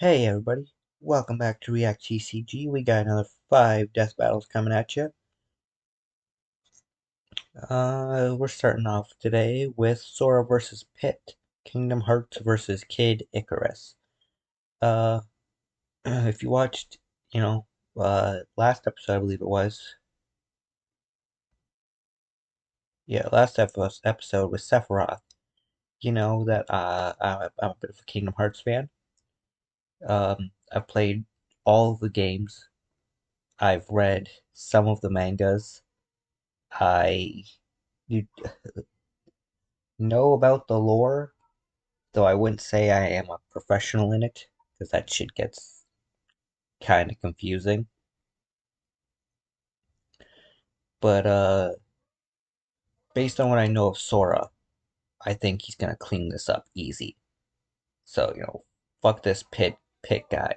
Hey everybody, welcome back to React TCG. We got another 5 death battles coming at you. We're starting off today with Sora vs Pit, Kingdom Hearts versus Kid Icarus. If you watched, last episode I believe it was. Yeah, last episode with Sephiroth. You know that I'm a bit of a Kingdom Hearts fan. I've played all of the games. I've read some of the mangas. I you know about the lore, though I wouldn't say I am a professional in it, because that shit gets kind of confusing. But based on what I know of Sora, I think he's gonna clean this up easy. So, fuck this pit guy.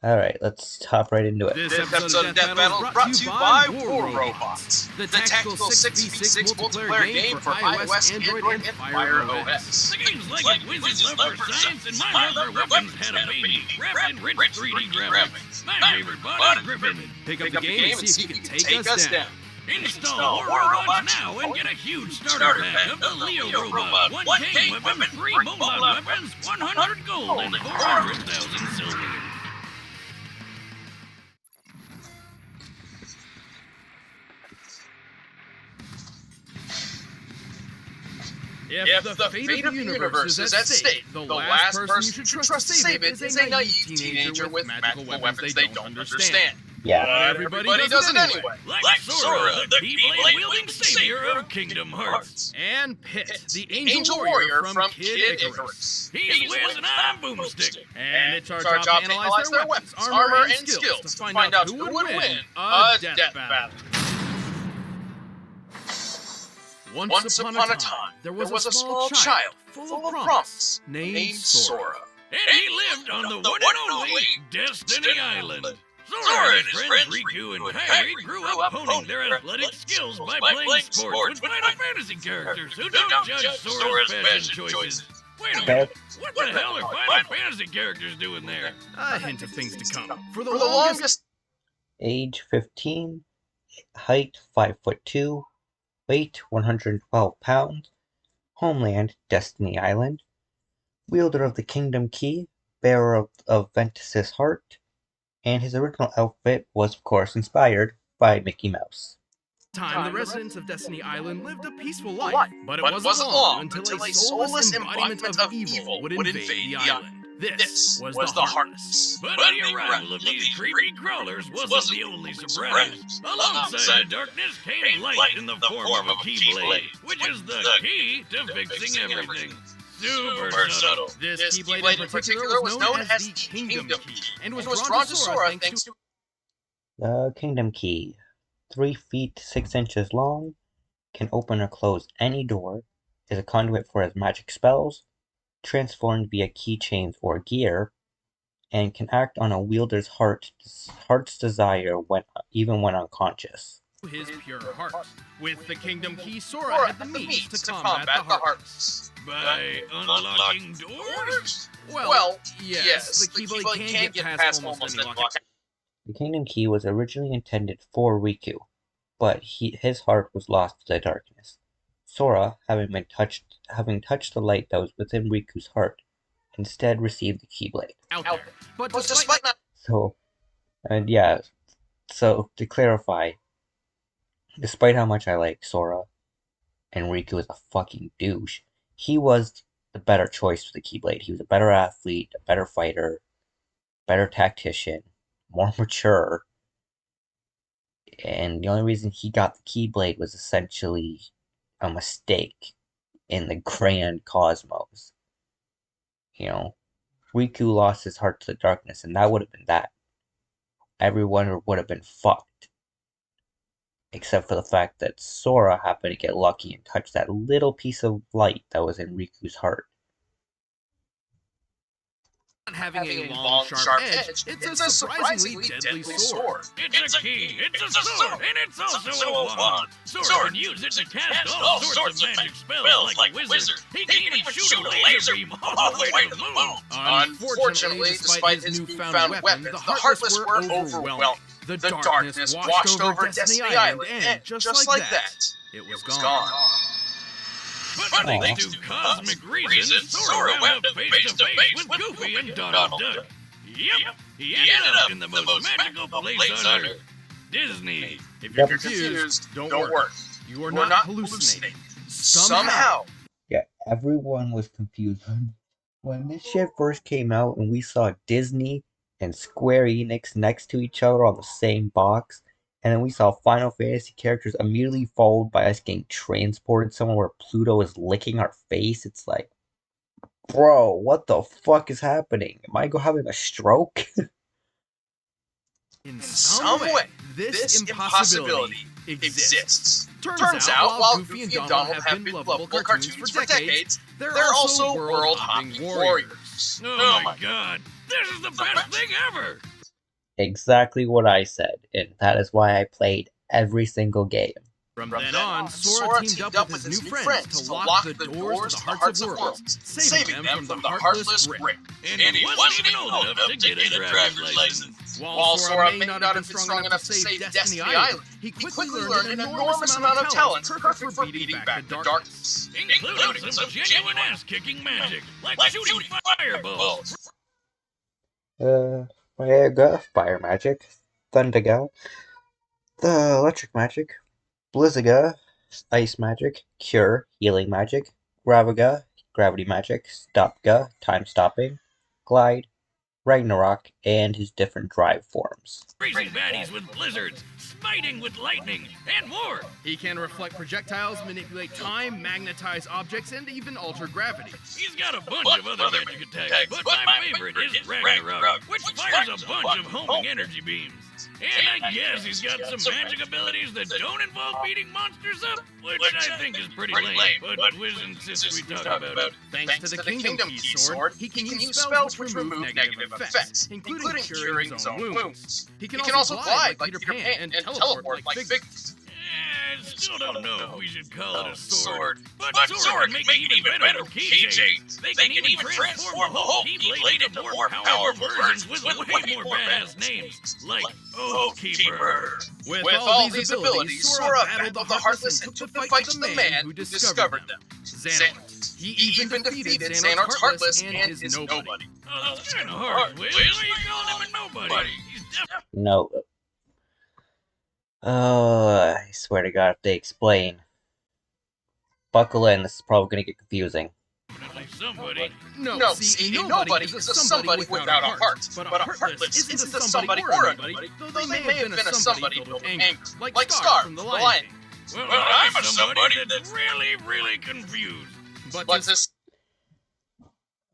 Alright, let's hop right into it. This episode of Death Battle is brought to you by War Robots, the tactical 6v6 multiplayer game for iOS, Android, and Fire OS. The game's like a wizard's love for science, and my love for weapons had a baby, wrapped in rich 3D graphics. My favorite bot is Griffin. Pick up the game and see if you can take us down. Install War Robots now and get a huge starter pack of the Leo Robot, 1K weapon, 3 Moonlight weapons, 100 gold, and 400,000 silver. If the fate of the universe is at stake, the last person you should trust to save it is a naive teenager with magical weapons they don't understand. Yeah. But everybody does it anyway. Like Sora, the Keyblade-wielding savior of Kingdom Hearts. And Pit, the angel warrior from Kid Icarus. He's Wiz and I'm Boomstick. And it's our job to analyze their weapons, armor, and skills to find out who would win a death battle. Once upon a time, there was a small child full of promise named Sora. And he lived on the one and only Destiny Island. Sora and his friends Riku and Kairi grew up honing their athletic skills by playing sports with Final Fantasy characters who don't judge Sora's fashion choices. Wait a minute, what the hell are Final Fantasy characters doing there? A hint of things to come. For the longest... Age 15, height 5'2", weight 112 pounds, homeland Destiny Island, wielder of the Kingdom Key, bearer of Ventus's heart, and his original outfit was of course inspired by Mickey Mouse. The residents of Destiny Island lived a peaceful life, but it wasn't long until a soulless embodiment of evil would invade the island. This was the Heartless. But the arrival of these creepy crawlers wasn't the only surprise. Alongside the darkness came light in the form of a Keyblade, which is the key to fixing everything. Super subtle. This Keyblade in particular was known as the Kingdom Key, and was drawn to Sora thanks to... The Kingdom Key, 3 feet 6 inches long, can open or close any door, is a conduit for his magic spells, transformed via keychains or gear, and can act on a wielder's heart's desire even when unconscious. His pure heart. With the Kingdom Key, Sora had the means to combat the Heartless. By unlocking doors? Well, yes, the Keyblade can get past almost any lock. The Kingdom Key was originally intended for Riku, but his heart was lost to the darkness. Sora, having touched the light that was within Riku's heart, instead received the Keyblade. Out there. But despite not... So to clarify, despite how much I like Sora, and Riku is a fucking douche, he was the better choice for the Keyblade. He was a better athlete, a better fighter, better tactician, more mature, and the only reason he got the Keyblade was essentially a mistake in the grand cosmos. Riku lost his heart to the darkness, and that would have been that. Everyone would have been fucked. Except for the fact that Sora happened to get lucky and touch that little piece of light that was in Riku's heart. having a long, sharp edge, it's a surprisingly deadly sword. It's a key, it's a sword, and it's also a wand. Sora can use it to cast all sorts of magic spells like a wizard. He can even shoot a laser beam all the way to the moon. Unfortunately, despite his newfound weapons, the Heartless were overwhelmed. The darkness washed over Destiny Island, and just like that, it was gone. But thanks to cosmic reasons, Sora wound up face to face with Goofy and Donald Duck. Yep, he ended up in the most magical place on Earth, Disney. If you're confused, don't worry. You are not hallucinating. Somehow. Yeah, everyone was confused. When this shit first came out and we saw Disney and Square Enix next to each other on the same box, and then we saw Final Fantasy characters immediately followed by us getting transported somewhere where Pluto is licking our face. It's like, bro, what the fuck is happening? Am I having a stroke? In some way, this impossibility exists. Turns out, while Goofy and Donald have been lovable cartoons for decades, they're also world-hopping warriors. Oh my god, this is the best thing ever! Exactly what I said, and that is why I played every single game. From then on, Sora teamed up with his new friends to lock the doors to the Hearts of Worlds, saving them from the Heartless grip. And he wasn't even old enough to get a driver's license. While Sora may not have been strong enough to save Destiny Island, he quickly learned an enormous amount of talent perfect for beating back the darkness. Including some genuine ass-kicking magic, like shooting fireballs. Fire magic, Thundaga, the electric magic, Blizzaga, ice magic, cure, healing magic, Gravaga, gravity magic, Stopga, time stopping, glide, Ragnarok, and his different drive forms. Freezing baddies with blizzards, smiting with lightning, and more. He can reflect projectiles, manipulate time, magnetize objects, and even alter gravity. He's got a bunch of other magic attacks, but my favorite is Ragnarok, which fires a bunch of homing energy beams. And I guess he's got some magic abilities that don't involve beating monsters up, which I think is pretty lame, but Wiz insists we talk about it. Thanks to the Kingdom Key Sword, he can use spells which remove negative effects, including curing his own wounds. He can also glide like Peter Pan and teleport like Figment. I still don't know if we should call it a sword, but Sora can make it even better with keychains. They can even transform the whole Keyblade into more powerful versions with way more badass names, like Keeper. With all these abilities, Sora battled the Heartless and took the fight to the man who discovered them, Xehanort. He even defeated Xehanort's Heartless and his Nobody. Oh, that's kind of hard, Wiz. Why are you calling him a nobody? He's definitely... No. I swear to God, if they explain. Buckle in, this is probably going to get confusing. Somebody. No, see, a nobody is a somebody without a heart, but a Heartless isn't a somebody or anybody, though they may have been a somebody filled with anger, like Scar from the Lion King. Well, I'm a somebody that's really, really confused. But this...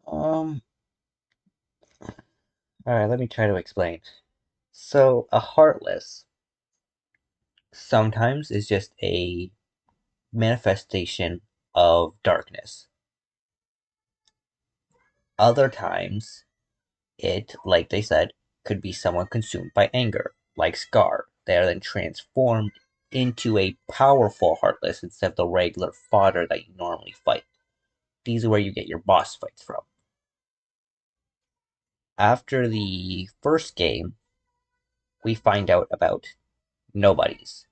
Alright, let me try to explain. So, a Heartless sometimes is just a manifestation of darkness. Other times, it, like they said, could be someone consumed by anger, like Scar. They are then transformed into a powerful Heartless instead of the regular fodder that you normally fight. These are where you get your boss fights from. After the first game, we find out about nobodies.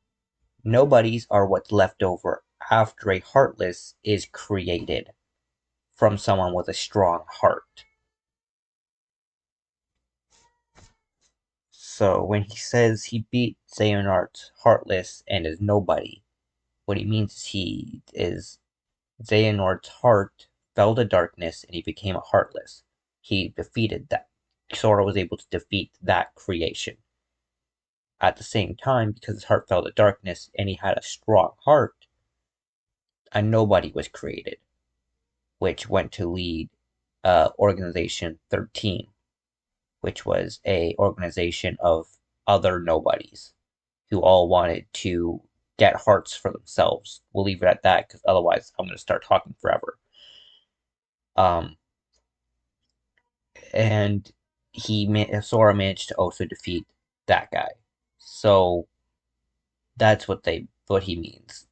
Nobodies are what's left over after a Heartless is created from someone with a strong heart. So when he says he beat Xehanort's Heartless and is nobody, what he means is Xehanort's heart fell to darkness and he became a Heartless. He defeated that. Sora was able to defeat that creation. At the same time, because his heart fell to darkness and he had a strong heart, a nobody was created, which went to lead Organization 13, which was a organization of other nobodies who all wanted to get hearts for themselves. We'll leave it at that, because otherwise I'm going to start talking forever. and Sora managed to also defeat that guy. So that's what he means.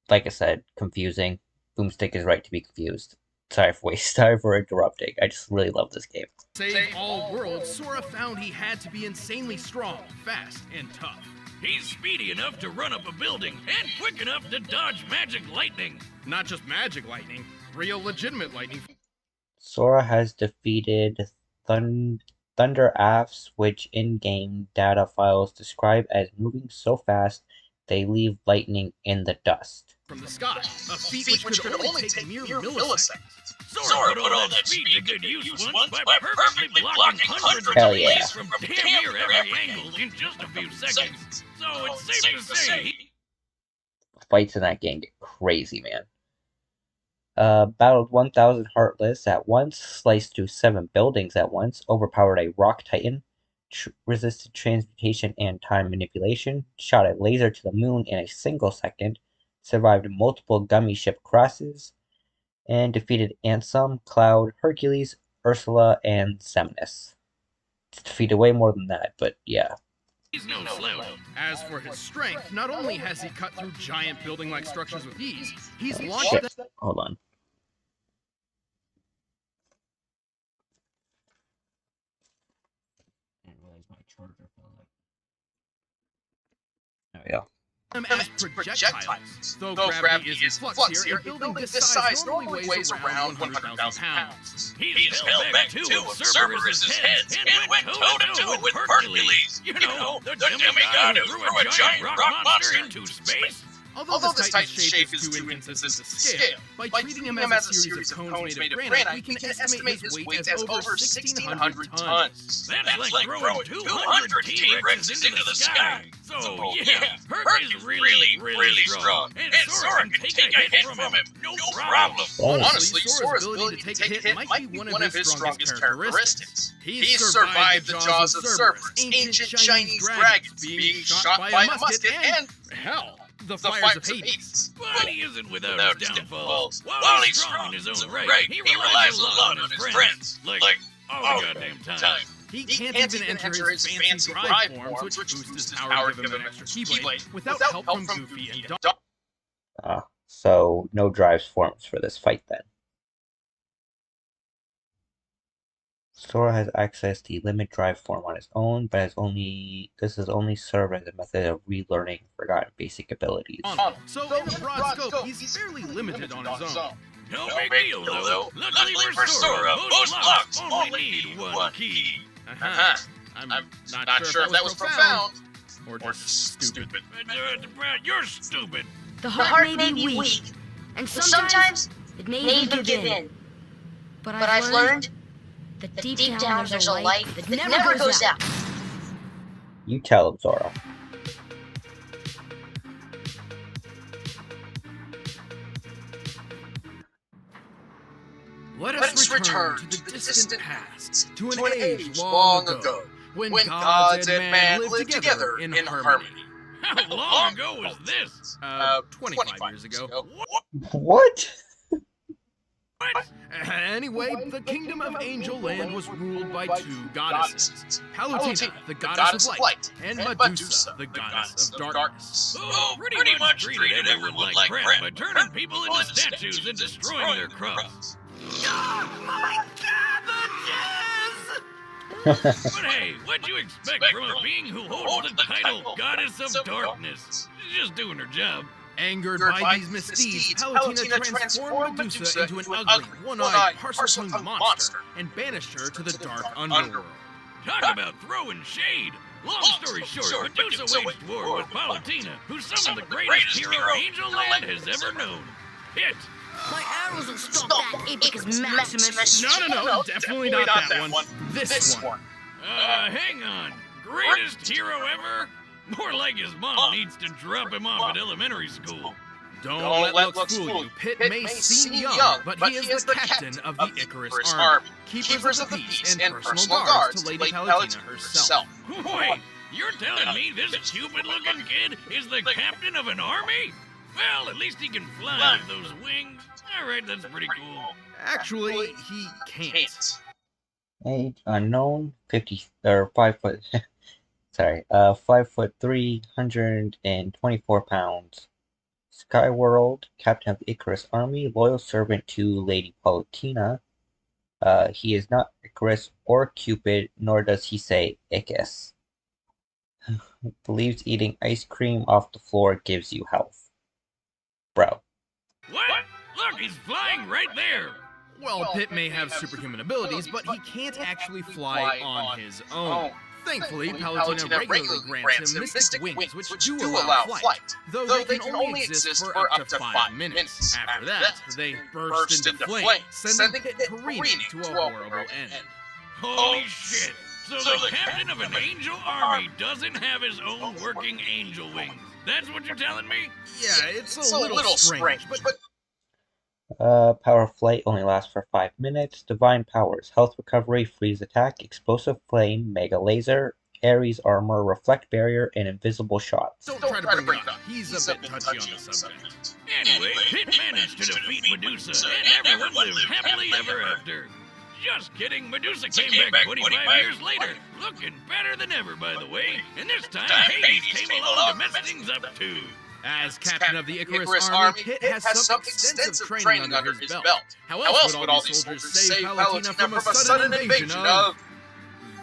Like I said, confusing. Boomstick is right to be confused. Sorry for interrupting. I just really love this game. Save all worlds, Sora found he had to be insanely strong, fast, and tough. He's speedy enough to run up a building and quick enough to dodge magic lightning. Not just magic lightning, real legitimate lightning. Sora has defeated Thunder Afs, which in-game data files describe as moving so fast they leave lightning in the dust. From the sky, a feat which could only take mere milliseconds. Sora put all that speed to good use once by perfectly blocking hundreds of Hell yeah. enemies from damn near every angle in just a few seconds. So it's safe to say Fights in that game get crazy, man. Battled 1,000 Heartless at once, sliced through 7 buildings at once, overpowered a Rock Titan, resisted transmutation and time manipulation, shot a laser to the moon in a single second, survived multiple gummy ship crashes, and defeated Ansem, Cloud, Hercules, Ursula, and Xemnas. It's defeated way more than that, but yeah. he's no slouch. As for his strength, not only has he cut through giant building-like structures with ease, he's launched Shit. Hold on. I didn't realize my charger fell out. There we go. them as projectiles. Though gravity is in flux here, a building this size normally weighs around 100,000 pounds. He's held back two of Cerberus's heads and went toe-to-toe with Hercules. You know, the demigod who threw a giant rock monster into space. Although this Titan's shape is too inconsistent to scale, by treating him as a series of cones made of granite, we can estimate his weight as over 1,600 tons. That's like throwing 200 T-Rexes into the sky. So yeah, Herc is really strong, and Sora can take a hit from him, no problem. Honestly, Sora's ability to take a hit might be one of his strongest characteristics. He's survived the jaws of Cerberus, ancient Chinese dragons, being shot by a musket, and, hell, the fires of Hades. But he isn't without his downfalls. While he's strong in his own right, he relies a lot on his friends, like all the goddamn time. He can't even enter his fancy drive forms, which boost his power to give him an extra keyblade, without help from Goofy and Doc. So no drives forms for this fight then. Sora has access to limit drive form on his own, but this has only served as a method of relearning forgotten basic abilities. So in a broad scope, he's fairly limited on his own. No big deal though. Luckily for Sora, most locks only need one key. I'm not sure if that was profound or just stupid. You're stupid. The heart may be weak, and sometimes it may even give in. But I've learned that deep down there's a light that never goes out. You tell him, Sora. Let us return to the distant past, to an age long ago, when gods and man lived together in harmony. How long ago was this? 25 years ago. What? Anyway, the kingdom of Angel Land was ruled by 2 goddesses. Palutena, the goddess of light, and Medusa, the goddess of darkness. Oh, pretty much treated everyone like crap by turning people into statues and destroying their crops. My cabbages! But hey, what'd you expect from a being who holds the title Goddess of Darkness? She's just doing her job. Angered by these misdeeds, Palutena transformed Medusa into an ugly, one-eyed, parcel-tongued monster and banished her to the dark underworld. Talk about throwing shade. Long story short, Medusa waged war with Palutena, who summoned the greatest hero Angel Land has ever known. Pit. My arrows will stop that Ipicus Maximus. No, definitely not that one. This one. Hang on. Greatest hero ever? More like his mom needs to drop him off at elementary school. Don't let looks fool you. Pit may seem young, but he is the captain of the Icarus Army, keepers of the peace and personal guards to Lady Palutena herself. Wait, you're telling me this stupid-looking kid is the captain of an army? Well, at least he can fly with those wings. All right, that's pretty cool. Actually, he can't. Age unknown, 50 or 5 foot. Sorry, 5'3", 124 pounds. Skyworld, captain of the Icarus army, loyal servant to Lady Palutena. He is not Icarus or Cupid, nor does he say Icus. Believes eating ice cream off the floor gives you health. Bro. What? Look, he's flying right there! Well, Pit may have superhuman abilities, but he can't actually fly on his own. Thankfully, Palutena regularly grants him mystic wings, which do allow flight, though they can only exist for up to 5 minutes. After that, they burst into flame, sending Pit careening to a horrible end. Holy shit! So the captain of an angel army doesn't have his own working angel wings. That's what you're telling me? Yeah, it's a little strange, but Power of Flight only lasts for 5 minutes. Divine powers, health recovery, freeze attack, explosive flame, mega laser, Ares armor, reflect barrier, and invisible shots. don't try to bring it up. He's a bit touchy on the subject. Anyway, Pit managed to defeat Medusa, and everyone lived happily ever after. Just kidding, Medusa came back 25 years later, looking better than ever, by the way. And this time, Hades came along to mess things up, too. As captain of the Icarus army, Pit has some extensive training under his belt. How else would all these soldiers save Palutena from a sudden invasion of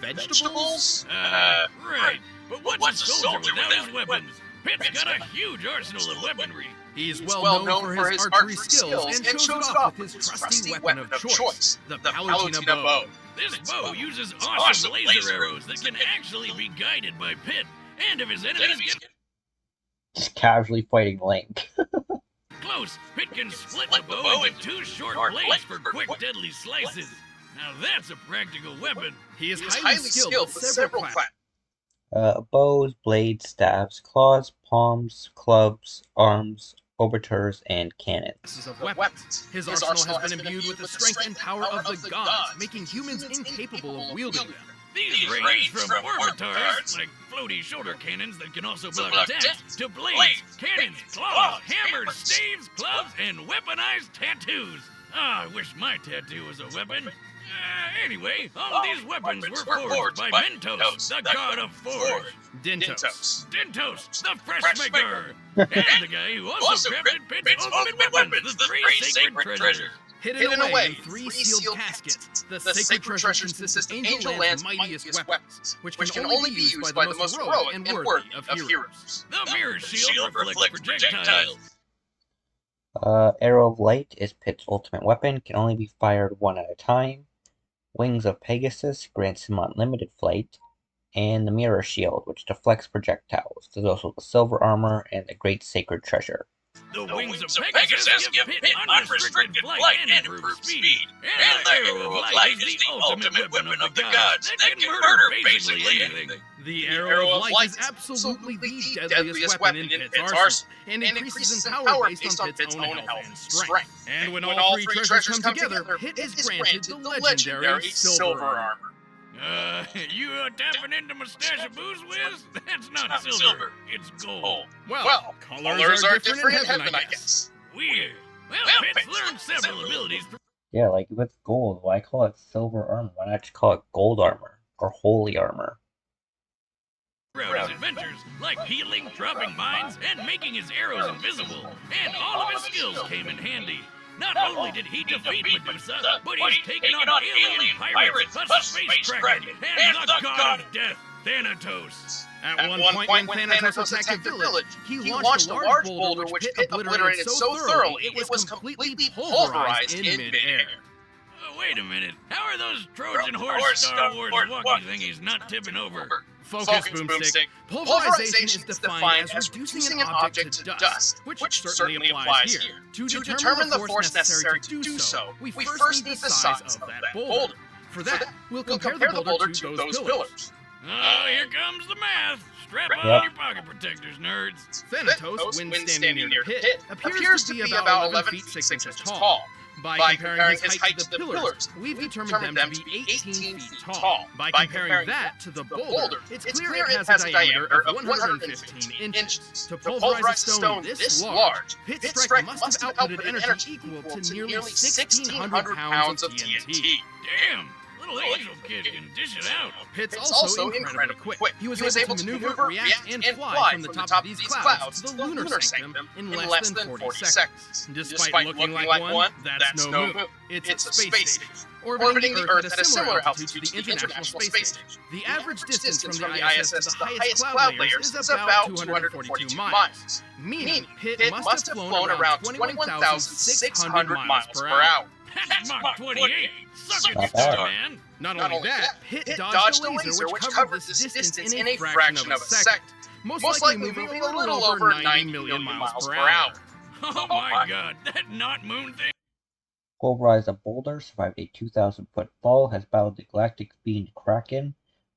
vegetables? Right. But what's a soldier without his weapons? Pit's got a huge arsenal of weaponry. He's well known for his archery skills and shows it off with his trusty weapon of choice, the Palutena bow. This bow uses awesome laser arrows that can actually be guided by Pit. And if his enemies get Just casually fighting Link. close, Pit can split the bow into 2 short blades for quick, deadly slices. Now that's a practical weapon. He is highly skilled with several classes. Bows, blades, staves, claws, palms, clubs, arms, obertures, and cannons. Of weapons. His arsenal has been imbued with the strength and power of the gods, making humans incapable of wielding them. These range from orbitars, like floaty shoulder cannons that can also block attacks, to blades, cannons, claws, hammers, staves, clubs, and weaponized tattoos. Ah, I wish my tattoo was a weapon. Anyway, all these weapons were forged by Mentos, the god of forge. Dintos, the fresh maker. And the guy who also crafted Pit's ultimate weapons, the 3 sacred treasures. Hidden away in 3 sealed caskets, the sacred treasures consist of Angel Land's mightiest weapons, which can only be used by the most heroic and worthy of heroes. The mirror shield reflects projectiles. Arrow of Light is Pit's ultimate weapon, can only be fired 1 at a time. Wings of Pegasus grants him unlimited flight. And the Mirror Shield, which deflects projectiles. There's also the Silver Armor and the Great Sacred Treasure. The wings of Pegasus give Pit unrestricted flight and improved speed. And the Arrow of Light is the ultimate weapon of the gods that can murder basically anything. The Arrow of Light is absolutely the deadliest weapon in Pit's arsenal, and increases in power based on Pit's own health and strength. And when all 3 treasures come together, Pit is granted the legendary Silver Armor. You tapping into Mustache Boo's Wiz? That's not silver, it's gold. Well, colors are different in heaven, I guess. Weird. Well, Pit's learned several abilities. Yeah, like if it's gold, why call it Silver Armor? Why not just call it Gold Armor or Holy Armor? Throughout his adventures, like healing, dropping mines, and making his arrows invisible. And all of his skills came in handy. Not only did he defeat Medusa, but he's taken on alien pirates, the Space Kraken, and the God of Death, Thanatos. At one point, when Thanatos attacked the village, he launched a large boulder which Pit obliterated so thoroughly it was completely pulverized in midair. Wait a minute, how are those Trojan horse Star Wars walkie thingies not tipping over? Focus, Boomstick. Pulverization is defined as reducing an object to dust, which certainly applies here. To determine the force necessary to do so, we first need the size of that boulder. For that, we'll compare the boulder to those pillars. Oh, here comes the math. Strap on your pocket protectors, nerds. Thanatos, when standing near Pit, appears to be about 11 feet 6 inches tall. By comparing his height to the pillars, we've determined them to be 18 feet tall. By comparing that to the boulder, it's clear it has a diameter of 115 inches. To pulverize a stone this large, Pit's strike must have outputted energy equal to nearly 1,600 pounds of TNT. Damn! Little angel kid can dish it out. Pit's also incredibly quick. He was able to maneuver, react, and fly from the top of these clouds to the lunar sanctum in less than 40 seconds. Despite looking like one, that's no move. It's a space station, orbiting the Earth at a similar altitude to the International Space Station. The average distance from the ISS to the highest cloud layers is about 242 miles, meaning Pit must have flown around 21,600 miles per hour. That's Mach 28. Suck Not it, bad. man. Not only that, Pit dodged a laser which covered this distance in a fraction of a second, most likely moving a little over 90 million miles per hour. Oh my god, that not moon thing. Pulverized a boulder, survived a 2,000-foot fall, has battled the galactic being Kraken,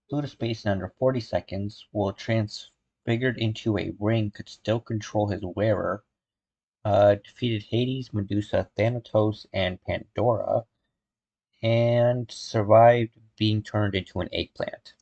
flew to space in under 40 seconds, while transfigured into a ring, could still control his wearer, defeated Hades, Medusa, Thanatos, and Pandora, and survived being turned into an eggplant.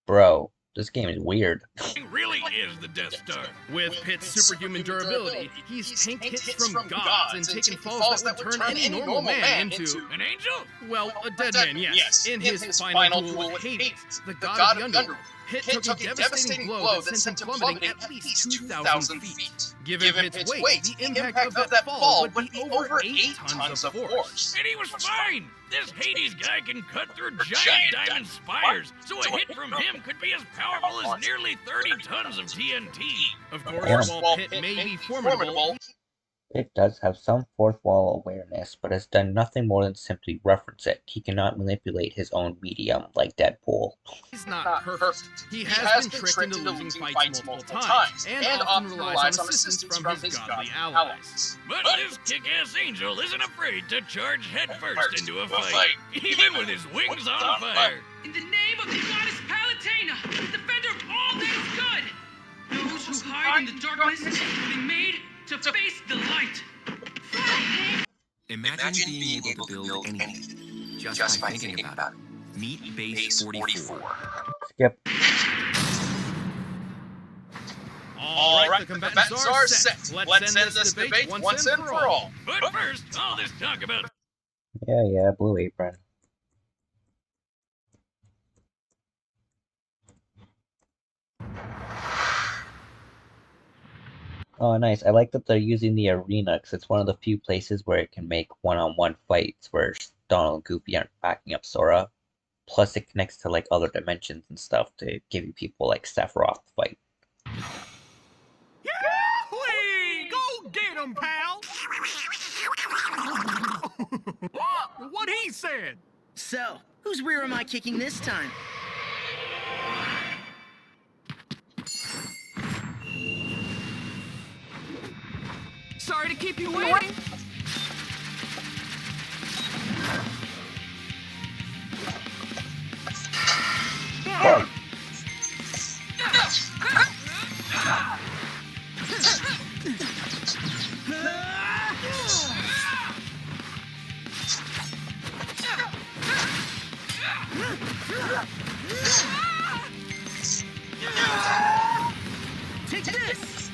Bro, this game is weird. It really is the Death Star. With Pit's superhuman durability, he's tanked hits from gods and taken falls that would turn any normal man into An angel? well, a dead man, yes. In his final duel with Hades, the god of the underworld, Pit took a devastating blow that sent him plummeting at least 2,000 feet. Given Pit's weight, the impact of that fall would be over 8 tons of force. And he was fine! This Hades guy can cut through giant diamond spires, so a hit from him could be as powerful as nearly 30 tons of TNT. Of course, while Pit may be formidable, It does have some fourth wall awareness, but has done nothing more than simply reference it. He cannot manipulate his own medium like Deadpool. he's not perfect. He has been tricked into losing fights multiple times, and often relies on assistance from his godly allies. But this kick-ass angel isn't afraid to charge headfirst into a fight, even with his wings on fire. In the name of the goddess Palutena, defender of all that is good, those who hide in the darkness will be made to face the light. Imagine being able to build anything just by thinking about it. Meet Base 44. Skip. All right, the combatants are set. Let's end this debate once and for all. But first, all this talk about Yeah, Blue Apron. Oh, nice. I like that they're using the arena, because it's one of the few places where it can make one-on-one fights where Donald and Goofy aren't backing up Sora. Plus, it connects to, like, other dimensions and stuff to give you people like Sephiroth to fight. Yahweh! Go get him, pal! What he said! So, whose rear am I kicking this time? Sorry to keep you waiting. Oh. Take this!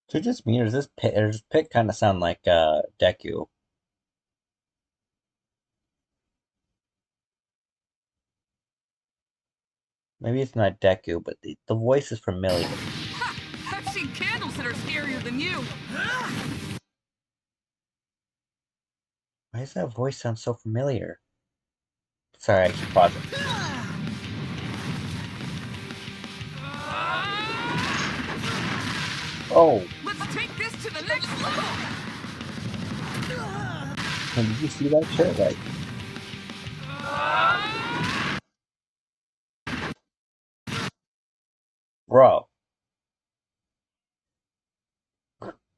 So just me, or does Pit kind of sound like Deku? Maybe it's not Deku, but the voice is familiar. Ha! I've seen candles that are scarier than you. Why does that voice sound so familiar? Sorry, I should pause it. Oh, Let's take this to the next level. and did you see that shit? Like, bro,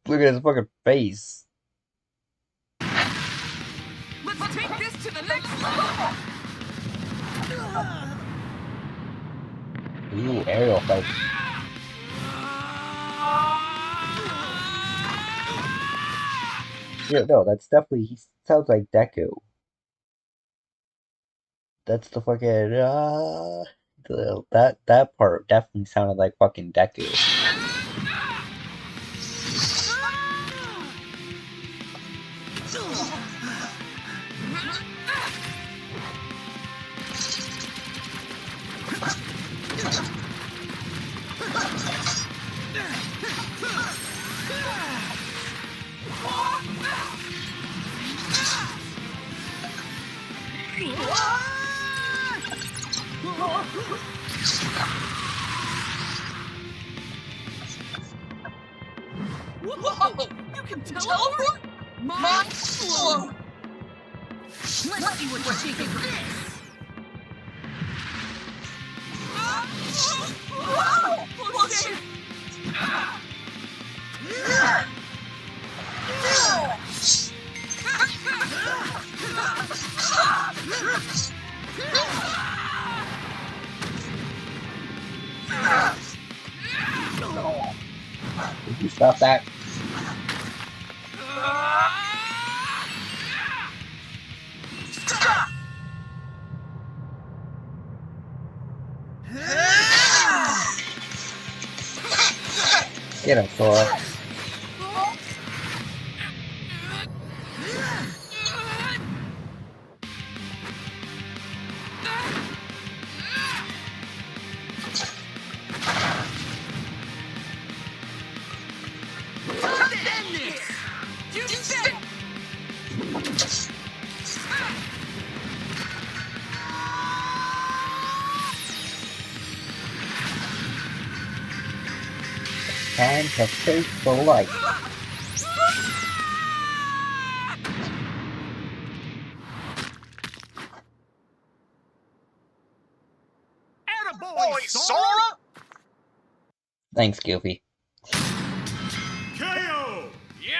look at his fucking face. Let's take this to the next level. Ooh, aerial fight. Yeah, no, that's definitely, he sounds like Deku. That's the fucking, that part definitely sounded like fucking Deku. Whoa! You can teleport? Mind blown! Let's see what you think of this! Okay. Did you stop that? Get him, Sora. Time to face the light. Attaboy, Sora! Thanks, Goofy. KO!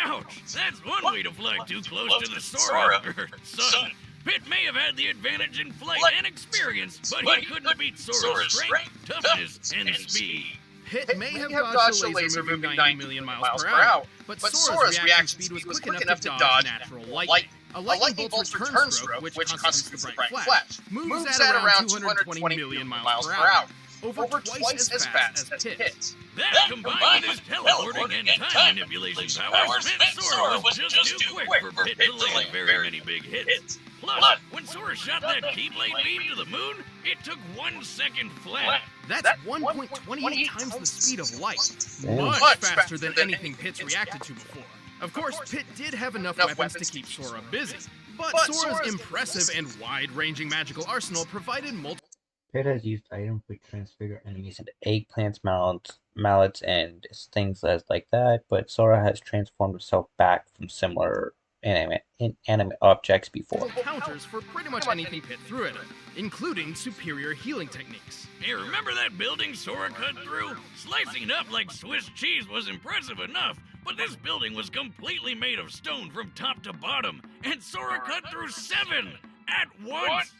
Ouch! That's one way to fly too close to the Sora sun. Pit may have had the advantage in flight and experience, but he couldn't beat Sora's strength, toughness, and speed. Pit may have dodged a laser moving 90 million miles per hour, but Sora's reaction speed was quick enough to dodge natural light. A lightning bolt's return stroke, which constitutes the bright flash, moves at around 220 million miles per hour, over twice as fast as Pit's. That combined with his teleporting and time manipulation powers meant Sora was just too quick for Pit to land very many big hits. Plus, when Sora shot that Keyblade beam to the moon, it took 1 second flat. That's 1.28 times the speed of light, much faster than anything Pit's reacted to before. Of course, Pit did have enough weapons to keep Sora busy, but Sora's impressive and wide-ranging magical arsenal provided multiple... Pit has used items which transfigure enemies into eggplants, mallets, and things like that, but Sora has transformed himself back from similar inanimate objects before. Counters for pretty much anything Pit threw at him, including superior healing techniques. Hey, remember that building Sora cut through? Slicing it up like Swiss cheese was impressive enough, but this building was completely made of stone from top to bottom, and Sora cut through 7 at once!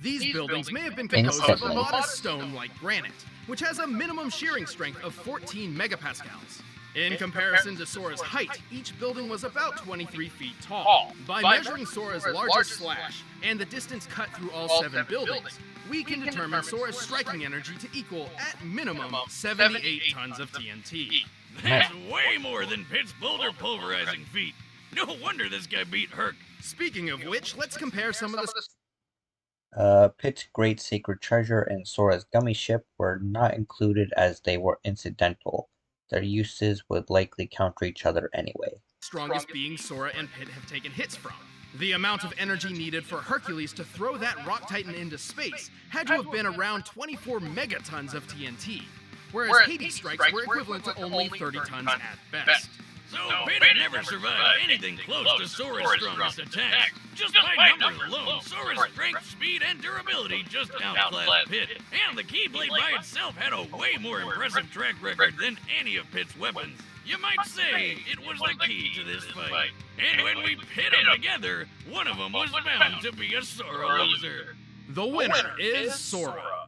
These buildings may have been composed of a modest stone like granite, which has a minimum shearing strength of 14 megapascals. In comparison to Sora's height, each building was about 23 feet tall. By measuring Sora's largest slash and the distance cut through all 7 buildings, we can determine Sora's striking energy to equal, at minimum, 78 tons of TNT. That's way more than Pit's boulder pulverizing feat. No wonder this guy beat Herc. Speaking of which, let's compare some of the... Pit's Great Sacred Treasure and Sora's Gummy Ship were not included as they were incidental. Their uses would likely counter each other anyway. Strongest beings Sora and Pit have taken hits from. The amount of energy needed for Hercules to throw that rock titan into space had to have been around 24 megatons of TNT, whereas Hades strikes were equivalent to only 30 tons at best. So Pit had never survived anything close to Sora's strongest attack. Just by numbers alone, Sora's strength, speed, and durability just outclassed Pit. And the Keyblade by itself had a way more impressive track record than any of Pit's weapons. You might say it was the key to this fight. And when we pit them together, one of them was bound to be a Sora loser. The winner is Sora.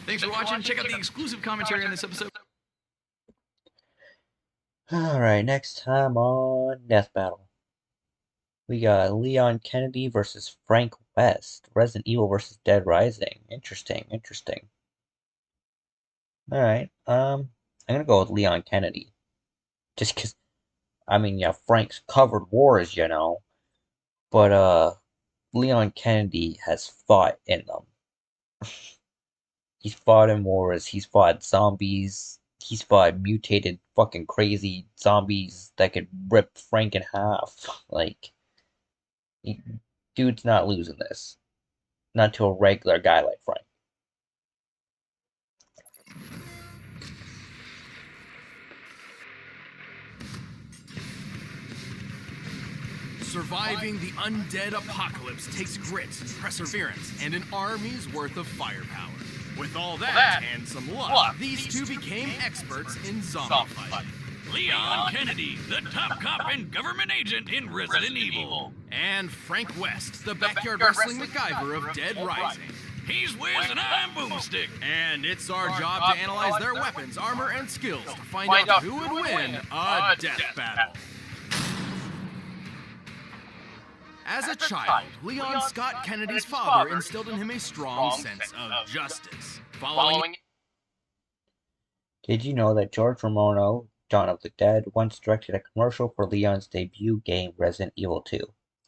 Thanks for watching. Check out the exclusive commentary on this episode. Alright, next time on Death Battle. We got Leon Kennedy versus Frank West. Resident Evil versus Dead Rising. Interesting. Alright, I'm gonna go with Leon Kennedy. Just cause, Frank's covered wars, But, Leon Kennedy has fought in them. He's fought in wars, he's fought zombies, he's fought mutated fucking crazy zombies that could rip Frank in half. Dude's not losing this. not to a regular guy like Frank. Surviving the undead apocalypse takes grit, perseverance, and an army's worth of firepower. With all that and some luck, these two became experts in zombie fighting. Leon Kennedy, the top cop and government agent in Resident Evil. And Frank West, the backyard wrestling MacGyver of Dead Rising. He's Wiz and I'm Boomstick. And it's our job to analyze their weapons, armor, and skills to find out who would win a death battle. As a child, Leon Scott Kennedy's father instilled in him a strong sense of justice. Following Did you know that George Romano, Dawn of the Dead, once directed a commercial for Leon's debut game, Resident Evil 2?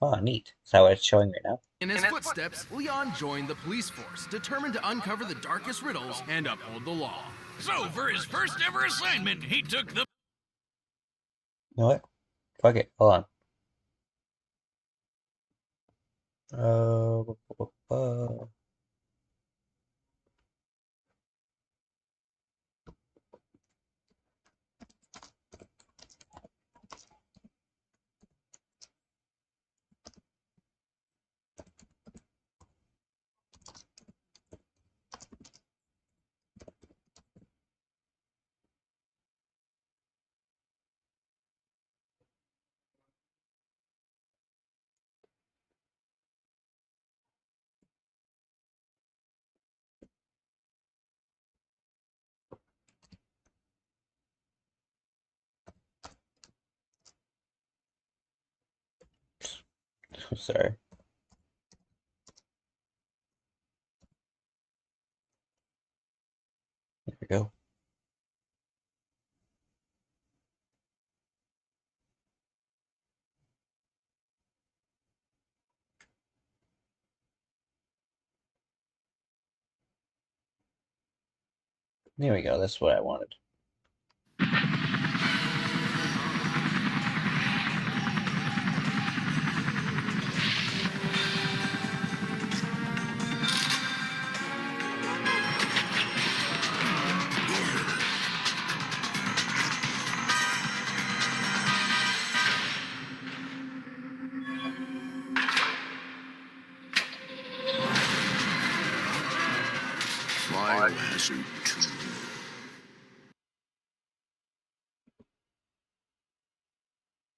Oh, neat. Is that what it's showing right now? in his footsteps, Leon joined the police force, determined to uncover the darkest riddles and uphold the law. So, for his first ever assignment, he took the... You know what? Fuck it. Hold on. Sorry. There we go. There we go. That's what I wanted. Biohazard 2.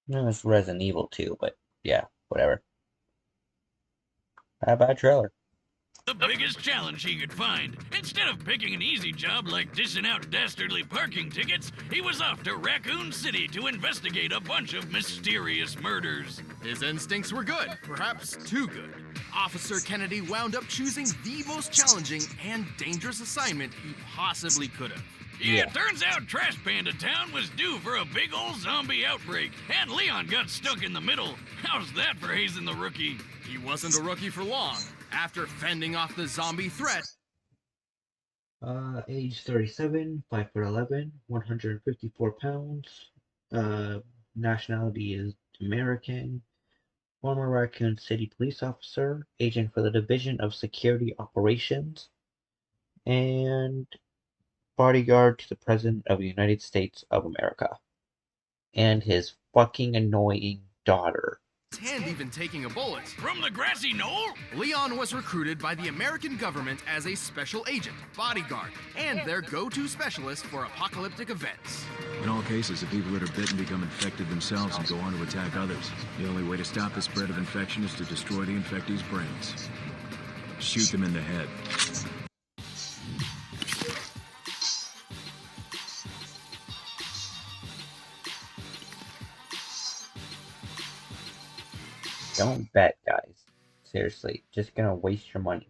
No, it's Resident Evil 2, but yeah, whatever. How about a trailer? The biggest challenge he could find. Instead of picking an easy job like dishing out dastardly parking tickets, he was off to Raccoon City to investigate a bunch of mysterious murders. His instincts were good, perhaps too good. Officer Kennedy wound up choosing the most challenging and dangerous assignment he possibly could have. Yeah, it turns out Trash Panda Town was due for a big old zombie outbreak, and Leon got stuck in the middle. How's that for hazing the rookie? He wasn't a rookie for long. After fending off the zombie threat, Age 37, 5'11", 154 pounds. Nationality is American. Former Raccoon City police officer, agent for the Division of Security Operations, and bodyguard to the President of the United States of America. And his fucking annoying daughter. his hand even taking a bullet. From the grassy knoll? Leon was recruited by the American government as a special agent, bodyguard, and their go-to specialist for apocalyptic events. In all cases, the people that are bitten become infected themselves and go on to attack others. The only way to stop the spread of infection is to destroy the infectee's brains. Shoot them in the head. Don't bet, guys. Seriously, just gonna waste your money.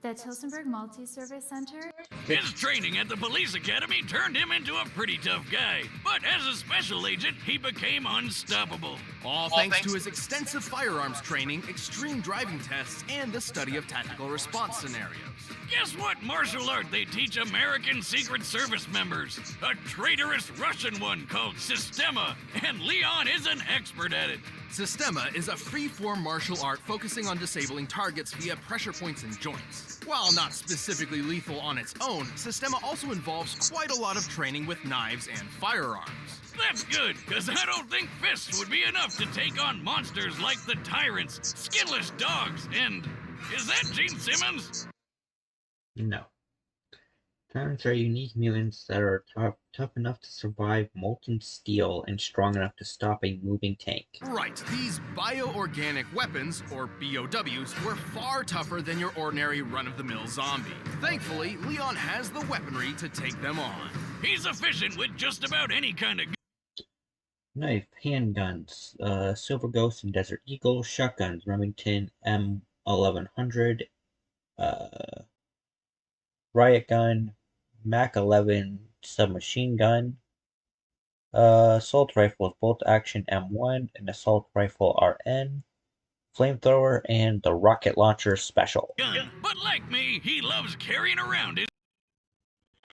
The Tilsonburg Multi-Service Center. His training at the police academy turned him into a pretty tough guy, but But as a special agent, he became unstoppable. All thanks to his extensive firearms training, extreme driving tests, and the study of tactical response scenarios. Guess what martial art they teach American Secret Service members? A traitorous Russian one called Sistema, and Leon is an expert at it. Sistema is a free-form martial art focusing on disabling targets via pressure points and joints. While not specifically lethal on its own, Sistema also involves quite a lot of training with knives and firearms. That's good, because I don't think fists would be enough to take on monsters like the Tyrants, Skinless Dogs, and... is that Gene Simmons? No. Tyrants are unique mutants that are tough enough to survive molten steel and strong enough to stop a moving tank. Right, these bioorganic weapons, or BOWs, were far tougher than your ordinary run-of-the-mill zombie. Thankfully, Leon has the weaponry to take them on. He's efficient with just about any kind of Knife, handguns, Silver Ghost and Desert Eagle, shotguns, Remington M1100, riot gun, Mac 11 submachine gun, assault rifles, bolt action M1 and assault rifle RN, flamethrower, and the rocket launcher special. gun. But like me, he loves carrying around his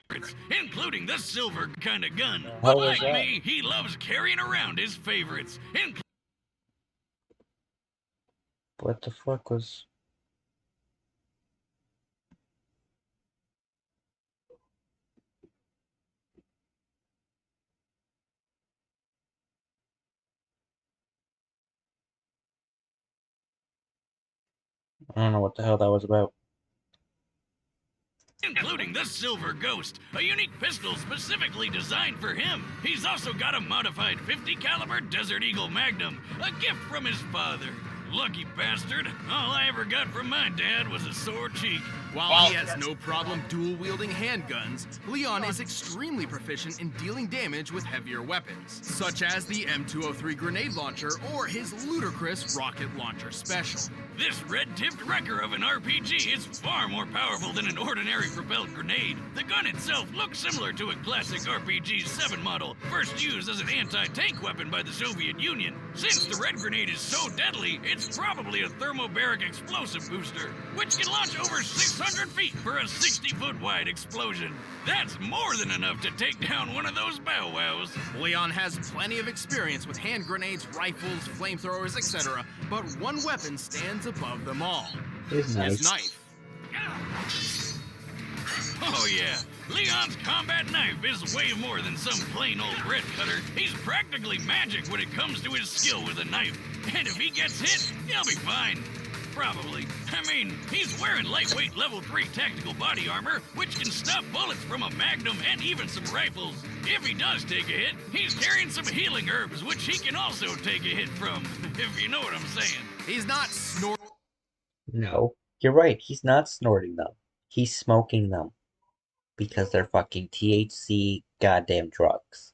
favorites, including the silver kind of gun. But like me, he loves carrying around his favorites, What the fuck was... I don't know what the hell that was about. including the Silver Ghost, a unique pistol specifically designed for him. He's also got a modified 50 caliber Desert Eagle Magnum, a gift from his father. Lucky bastard. All I ever got from my dad was a sore cheek. While he has no problem dual-wielding handguns, Leon is extremely proficient in dealing damage with heavier weapons, such as the M203 grenade launcher or his ludicrous rocket launcher special. This red-tipped wrecker of an RPG is far more powerful than an ordinary propelled grenade. The gun itself looks similar to a classic RPG-7 model, first used as an anti-tank weapon by the Soviet Union. Since the red grenade is so deadly, it's probably a thermobaric explosive booster, which can launch over 600 feet for a 60-foot wide explosion. That's more than enough to take down one of those bow wows. Leon has plenty of experience with hand grenades, rifles, flamethrowers, etc., but one weapon stands above them all. His knife. Oh yeah, Leon's combat knife is way more than some plain old bread cutter. He's practically magic when it comes to his skill with a knife. And if he gets hit, he'll be fine. Probably. I mean, he's wearing lightweight level 3 tactical body armor, which can stop bullets from a magnum and even some rifles. If he does take a hit, he's carrying some healing herbs, which he can also take a hit from, if you know what I'm saying. He's not snorting. No, you're right. He's not snorting them. He's smoking them. Because they're fucking THC goddamn drugs.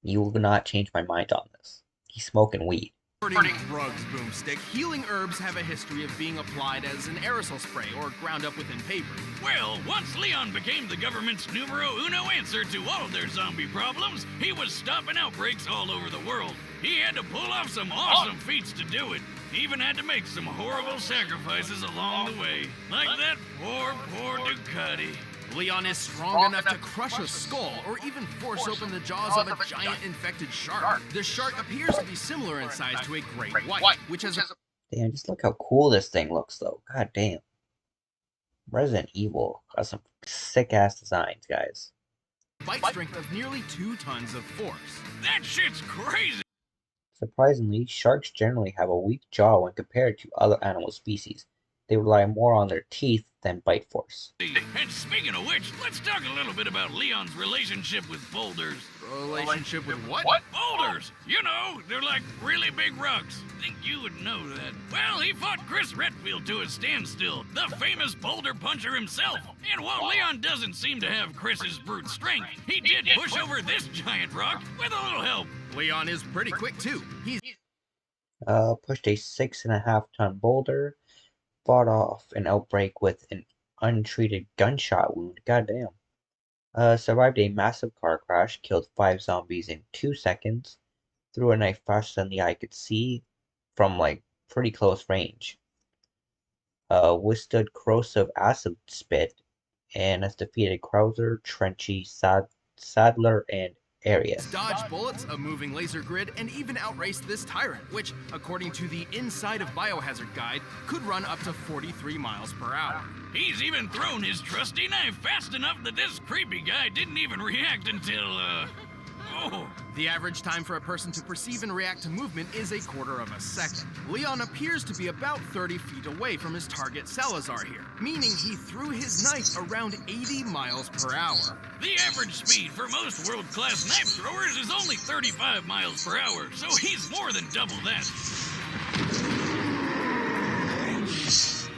You will not change my mind on this. He's smoking weed. Drugs, Boomstick. Healing herbs have a history of being applied as an aerosol spray or ground up within paper. Well, once Leon became the government's numero uno answer to all their zombie problems, he was stopping outbreaks all over the world. He had to pull off some awesome feats to do it. He even had to make some horrible sacrifices along the way. Like that poor Ducati. Leon is strong enough to crush a skull or even force open the jaws of a giant infected shark. The shark appears to be similar in size to a great white, which has a... Damn, just look how cool this thing looks, though. God damn. Resident Evil has some sick-ass designs, guys. bite strength of nearly 2 tons of force. That shit's crazy! Surprisingly, sharks generally have a weak jaw when compared to other animal species. They rely more on their teeth than bite force. And speaking of which, let's talk a little bit about Leon's relationship with boulders. Relationship with what? Boulders! You know, they're like really big rocks. Think you would know that. Well, he fought Chris Redfield to a standstill, the famous boulder puncher himself. And while Leon doesn't seem to have Chris's brute strength, he did push over this giant rock with a little help. Leon is pretty quick too. He's pushed a 6.5-ton boulder, fought off an outbreak with an untreated gunshot wound. Goddamn. Survived a massive car crash, killed 5 zombies in 2 seconds, threw a knife faster than the eye could see from like pretty close range. Withstood corrosive acid spit, and has defeated Krauser, Trenchy, Sadler, and Arias. Dodged bullets, a moving laser grid, and even outraced this tyrant, which, according to the Inside of Biohazard guide, could run up to 43 miles per hour. He's even thrown his trusty knife fast enough that this creepy guy didn't even react until, oh. The average time for a person to perceive and react to movement is a quarter of a second. Leon appears to be about 30 feet away from his target Salazar here, meaning he threw his knife around 80 miles per hour. The average speed for most world-class knife throwers is only 35 miles per hour, so he's more than double that.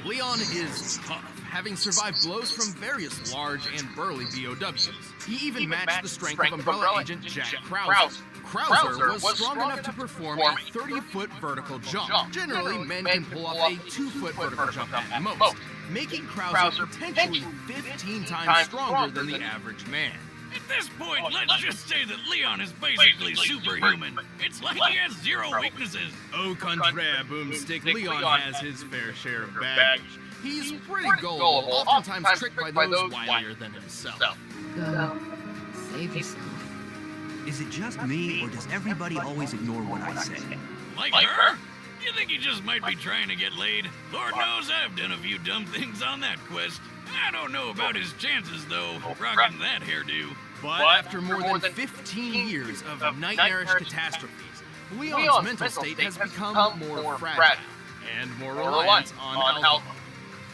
Leon is tough, having survived blows from various large and burly BOWs. He even matched the strength of Umbrella Agent Jack Krauser. Krauser was strong enough to perform a 30-foot vertical jump. Generally, men can pull off a 2-foot vertical jump at most, making Krauser potentially 15 times stronger than the average man. At this point, let's just say that Leon is basically superhuman. It's like he has 0 weaknesses. Au contraire, Boomstick, Leon has his fair share of baggage. He's pretty gullible, oftentimes tricked by those wilier than himself. Go. Save yourself. Is it just me, or does everybody always ignore what I say? Like her? You think he just might be trying to get laid? Lord knows I've done a few dumb things on that quest. I don't know about his chances, though, rocking that hairdo. But after more than 15 years of nightmarish catastrophes, Leon's mental state has become more fragile and more reliant on alcohol.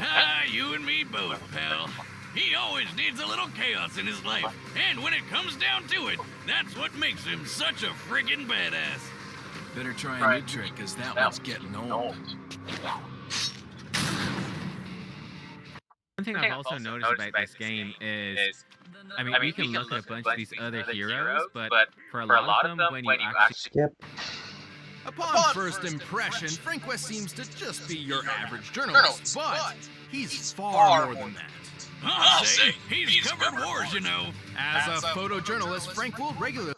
Ah, you and me both, pal. He always needs a little chaos in his life, and when it comes down to it, that's what makes him such a friggin' badass. Better try a new trick, because that one's getting old. One thing I've also noticed about this game is, I mean, we can look at a bunch of these other heroes, but for a lot of them, when you actually... Skip. Upon first impression, Frank West seems to just be your average journalist, but he's far more than that. I'll say, he's covered wars, you know. As a photojournalist, Frank will regularly...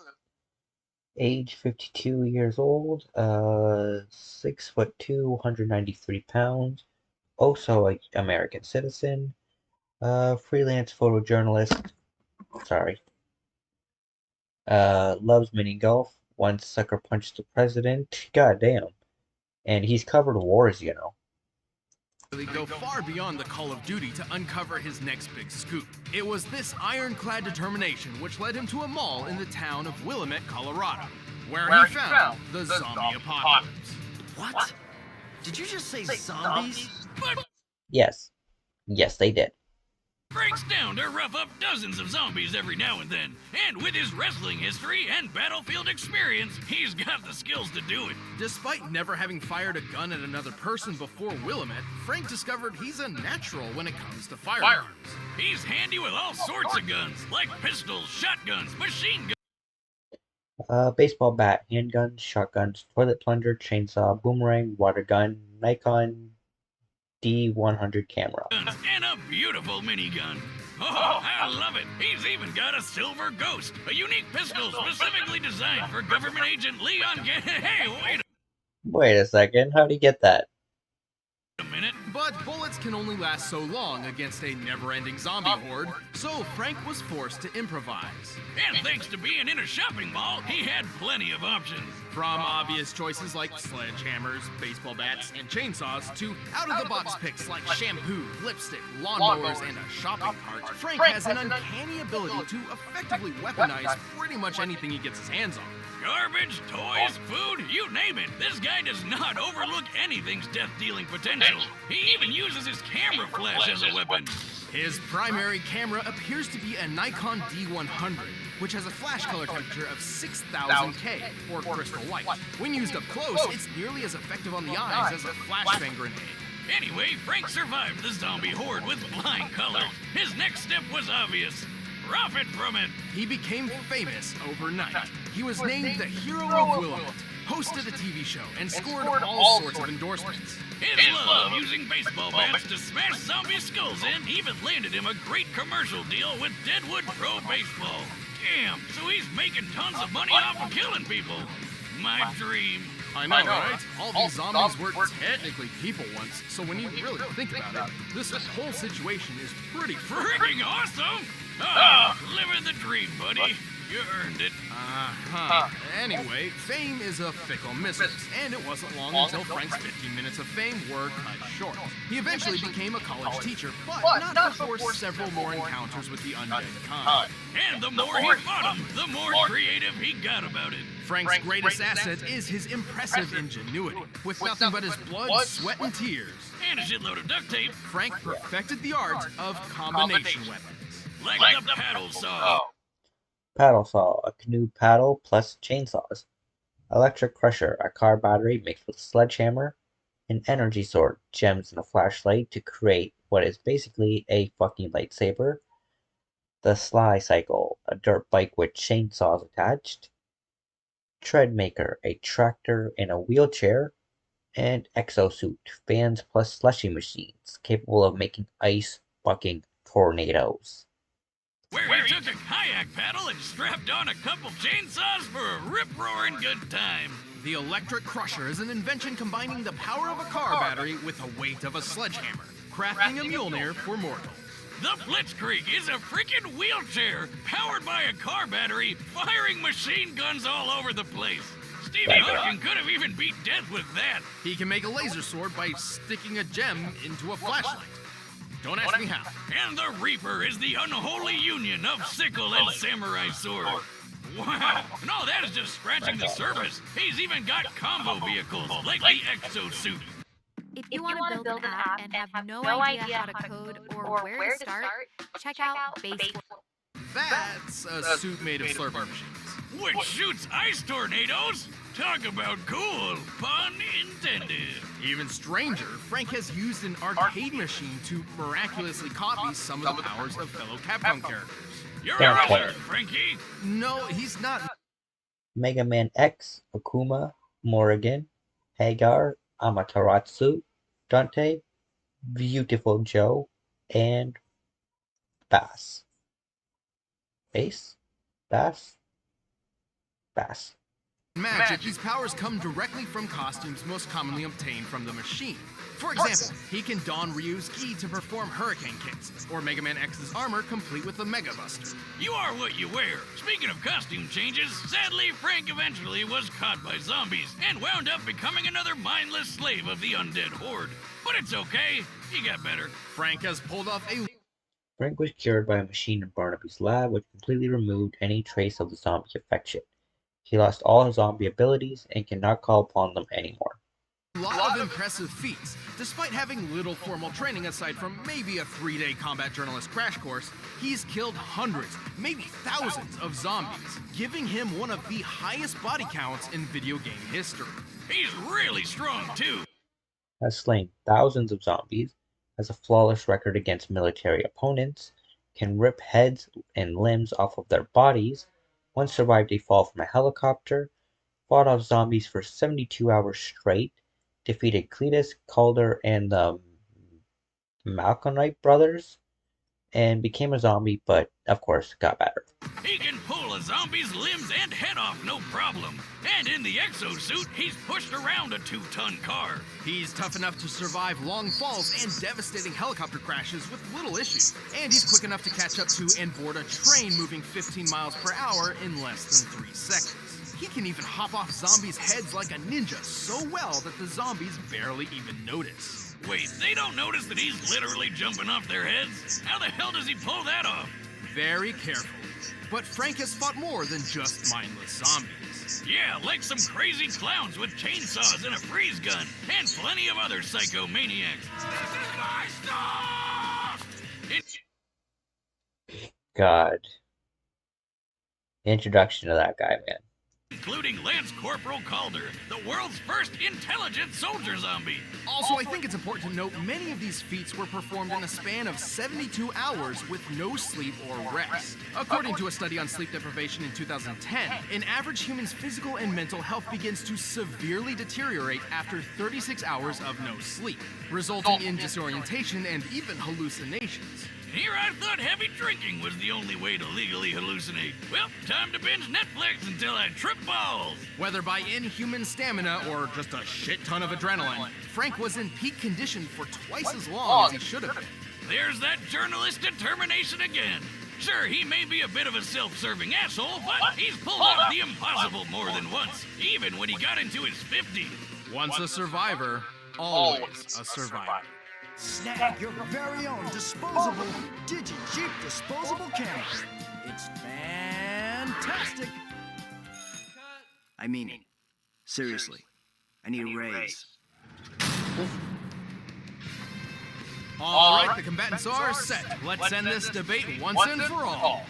Age 52 years old, 6'2", 193 pounds, also an American citizen, freelance photojournalist, loves mini golf, once sucker punched the president, goddamn, and he's covered wars, you know. Go far beyond the Call of Duty to uncover his next big scoop. It was this ironclad determination which led him to a mall in the town of Willamette, Colorado, where he found the zombie apocalypse. What? Did you just say zombies? But Yes, they did. breaks down to rough up dozens of zombies every now and then. And with his wrestling history and battlefield experience, he's got the skills to do it. Despite never having fired a gun at another person before Willamette, Frank discovered he's a natural when it comes to firearms. He's handy with all sorts of guns, like pistols, shotguns, machine guns. Baseball bat, handguns, shotguns, toilet plunger, chainsaw, boomerang, water gun, Nikon D100 camera. And a beautiful minigun. Oh, I love it. He's even got a silver ghost, a unique pistol specifically designed for government agent Leon. Hey, Wait a second, how'd he get that? a minute. But bullets can only last so long against a never-ending zombie horde, so Frank was forced to improvise. And thanks to being in a shopping mall, he had plenty of options. From obvious choices like sledgehammers, baseball bats, and chainsaws to out-of-the-box picks like shampoo, lipstick, lawnmowers, and a shopping cart, Frank has an uncanny ability to effectively weaponize pretty much anything he gets his hands on. Garbage, toys, food, you name it. This guy does not overlook anything's death-dealing potential. He even uses his camera flash as a weapon. His primary camera appears to be a Nikon D100, which has a flash color temperature of 6000K, or crystal white. When used up close, it's nearly as effective on the eyes as a flashbang grenade. Anyway, Frank survived the zombie horde with flying colors. His next step was obvious. Profit from it. He became famous overnight. He was named the Hero of Willamette, hosted a TV show, and scored all sorts of endorsements. His love of using baseball bats to smash zombie skulls in even landed him a great commercial deal with Deadwood Pro Baseball. Damn, so he's making tons of money off of killing people. My dream. I know, right? All these zombies were technically people once, so when you really think about it, this whole situation is pretty freaking awesome! Ah, living the dream, buddy. You earned it. Anyway, fame is a fickle mistress, and it wasn't long until Frank's 15 minutes of fame were cut short. He eventually became a college teacher, but not before several more encounters with the undead kind. And the more he fought him, the more creative he got about it. Frank's greatest asset is his impressive ingenuity. With nothing but his blood, sweat, and tears, and a shitload of duct tape, Frank perfected the art of combination weapons. Like the paddle saw. Paddle saw, a canoe paddle plus chainsaws. Electric crusher, a car battery mixed with a sledgehammer. An energy sword, gems, and a flashlight to create what is basically a fucking lightsaber. The Sly Cycle, a dirt bike with chainsaws attached. Treadmaker, a tractor in a wheelchair. And Exosuit, fans plus slushy machines, capable of making ice fucking tornadoes. Where he took a kayak paddle and strapped on a couple chainsaws for a rip-roaring good time. The electric crusher is an invention combining the power of a car battery with the weight of a sledgehammer, crafting a Mjolnir for mortals. The Blitzkrieg is a freaking wheelchair powered by a car battery, firing machine guns all over the place. Stephen Hawking could have even beat death with that. He can make a laser sword by sticking a gem into a flashlight. Don't ask me how. And the Reaper is the unholy union of sickle and samurai sword. Wow, and all that is just scratching the surface. He's even got combo vehicles like the Exosuit. If you want to build an app and have no idea how to code or where to start, check out Base. That's a suit made of slurping machines. Which shoots ice tornadoes? Talk about cool, pun intended. Even stranger, Frank has used an arcade machine to miraculously copy some of the powers of fellow Capcom characters. You're a wizard, Frankie. No, he's not. Mega Man X, Akuma, Morrigan, Hagar, Amaterasu, Dante, Beautiful Joe, and Bass. Bass? Bass? Bass. Magic, these powers come directly from costumes most commonly obtained from the machine. For example, he can don Ryu's ki to perform hurricane kicks, or Mega Man X's armor complete with the Mega Buster. You are what you wear. Speaking of costume changes, sadly, Frank eventually was caught by zombies and wound up becoming another mindless slave of the undead horde. But it's okay, he got better. Frank has pulled off a... Frank was cured by a machine in Barnaby's lab, which completely removed any trace of the zombie infection. He lost all his zombie abilities and cannot call upon them anymore. A lot of impressive feats. Despite having little formal training aside from maybe a 3-day combat journalist crash course, he's killed hundreds, maybe thousands of zombies, giving him one of the highest body counts in video game history. He's really strong too. Has slain thousands of zombies, has a flawless record against military opponents, can rip heads and limbs off of their bodies, once survived a fall from a helicopter, fought off zombies for 72 hours straight, defeated Cletus, Calder, and the Malconite brothers, and became a zombie, but of course got better. He can pull a zombie's limbs and head off no problem. And in the exosuit, he's pushed around a 2-ton car. He's tough enough to survive long falls and devastating helicopter crashes with little issues. And he's quick enough to catch up to and board a train moving 15 miles per hour in less than 3 seconds. He can even hop off zombies' heads like a ninja so well that the zombies barely even notice. Wait, they don't notice that he's literally jumping off their heads? How the hell does he pull that off? Very careful. But Frank has fought more than just mindless zombies. Yeah, like some crazy clowns with chainsaws and a freeze gun, and plenty of other psychomaniacs. This is my stuff! God. Introduction to that guy, man. including Lance Corporal Calder, the world's first intelligent soldier zombie. Also, I think it's important to note many of these feats were performed in a span of 72 hours with no sleep or rest. According to a study on sleep deprivation in 2010, an average human's physical and mental health begins to severely deteriorate after 36 hours of no sleep, resulting in disorientation and even hallucinations. Here I thought heavy drinking was the only way to legally hallucinate. Well, time to binge Netflix until I trip balls. Whether by inhuman stamina or just a shit ton of adrenaline, Frank was in peak condition for twice as long as he should have been. There's that journalist determination again. Sure, he may be a bit of a self-serving asshole, but he's pulled off the impossible more than once, even when he got into his 50s. Once a survivor, always a survivor. Snag your very own disposable Digi-Jeep disposable camera. It's fantastic. I mean it. Seriously. I need a raise. All right, the combatants are set. Let's end this debate once and for all.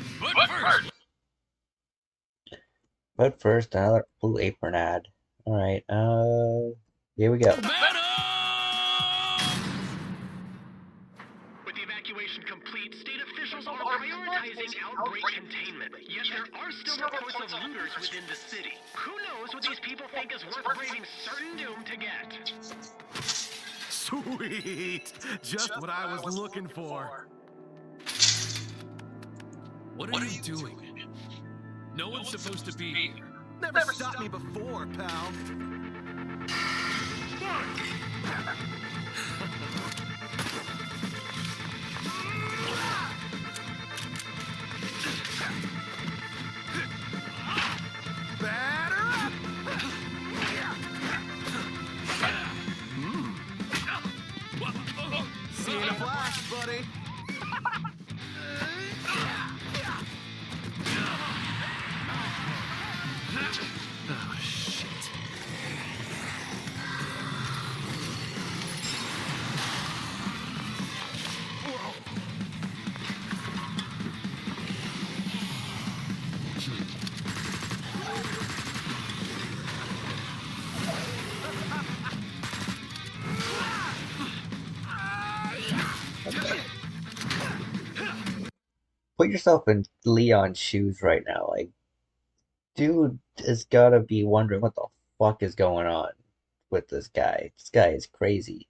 But first, another Blue Apron ad. Alright, here we go. With the evacuation complete, state officials are prioritizing outbreak containment. Yet there are still reports of looters within the city. Who knows what these people think is worth braving certain doom to get? Sweet! Just what I was looking for. What are you doing? No one's supposed to be here. Never stopped me before, pal. Batter up! See you in a flash, buddy. Oh, shit. Put yourself in Leon's shoes right now. Like, dude has gotta be wondering what the fuck is going on with this guy. This guy is crazy.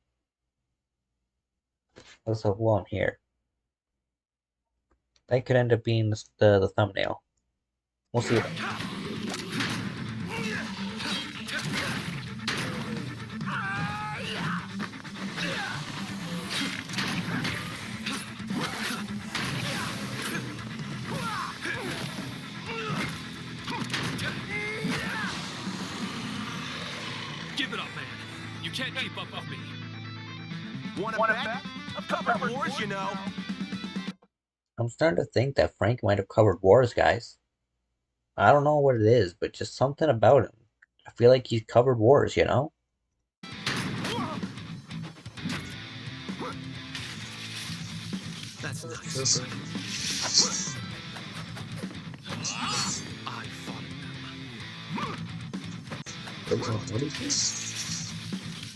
Let's have one here. That could end up being the thumbnail. We'll see. Give it up, man. You can't keep up with me. Want to bet? I've covered wars, you know. I'm starting to think that Frank might have covered wars, guys. I don't know what it is, but just something about him. I feel like he's covered wars, you know? That's nice. I fought them.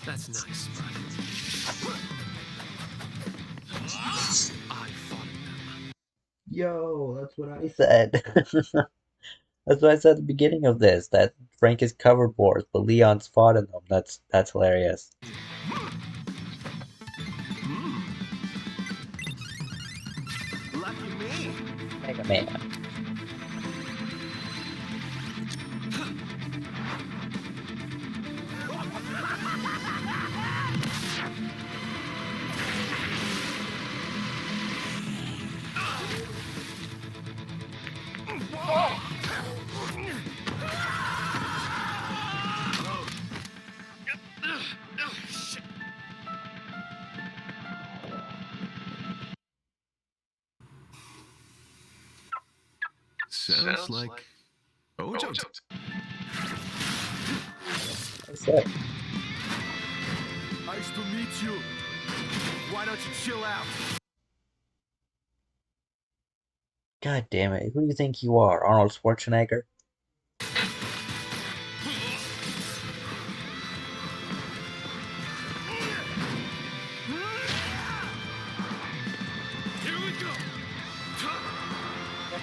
That's nice, bud. I fought them. Yo, that's what I said. That's what I said at the beginning of this, that Frank has covered wars, but Leon's fought in them. That's hilarious. Lucky me. Mega Man. Sounds like Ojo. What's that? Nice to meet you. Why don't you chill out? God damn it, who do you think you are, Arnold Schwarzenegger?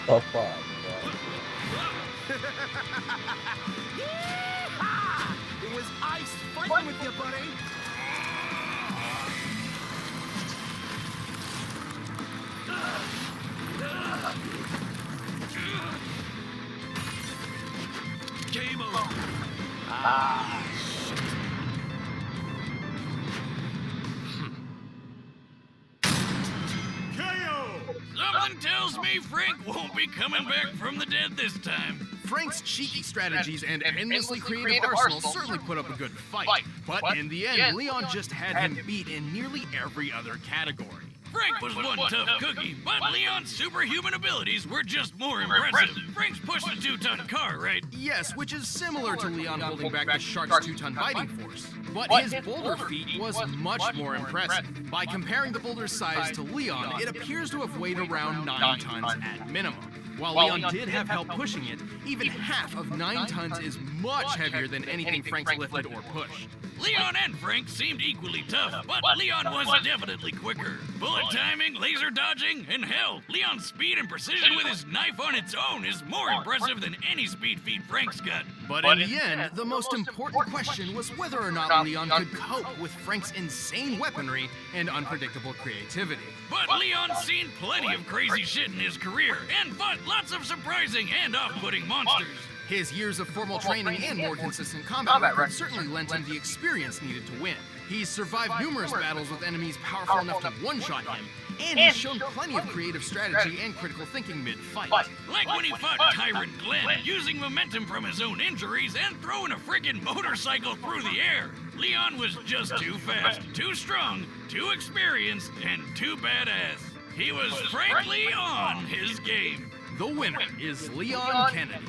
The fuck, bro? It was ice fighting with you, buddy. Game over. Something tells me Frank won't be coming back from the dead this time. Frank's cheeky strategies and endlessly creative arsenal certainly put up a good fight, but in the end, Leon just had him beat in nearly every other category. Frank was one tough cookie, but Leon's superhuman abilities were just more impressive. Frank's pushed a 2-ton car, right? Yes, which is similar to Leon holding back the shark's 2-ton biting force. But his boulder feat was much more impressive. By comparing the boulder's size to Leon, it appears to have weighed around 9 tons at minimum. While Leon did have help pushing it, even half of 9 tons is much heavier than anything Frank's lifted or pushed. Leon and Frank seemed equally tough, but Leon was definitely quicker. Bullet timing, laser dodging, and hell, Leon's speed and precision with his knife on its own is more impressive than any speed feat Frank's got. But in the end, the most important question was whether or not Leon could cope with Frank's insane weaponry and unpredictable creativity. But Leon's seen plenty of crazy shit in his career and fought lots of surprising and off-putting monsters. His years of formal training and more consistent combat record certainly lent him the experience needed to win. He's survived numerous battles with enemies powerful enough to one-shot him, and he's shown plenty of creative strategy and critical thinking mid-fight. Like when he fought Tyrant Glenn, using momentum from his own injuries and throwing a friggin' motorcycle through the air. Leon was just too fast, too strong, too experienced, and too badass. He was frankly on his game. The winner is Leon Kennedy.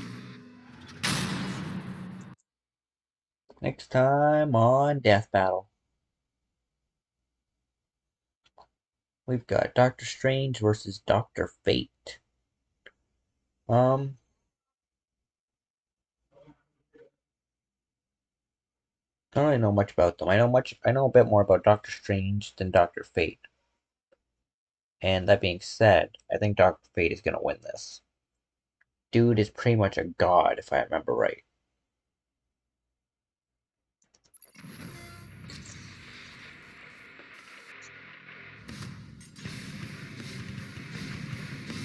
Next time on Death Battle, we've got Doctor Strange versus Dr. Fate. I don't really know much about them. I know a bit more about Doctor Strange than Dr. Fate. And that being said, I think Dr. Fate is gonna win this. Dude is pretty much a god, if I remember right.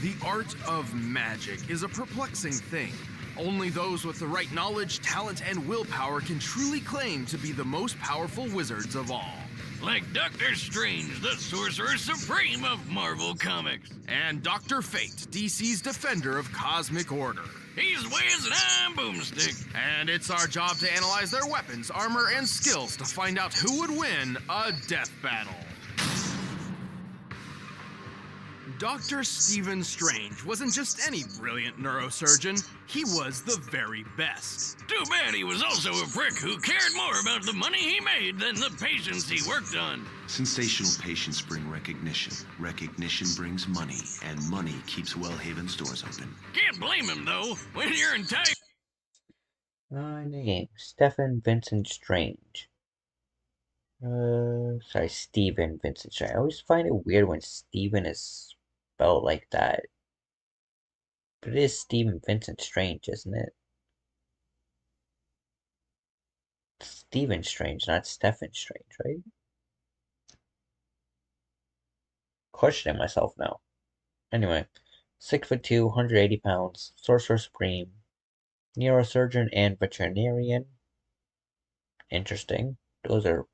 The art of magic is a perplexing thing. Only those with the right knowledge, talent, and willpower can truly claim to be the most powerful wizards of all. Like Doctor Strange, the Sorcerer Supreme of Marvel Comics. And Dr. Fate, DC's defender of cosmic order. He's ways an iron boomstick. And it's our job to analyze their weapons, armor, and skills to find out who would win a death battle. Dr. Stephen Strange wasn't just any brilliant neurosurgeon, he was the very best. Too bad he was also a prick who cared more about the money he made than the patients he worked on. Sensational patients bring recognition. Recognition brings money, and money keeps Wellhaven's doors open. Can't blame him, though, when your entire... Name, Stephen Vincent Strange. Sorry, Stephen Vincent Strange. I always find it weird when Stephen is spelled like that. But it is Stephen Vincent Strange, isn't it? Stephen Strange, not Stephen Strange, right? Questioning myself now. Anyway, 6'2", 180 pounds, Sorcerer Supreme, neurosurgeon and veterinarian. Interesting. Those are,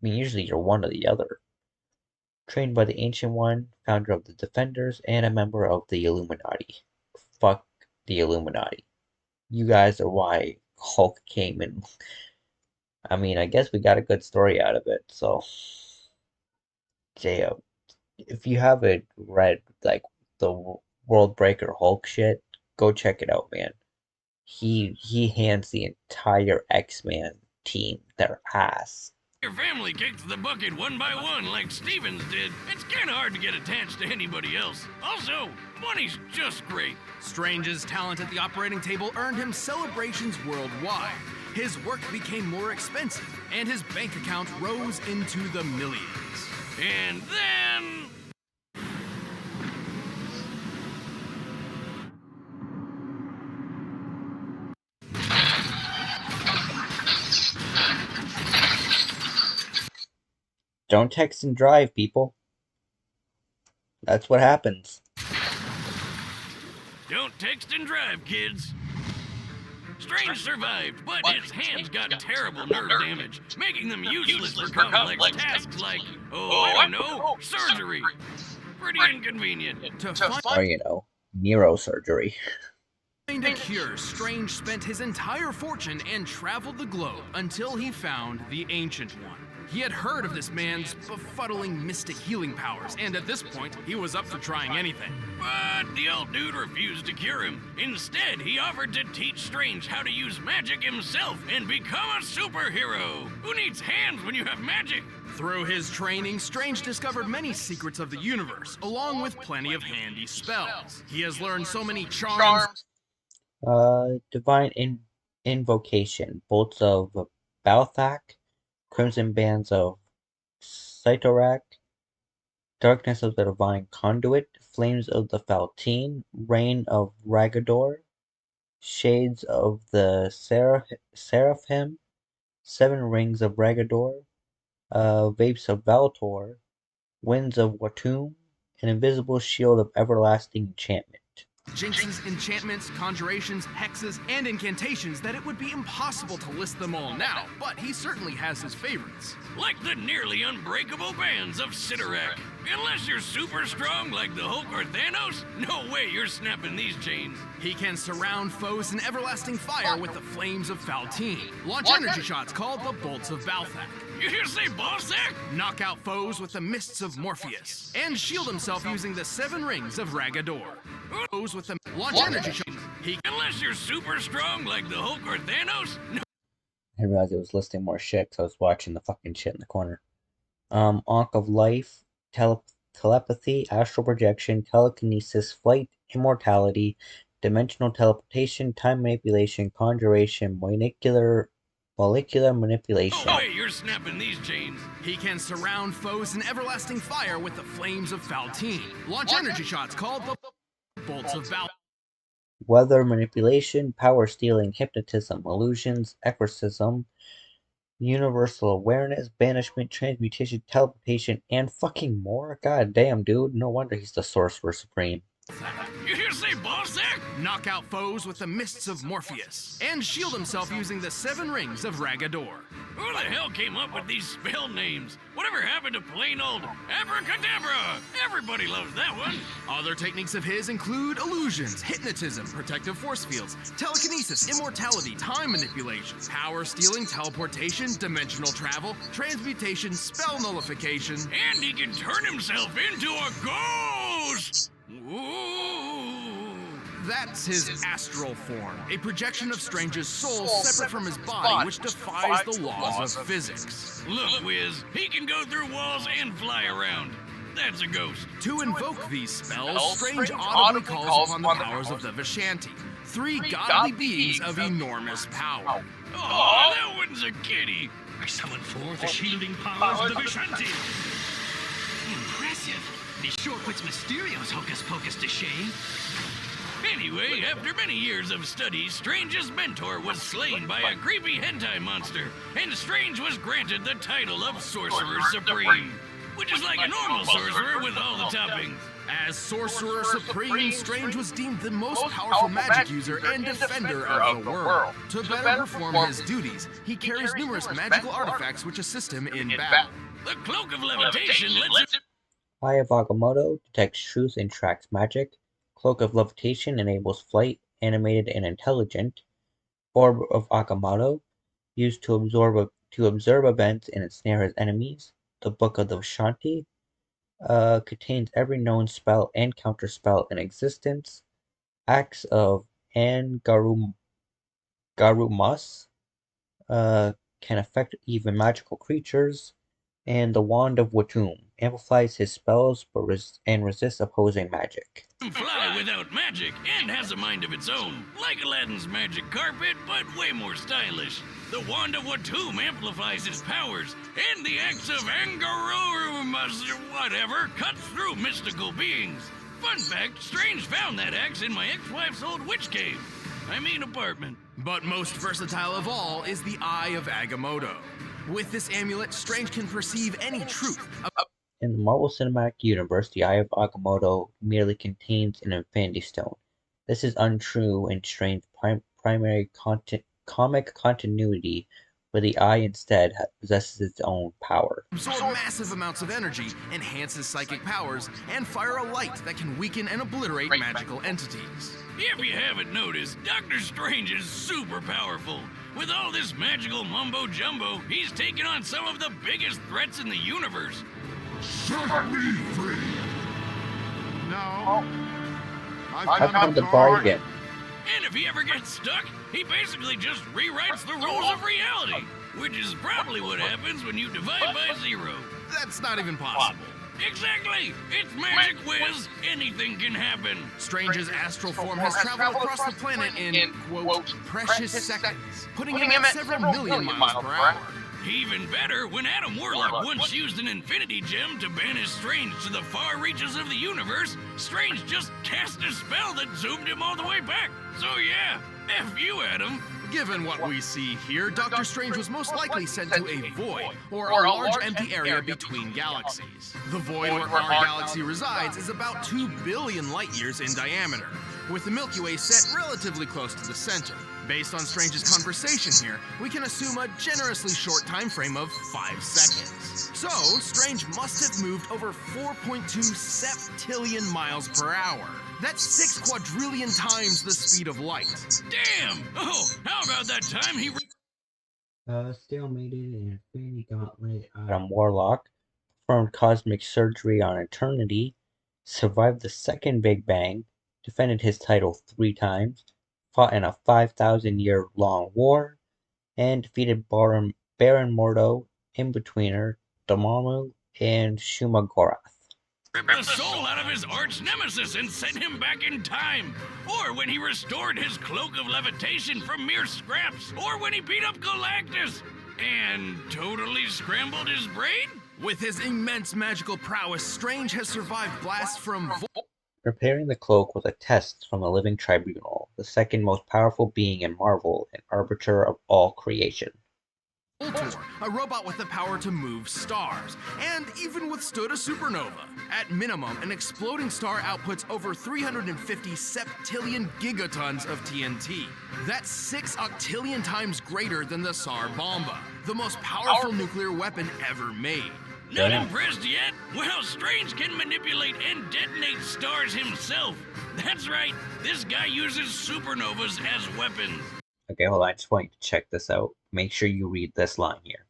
usually you're one or the other. Trained by the Ancient One, founder of the Defenders, and a member of the Illuminati. Fuck the Illuminati. You guys are why Hulk came in. I guess we got a good story out of it, so... Yeah, if you haven't read, the World Breaker Hulk shit, go check it out, man. He hands the entire X-Men team their ass. Your family kicks the bucket one by one like Stevens did. It's kinda hard to get attached to anybody else. Also, money's just great. Strange's talent at the operating table earned him celebrations worldwide. His work became more expensive, and his bank account rose into the millions. And then... Don't text and drive, people. That's what happens. Don't text and drive, kids. Strange survived, but his hands got terrible nerve damage, making them useless for complex tasks like, I don't know, surgery. Pretty inconvenient. Or, neurosurgery. To find a cure, Strange spent his entire fortune and traveled the globe until he found the Ancient One. He had heard of this man's befuddling mystic healing powers, and at this point, he was up for trying anything. But the old dude refused to cure him. Instead, he offered to teach Strange how to use magic himself and become a superhero. Who needs hands when you have magic? Through his training, Strange discovered many secrets of the universe, along with plenty of handy spells. He has learned so many charms. Divine Invocation, Bolts of Balthak, Crimson Bands of Cytorak, Darkness of the Divine Conduit, Flames of the Faltine, Rain of Ragador, Shades of the Seraphim, Seven Rings of Ragador, Vapes of Valtor, Winds of Watum, an Invisible Shield of Everlasting Enchantment. Jinxes, enchantments, conjurations, hexes, and incantations that it would be impossible to list them all now, but he certainly has his favorites. Like the nearly unbreakable bands of Cytorak. Unless you're super strong like the Hulk or Thanos, no way you're snapping these chains. He can surround foes in everlasting fire with the Flames of Faltine. Launch energy shots called the Bolts of Balthak. You hear say Balthak? Knock out foes with the Mists of Morpheus. And shield himself using the Seven Rings of Ragador. Foes with the launch energy shots. Unless you're super strong like the Hulk or Thanos, no. I realized it was listing more shit because I was watching the fucking shit in the corner. Ankh of Life, Telepathy, Astral Projection, Telekinesis, Flight, Immortality, Dimensional Teleportation, Time Manipulation, Conjuration, Molecular Manipulation. No way you're snapping these chains. He can surround foes in everlasting fire with the Flames of Faltine. Launch energy shots called the Bolts of Balthak. Weather Manipulation, Power Stealing, Hypnotism, Illusions, Exorcism, Universal Awareness, Banishment, Transmutation, Teleportation, and fucking more. God damn, dude. No wonder he's the Sorcerer Supreme. You hear say Balthak? Knock out foes with the Mists of Morpheus. And shield himself using the Seven Rings of Ragador. Who the hell came up with these spell names? Whatever happened to plain old abracadabra? Everybody loves that one. Other techniques of his include illusions, hypnotism, protective force fields, telekinesis, immortality, time manipulation, power stealing, teleportation, dimensional travel, transmutation, spell nullification. And he can turn himself into a ghost! Ooh. That's his astral form, a projection of Strange's soul separate from his body, which defies the laws of physics. Look, Wiz, he can go through walls and fly around. That's a ghost. To invoke these spells, Strange audibly calls upon the powers of the Vishanti, three godly beings of enormous power. Oh, that one's a kitty. I summon forth the shielding powers of the Vishanti. Impressive. This sure puts Mysterio's hocus pocus to shame. Anyway, after many years of study, Strange's mentor was slain by a creepy hentai monster, and Strange was granted the title of Sorcerer Supreme, which is like a normal sorcerer with all the toppings. As Sorcerer Supreme, Strange was deemed the most powerful magic user and defender of the world. To better perform his duties, he carries numerous magical artifacts which assist him in battle. The Cloak of Levitation lets him... Eye of Agamotto detects truth and tracks magic. Cloak of Levitation enables flight, animated and intelligent. Orb of Agamotto, used to observe events and ensnare his enemies. The Book of the Vishanti contains every known spell and counterspell in existence. Axe of Angarumas can affect even magical creatures. And the Wand of Watum amplifies his spells and resists opposing magic. Fly without magic and has a mind of its own, like Aladdin's magic carpet, but way more stylish. The Wand of Watum amplifies his powers, and the Axe of Angarumas whatever cuts through mystical beings. Fun fact, Strange found that axe in my ex-wife's old witch cave. I mean apartment. But most versatile of all is the Eye of Agamotto. With this amulet, Strange can perceive any truth. In the Marvel Cinematic Universe, the Eye of Agamotto merely contains an Infinity Stone. This is untrue in Strange's primary comic continuity, where the Eye instead possesses its own power. Absorb massive amounts of energy, enhance his psychic powers, and fire a light that can weaken and obliterate magical entities. If you haven't noticed, Doctor Strange is super powerful. With all this magical mumbo-jumbo, he's taken on some of the biggest threats in the universe. Set me free! No. I've come to bargain. And if he ever gets stuck, he basically just rewrites the rules of reality, which is probably what happens when you divide by zero. That's not even possible. Exactly! It's Magic Whiz! Anything can happen! Strange's astral form has traveled across the planet in, quote, precious seconds, putting him at several million miles per hour. Even better, when Adam Warlock once used an Infinity Gem to banish Strange to the far reaches of the universe, Strange just cast a spell that zoomed him all the way back. So yeah, F you, Adam. Given what we see here, Doctor Strange was most likely sent to a void, or a large empty area between galaxies. The void where our galaxy resides is about 2 billion light-years in diameter, with the Milky Way set relatively close to the center. Based on Strange's conversation here, we can assume a generously short time frame of 5 seconds. So, Strange must have moved over 4.2 septillion miles per hour. That's 6 quadrillion times the speed of light. Damn! Oh, how about that time he... Stalemated in Infinity Gauntlet, Adam Warlock performed cosmic surgery on Eternity, survived the second Big Bang, defended his title 3 times, fought in a 5,000-year-long war, and defeated Baron Mordo, In-Betweener, Dormammu, and Shumagorath. Ripped the soul out of his arch nemesis and sent him back in time. Or when he restored his cloak of levitation from mere scraps. Or when he beat up Galactus and totally scrambled his brain. With his immense magical prowess, Strange has survived blasts from... Repairing the cloak was a test from the Living Tribunal, the second most powerful being in Marvel and arbiter of all creation. Voltor, a robot with the power to move stars, and even withstood a supernova. At minimum, an exploding star outputs over 350 septillion gigatons of TNT. That's 6 octillion times greater than the Tsar Bomba, the most powerful nuclear weapon ever made. Not impressed yet? Well, Strange can manipulate and detonate stars himself. That's right, this guy uses supernovas as weapons. Okay, hold on, I just want you to check this out. Make sure you read this line here.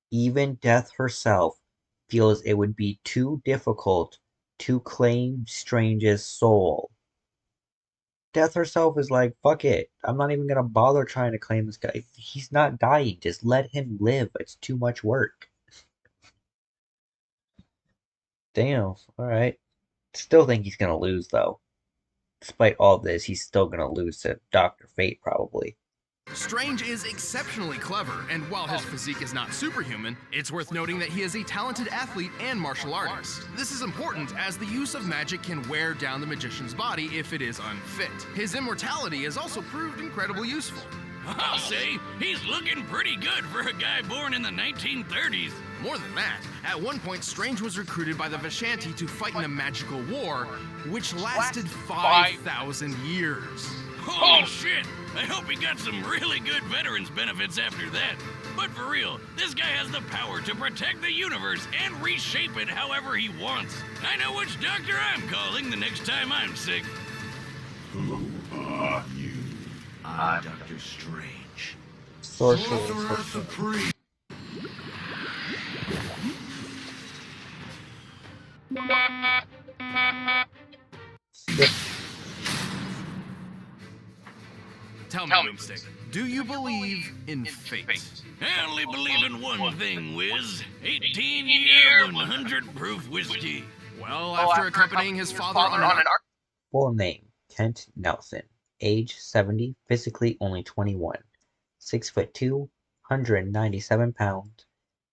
Even Death herself feels it would be too difficult to claim Strange's soul. Death herself is like, fuck it. I'm not even gonna bother trying to claim this guy. He's not dying. Just let him live. It's too much work. Damn, alright. Still think he's gonna lose, though. Despite all this, he's still gonna lose to Dr. Fate, probably. Strange is exceptionally clever, and while his physique is not superhuman, it's worth noting that he is a talented athlete and martial artist. This is important as the use of magic can wear down the magician's body if it is unfit. His immortality has also proved incredibly useful. I'll say, he's looking pretty good for a guy born in the 1930s. More than that, at one point Strange was recruited by the Vishanti to fight in a magical war, which lasted 5,000 years. Holy shit! I hope he got some really good veterans benefits after that. But for real, this guy has the power to protect the universe and reshape it however he wants. I know which doctor I'm calling the next time I'm sick. Who are you? I'm Dr. Strange. Sorcerer Supreme. Tell me, Boomstick, do you believe in fate? I only believe in one thing, Wiz. 18-year, 100-proof whiskey. Well, after accompanying his father on an Full name, Kent Nelson. Age 70, physically only 21. 6'2", 197 pounds.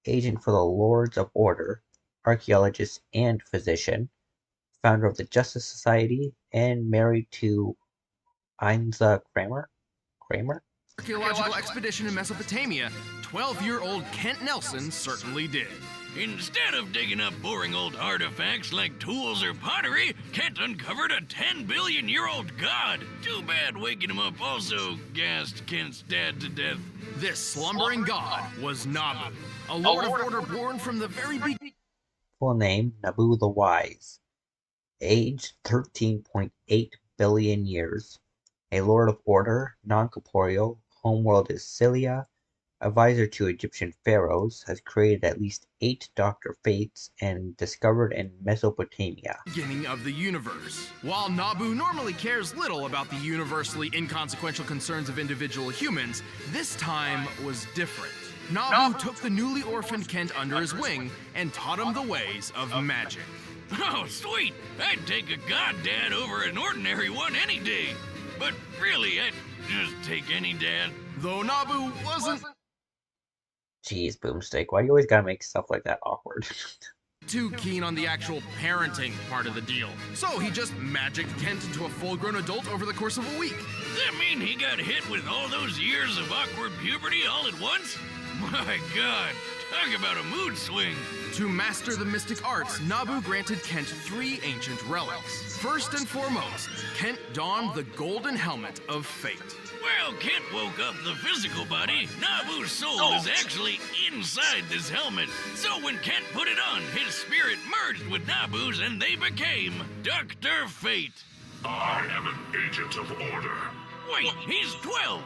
Agent for the Lords of Order, archaeologist and physician. Founder of the Justice Society, and married to Ainsa Kramer? archaeological expedition in Mesopotamia, 12-year-old Kent Nelson certainly did. Instead of digging up boring old artifacts like tools or pottery, Kent uncovered a 10-billion-year-old god. Too bad waking him up also gassed Kent's dad to death. This slumbering god was Nabu, a Lord of Order born from the very beginning. Full name, Nabu the Wise. Age, 13.8 billion years. A Lord of Order, non-corporeal. Homeworld is Cilia. Advisor to Egyptian pharaohs, has created at least 8 Dr. Fates and discovered in Mesopotamia. Beginning of the universe. While Nabu normally cares little about the universally inconsequential concerns of individual humans, this time was different. Nabu took the newly orphaned Kent under his wing and taught him the ways of magic. Oh, sweet! I'd take a god dad over an ordinary one any day. But really, I'd just take any dad. Though Nabu wasn't Jeez, Boomstick, why do you always gotta make stuff like that awkward? too keen on the actual parenting part of the deal. So he just magicked Kent into a full-grown adult over the course of a week. Does that mean he got hit with all those years of awkward puberty all at once? My god, talk about a mood swing. To master the mystic arts, Nabu granted Kent 3 ancient relics. First and foremost, Kent donned the golden helmet of fate. Well, Kent woke up the physical body. Nabu's soul is actually inside this helmet. So when Kent put it on, his spirit merged with Nabu's and they became Dr. Fate. I am an agent of order. Wait, he's 12.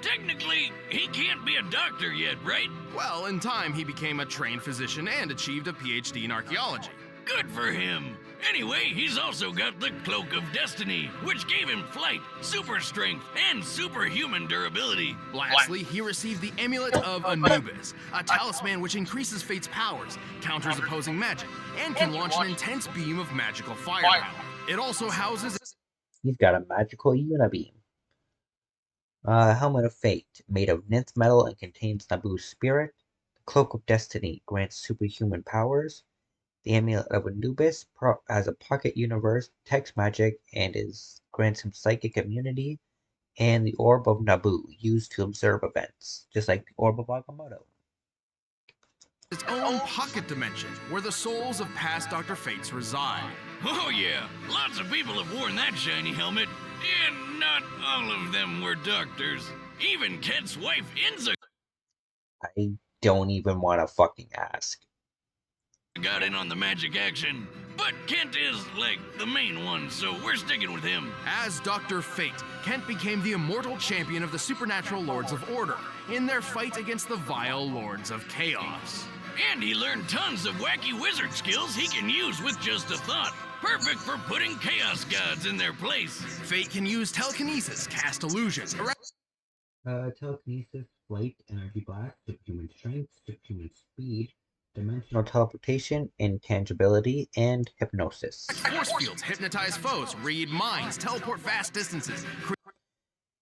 Technically, he can't be a doctor yet, right? Well, in time, he became a trained physician and achieved a PhD in archaeology. Good for him. Anyway, he's also got the Cloak of Destiny, which gave him flight, super strength, and superhuman durability. Lastly, he received the Amulet of Anubis, a talisman which increases Fate's powers, counters opposing magic, and can launch an intense beam of magical firepower. It also houses... He's got a magical unibeam. Helmet of Fate, made of nth metal and contains Nabu's spirit. The Cloak of Destiny grants superhuman powers. The Amulet of Anubis has a pocket universe, text magic, and grants him psychic immunity. And the Orb of Nabu, used to observe events, just like the Orb of Agamotto. Its own pocket dimension, where the souls of past Dr. Fates reside. Oh yeah, lots of people have worn that shiny helmet, and not all of them were doctors. Even Kent's wife, Inza, I don't even want to fucking ask. got in on the magic action. But Kent is, like, the main one, so we're sticking with him. As Dr. Fate, Kent became the immortal champion of the supernatural Lords of Order in their fight against the vile Lords of Chaos. And he learned tons of wacky wizard skills he can use with just a thought. Perfect for putting chaos gods in their place. Fate can use telekinesis, cast illusions, Telekinesis, flight, energy blast, superhuman strength, superhuman speed, dimensional teleportation, intangibility, and hypnosis. Force fields, hypnotize foes, read minds, teleport vast distances.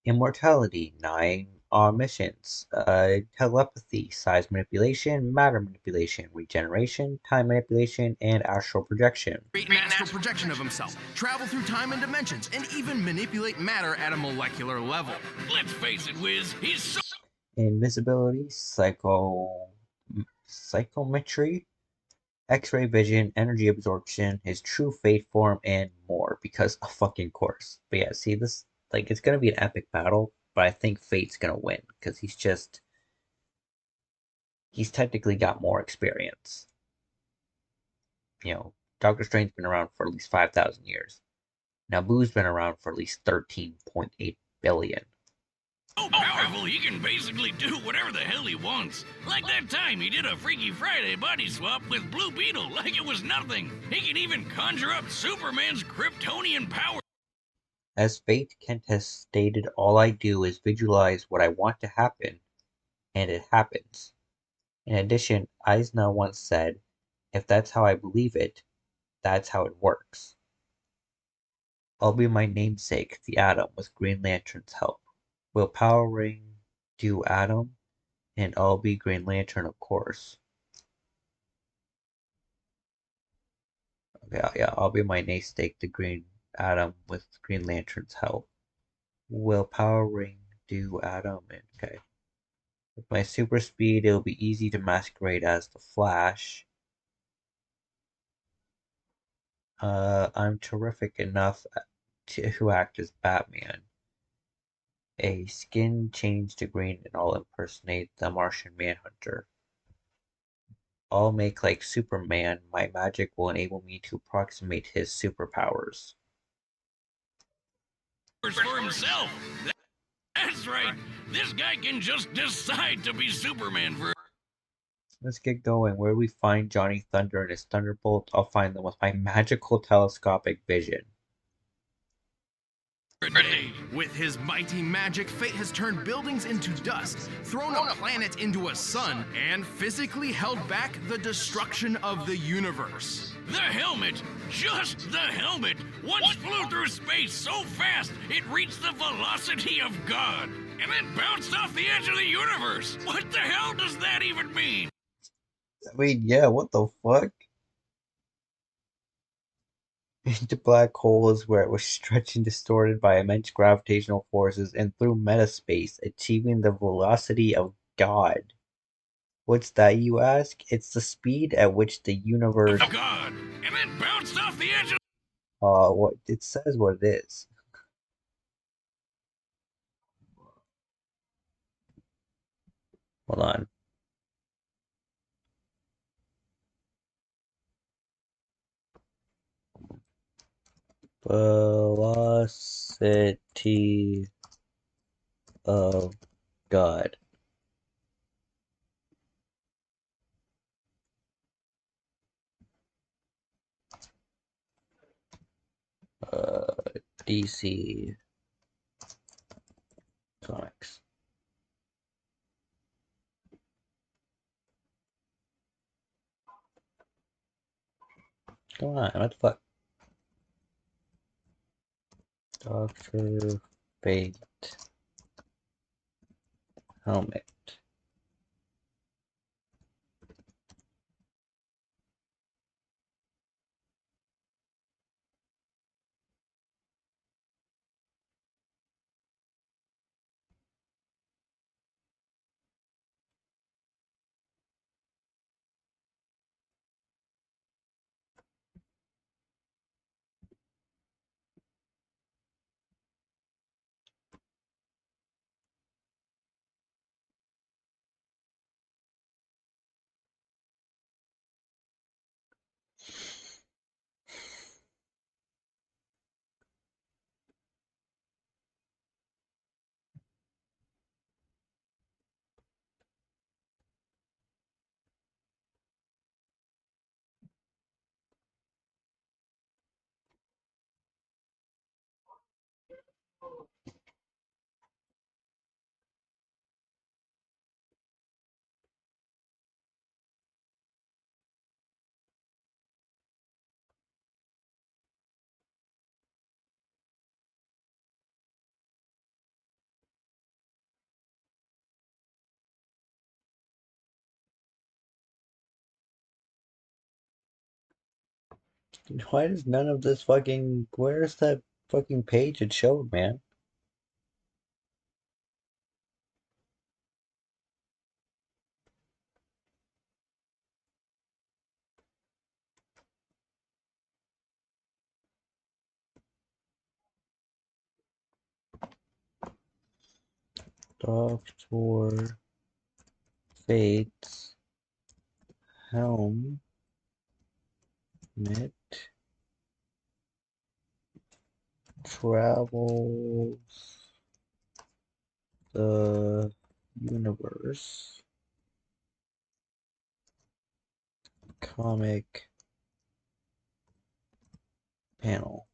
Immortality, 9 missions. Telepathy, size manipulation, matter manipulation, regeneration, time manipulation, and astral projection. Create an astral projection of himself, travel through time and dimensions, and even manipulate matter at a molecular level. Let's face it, Wiz, he's so... Invisibility, psychometry, X-ray vision, energy absorption, his true fate form, and more, because of fucking course. But yeah, see this, like, it's gonna be an epic battle, but I think Fate's gonna win, because he's technically got more experience. You know, Doctor Strange's been around for at least 5,000 years. Nabu's been around for at least 13.8 billion. So powerful, he can basically do whatever the hell he wants. Like that time he did a Freaky Friday body swap with Blue Beetle like it was nothing. He can even conjure up Superman's Kryptonian power. As Fate, Kent has stated, all I do is visualize what I want to happen, and it happens. In addition, Eisner once said, if that's how I believe it, that's how it works. I'll be my namesake, the Atom, with Green Lantern's help. Will Power Ring do Atom, and I'll be Green Lantern, of course. Yeah, I'll be my namesake, the Green Atom, with Green Lantern's help. Will Power Ring do Adam? Okay. With my super speed, it'll be easy to masquerade as the Flash. I'm terrific enough to act as Batman. A skin change to green and I'll impersonate the Martian Manhunter. I'll make like Superman. My magic will enable me to approximate his superpowers. For himself. That's right. This guy can just decide to be Superman for. Let's get going. Where do we find Johnny Thunder and his Thunderbolt? I'll find them with my magical telescopic vision. With his mighty magic, Fate has turned buildings into dust, thrown a planet into a sun, and physically held back the destruction of the universe. The helmet, just the helmet, once flew through space so fast it reached the velocity of God, and then bounced off the edge of the universe. What the hell does that even mean? I mean, yeah, what the fuck? Into black holes where it was stretched and distorted by immense gravitational forces and through metaspace, achieving the velocity of God. What's that, you ask? It's the speed at which the universe... God, and then bounced off the edge of... what it says what it is. Hold on. Velocity of God. DC Comics. Come on, what the fuck? Dr. Fate helmet. Why does none of this fucking... Where's that fucking page it showed, man? Dr. Fate's helmet travels the universe. Comic panel.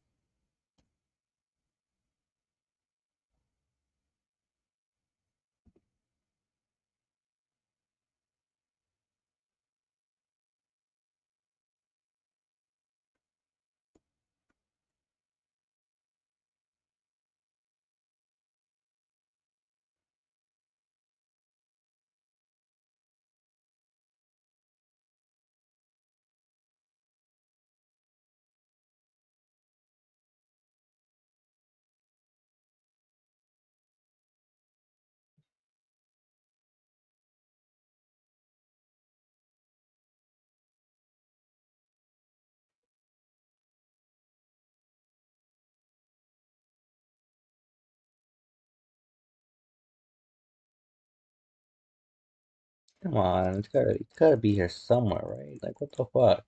Come on, it's gotta be here somewhere, right? Like, what the fuck?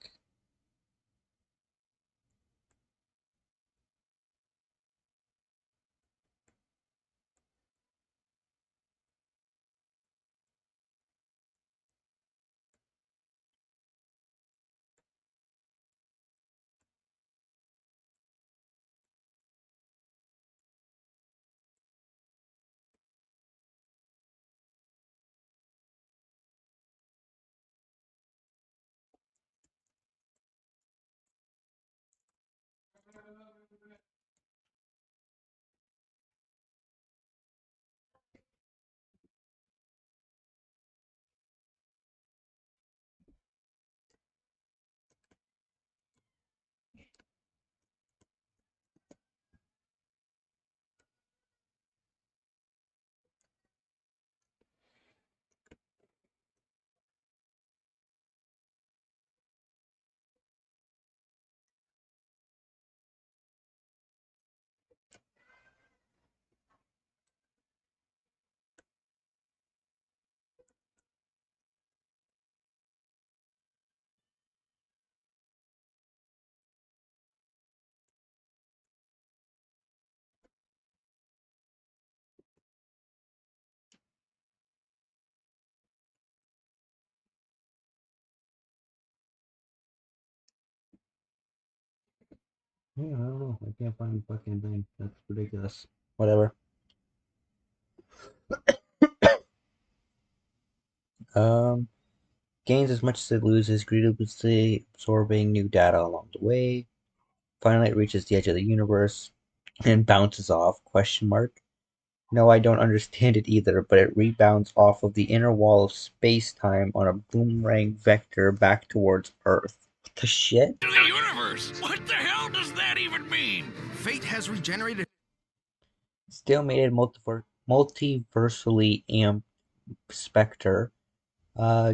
Yeah, I don't know. I can't find the fucking thing. That's ridiculous. Whatever. Um, gains as much as it loses, greedily absorbing new data along the way. Finally, it reaches the edge of the universe and bounces off, question mark. No, I don't understand it either, but it rebounds off of the inner wall of space-time on a boomerang vector back towards Earth. What the shit? To the universe! What the hell does that even mean? Fate has regenerated. Still made it multiversally amped Spectre.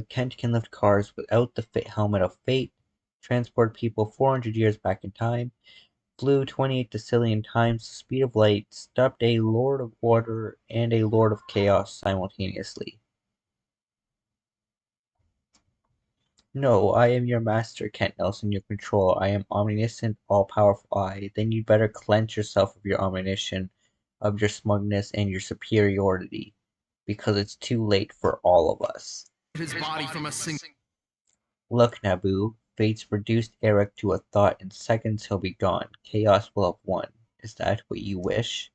Kent can lift cars without the helmet of fate, transport people 400 years back in time, flew 28 decillion times the speed of light, stopped a Lord of Order and a Lord of Chaos simultaneously. No, I am your master, Kent Nelson, your control. I am omniscient, all-powerful I. Then you'd better cleanse yourself of your omniscience, of your smugness, and your superiority, because it's too late for all of us. His body from a single. Look, Naboo, Fate's reduced Eric to a thought. In seconds he'll be gone. Chaos will have won. Is that what you wish?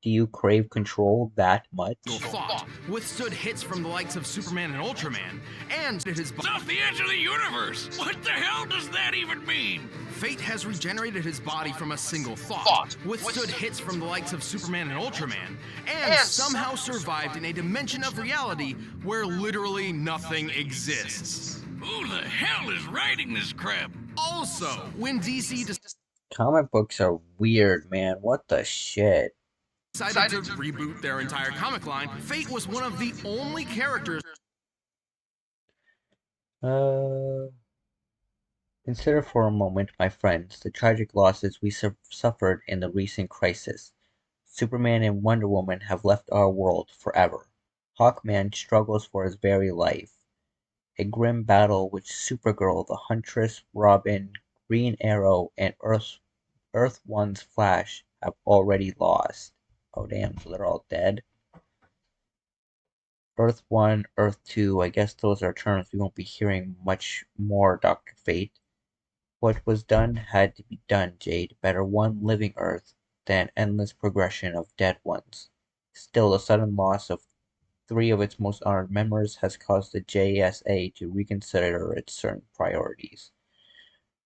Do you crave control that much? Thought withstood hits from the likes of Superman and Ultraman, and his It's off the edge of the universe! What the hell does that even mean? Fate has regenerated his body from a single thought, withstood hits from the likes of Superman and Ultraman, and somehow survived in a dimension of reality where literally nothing exists. Who the hell is writing this crap? Also, when DC Comic books are weird, man. What the shit? decided to reboot their entire comic line, Fate was one of the only characters. Consider for a moment, my friends, the tragic losses we suffered in the recent crisis. Superman and Wonder Woman have left our world forever. Hawkman struggles for his very life. A grim battle which Supergirl, the Huntress, Robin, Green Arrow, and Earth One's Flash have already lost. Oh damn, so they're all dead? Earth 1, Earth 2, I guess those are terms we won't be hearing much more, Dr. Fate. What was done had to be done, Jade. Better one living Earth than endless progression of dead ones. Still, the sudden loss of 3 of its most honored members has caused the JSA to reconsider its certain priorities.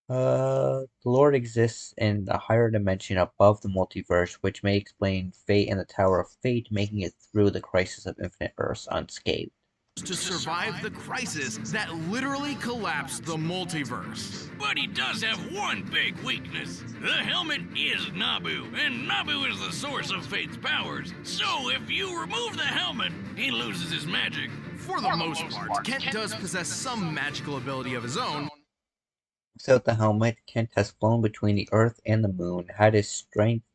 The Lord exists in a higher dimension above the multiverse, which may explain Fate and the Tower of Fate making it through the crisis of Infinite Earths unscathed. To survive the crisis that literally collapsed the multiverse. But he does have one big weakness. The helmet is Naboo, and Naboo is the source of Fate's powers. So if you remove the helmet, he loses his magic. For the most part, Kent does possess some magical ability of his own. Without the helmet, Kent has flown between the Earth and the Moon, had his strength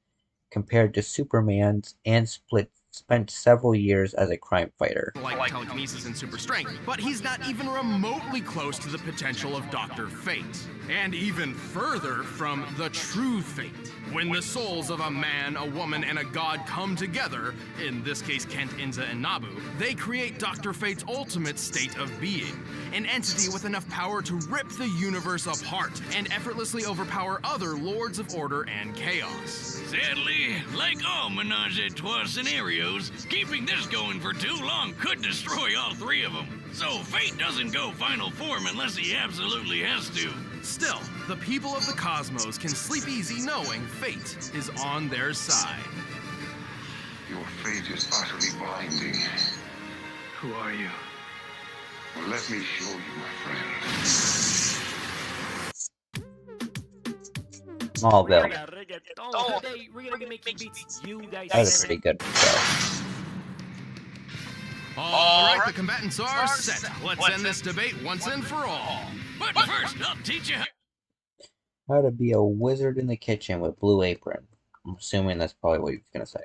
compared to Superman's, and split Spent several years as a crime fighter. Like telekinesis and super strength, but he's not even remotely close to the potential of Dr. Fate. And even further from the true Fate. When the souls of a man, a woman, and a god come together, in this case Kent, Inza, and Nabu, they create Dr. Fate's ultimate state of being. An entity with enough power to rip the universe apart and effortlessly overpower other lords of order and chaos. Sadly, like all menage a trois scenarios, keeping this going for too long could destroy all three of them. So Fate doesn't go final form unless he absolutely has to. Still, the people of the cosmos can sleep easy knowing Fate is on their side. Your fate is utterly binding. Who are you? Well, let me show you, my friend. Smallville. Today, we're gonna make beats you guys. That was a pretty good show. Alright, the combatants are set. Let's end this debate once and for all. But first, I'll teach you How to be a wizard in the kitchen with Blue Apron. I'm assuming that's probably what he was gonna say.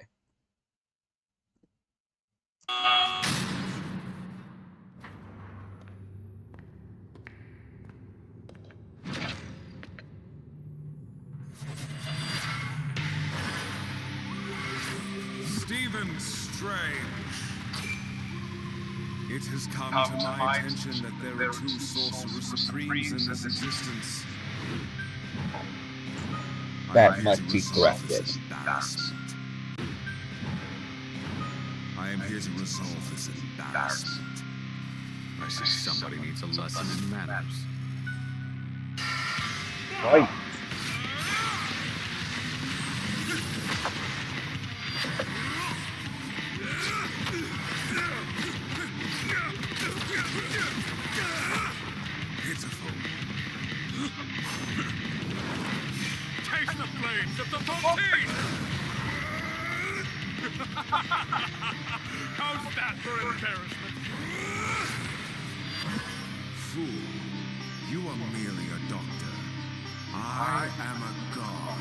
Stephen Strange. It has come to my attention that there are two sorcerer supremes in this existence. That must be corrected. I am here to resolve this embarrassment. I see somebody needs a lesson in manners. Right. Taste the flames of the fontaine! How's that for embarrassment? Fool, you are merely a doctor. I am a god.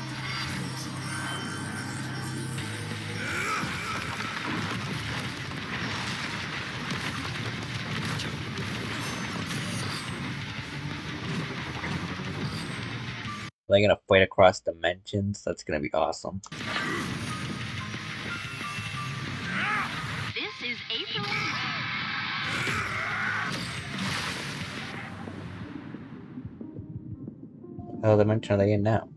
They're gonna fight across dimensions. That's gonna be awesome. This is Afro. What dimension are they in now?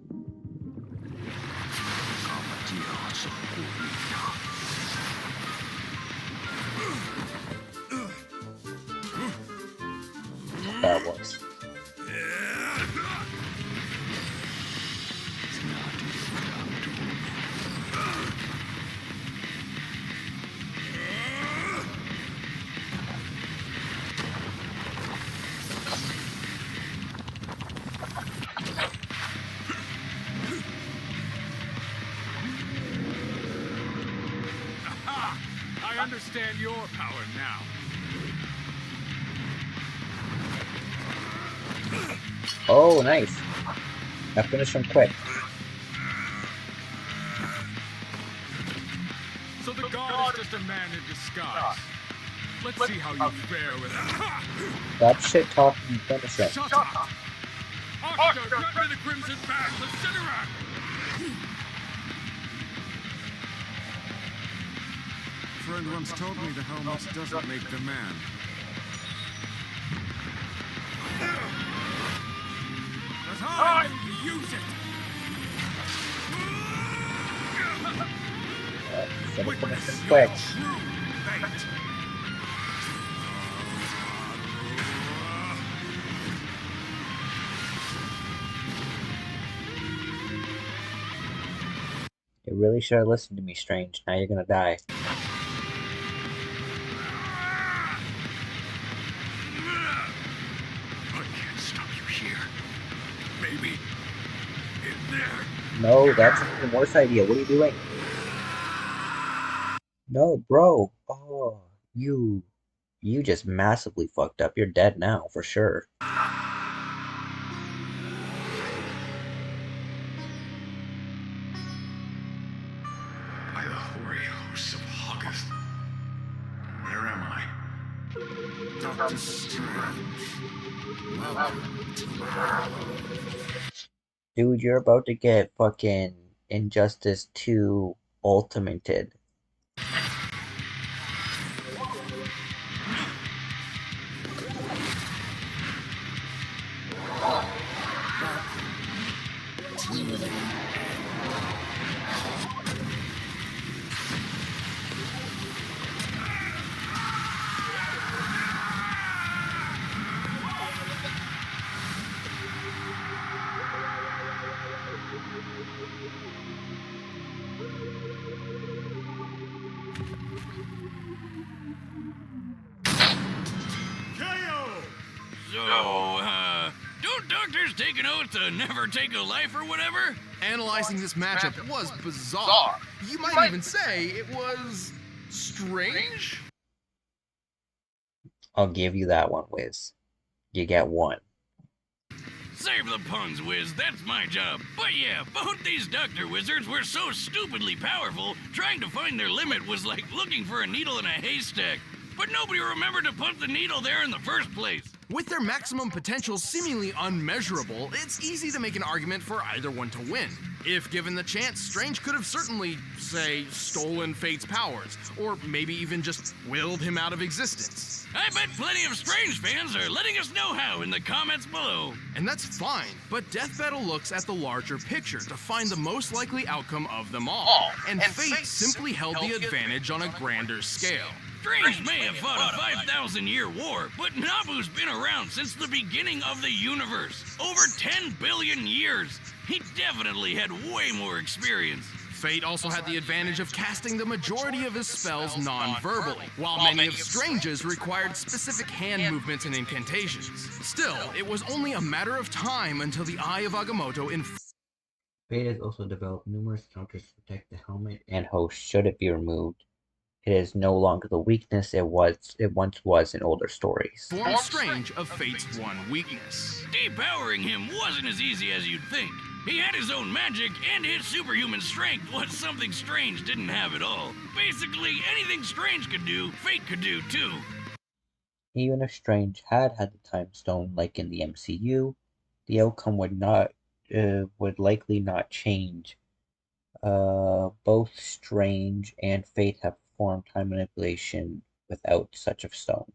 That was. I understand your power now. Oh, nice. I finished him quick. So the god is just a man in disguise. Let's see how you fare with him. Stop shit talking and finish it. Shut up! Oscar, get me the Crimson Bag, let's sit around! Friend once told me the helmet doesn't make the man. But I will use it! So we finish him quick. True fate! You really should have listened to me, Strange. Now you're gonna die. I can't stop you here. Maybe in there. No, that's an even worse idea. What are you doing? No, bro. Oh, you just massively fucked up. You're dead now, for sure. By the hoary hosts of August, Doctor Strange. Welcome to hell. Dude, you're about to get fucking Injustice 2 ultimated. Don't doctors take an oath to never take a life or whatever? Analyzing this matchup was bizarre. You might even say it was strange? I'll give you that one, Wiz. You get one. Save the puns, Wiz. That's my job. But yeah, both these Doctor Wizards were so stupidly powerful, trying to find their limit was like looking for a needle in a haystack. But nobody remembered to put the needle there in the first place. With their maximum potential seemingly unmeasurable, it's easy to make an argument for either one to win. If given the chance, Strange could have certainly, say, stolen Fate's powers, or maybe even just willed him out of existence. I bet plenty of Strange fans are letting us know how in the comments below. And that's fine, but Death Battle looks at the larger picture to find the most likely outcome of them all. And Fate simply held the advantage on a grander scale. Strange may have fought a 5,000-year war, but Nabu's been around since the beginning of the universe. Over 10 billion years. He definitely had way more experience. Fate also had the advantage of casting the majority of his spells non-verbally, while many of Strange's required specific hand movements and incantations. Still, it was only a matter of time until the Eye of Agamotto Fate has also developed numerous counters to protect the helmet and host should it be removed. It is no longer the weakness it once was in older stories. Formed Strange of Fate's one weakness. Depowering him wasn't as easy as you'd think. He had his own magic, and his superhuman strength was something Strange didn't have at all. Basically, anything Strange could do, Fate could do too. Even if Strange had the Time Stone like in the MCU, the outcome would likely not change. Both Strange and Fate have performed time manipulation without such a stone.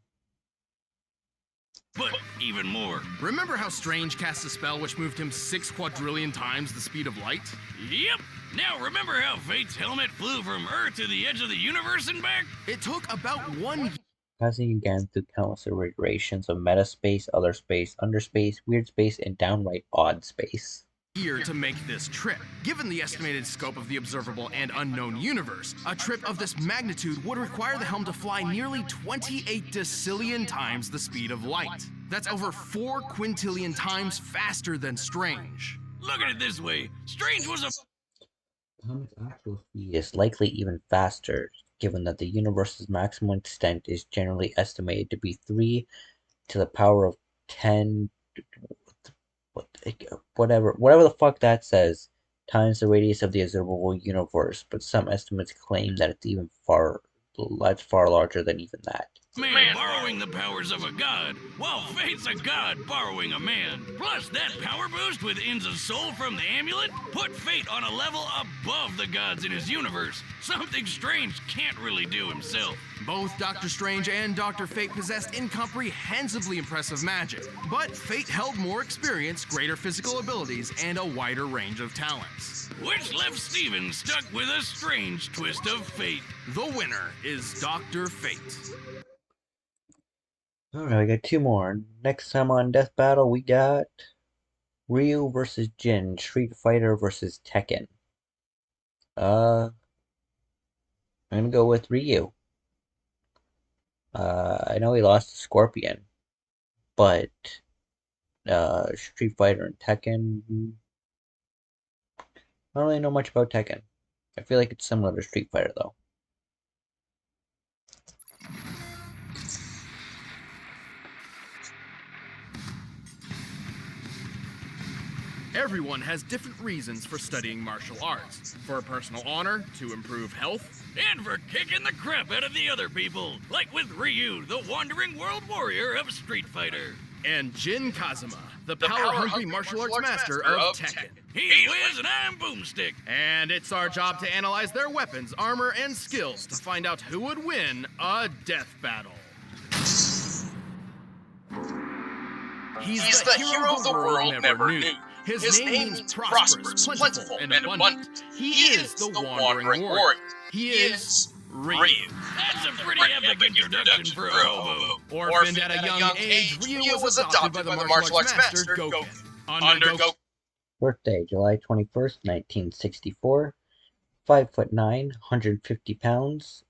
But even more. Remember how Strange cast a spell which moved him 6 quadrillion times the speed of light? Yep. Now remember how Fate's helmet flew from Earth to the edge of the universe and back? It took about 1 year. Passing again through countless iterations of meta space, other space, underspace, weird space, and downright odd space. To make this trip. Given the estimated scope of the observable and unknown universe, a trip of this magnitude would require the helm to fly nearly 28 decillion times the speed of light. That's over 4 quintillion times faster than Strange. Look at it this way, Strange was a... The helmet's actual speed is likely even faster, given that the universe's maximum extent is generally estimated to be 3 to the power of 10... whatever the fuck that says, times the radius of the observable universe, but some estimates claim that it's even far larger than even that. Man borrowing the powers of a god, while Fate's a god borrowing a man. Plus, that power boost with Inza's soul from the amulet put Fate on a level above the gods in his universe, something Strange can't really do himself. Both Doctor Strange and Dr. Fate possessed incomprehensibly impressive magic, but Fate held more experience, greater physical abilities, and a wider range of talents. Which left Steven stuck with a strange twist of fate. The winner is Dr. Fate. Alright, we got 2 more. Next time on Death Battle, we got Ryu vs. Jin, Street Fighter vs. Tekken. I'm gonna go with Ryu. I know he lost to Scorpion, but Street Fighter and Tekken, I don't really know much about Tekken. I feel like it's similar to Street Fighter though. Everyone has different reasons for studying martial arts. For personal honor, to improve health, and for kicking the crap out of the other people, like with Ryu, the wandering world warrior of Street Fighter. And Jin Kazuma, the power-hungry martial arts master of Tekken. He's Wiz and I'm Boomstick. And it's our job to analyze their weapons, armor, and skills to find out who would win a death battle. He's the hero the world never knew. His name means prosperous, plentiful, and abundant. He is the wandering warrior. He is Ryu. That's a pretty epic introduction for a hobo. Orphaned at a young age, Ryu was adopted by the martial arts master Goken. Under Goken. Birthday, July 21st, 1964. 5'9", 150 pounds.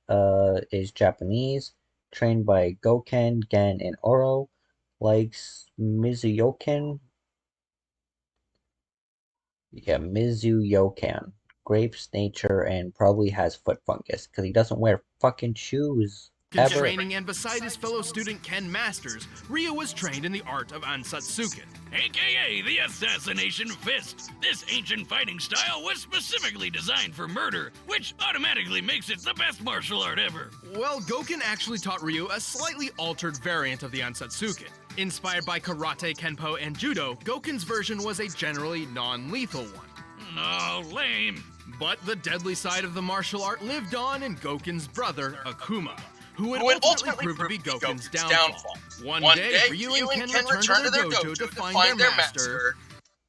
Is Japanese. Trained by Goken, Gen, and Oro. Likes Mizuyokan. Yeah, Mizuyokan. Grapes, nature, and probably has foot fungus because he doesn't wear fucking shoes. In training and beside his fellow student Ken Masters, Ryu was trained in the art of Ansatsuken, aka the Assassination Fist. This ancient fighting style was specifically designed for murder, which automatically makes it the best martial art ever. Well, Goken actually taught Ryu a slightly altered variant of the Ansatsuken. Inspired by karate, kenpo, and judo, Goken's version was a generally non-lethal one. Oh, lame. But the deadly side of the martial art lived on in Goken's brother, Akuma, who would ultimately prove to be Goken's downfall. One day, Ryu and Ken returned to their dojo to find their master.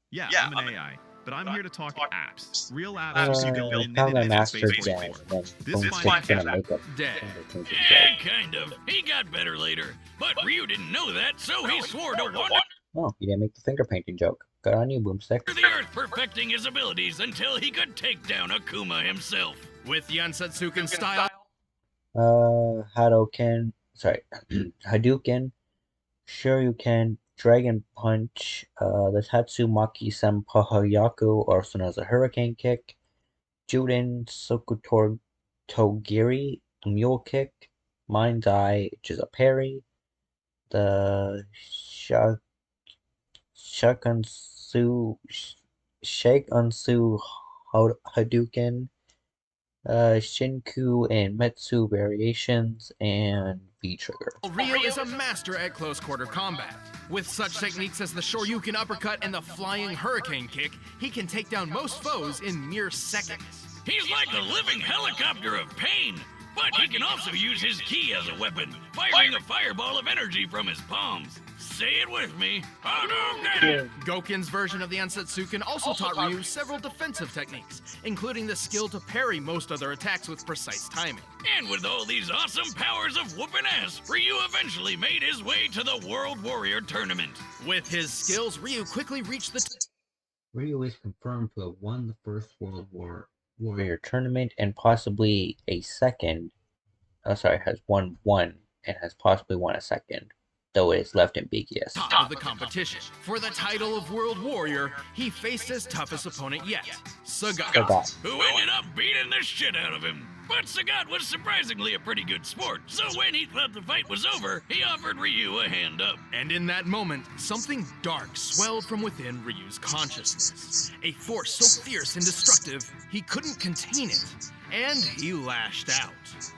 Yeah, I'm an AI, but I'm here to talk apps. Real apps you can build in found their Dead master Space again, 44. and then This Boomstick's gonna make it. Dead. Yeah, kind of. He got better later. But Ryu didn't know that, so he swore to wander Oh, you didn't make the finger painting joke. Good on you, Boomstick. the earth, perfecting his abilities until he could take down Akuma himself. With the Ansatsuken style, Hadouken, Hadouken, Shoryuken, Dragon Punch, the Tatsumaki Senpayaku, also known as a Hurricane Kick, Juden, Sokutor Togiri, the Mule Kick, Mind's Eye, which is a parry, the Shakunsu Hadouken, Shinku and Metsu variations, and V-Trigger. Ryu is a master at close quarter combat. With such techniques as the Shoryuken uppercut and the flying hurricane kick, he can take down most foes in mere seconds. He's like the living helicopter of pain, but he can also use his ki as a weapon, firing a fireball of energy from his palms. Say it with me. Hadouken! Goken's version of the Ansatsuken also taught Ryu several defensive techniques, including the skill to parry most other attacks with precise timing. And with all these awesome powers of whooping ass, Ryu eventually made his way to the World Warrior Tournament. With his skills, Ryu quickly reached the Ryu is confirmed to have won the first World Warrior Tournament and possibly a second. Has won one and has possibly won a second, though it is left ambiguous. Top of the competition. For the title of World Warrior, he faced his toughest opponent yet, Sagat, who ended up beating the shit out of him. But Sagat was surprisingly a pretty good sport, so when he thought the fight was over, he offered Ryu a hand up. And in that moment, something dark swelled from within Ryu's consciousness. A force so fierce and destructive, he couldn't contain it. And he lashed out.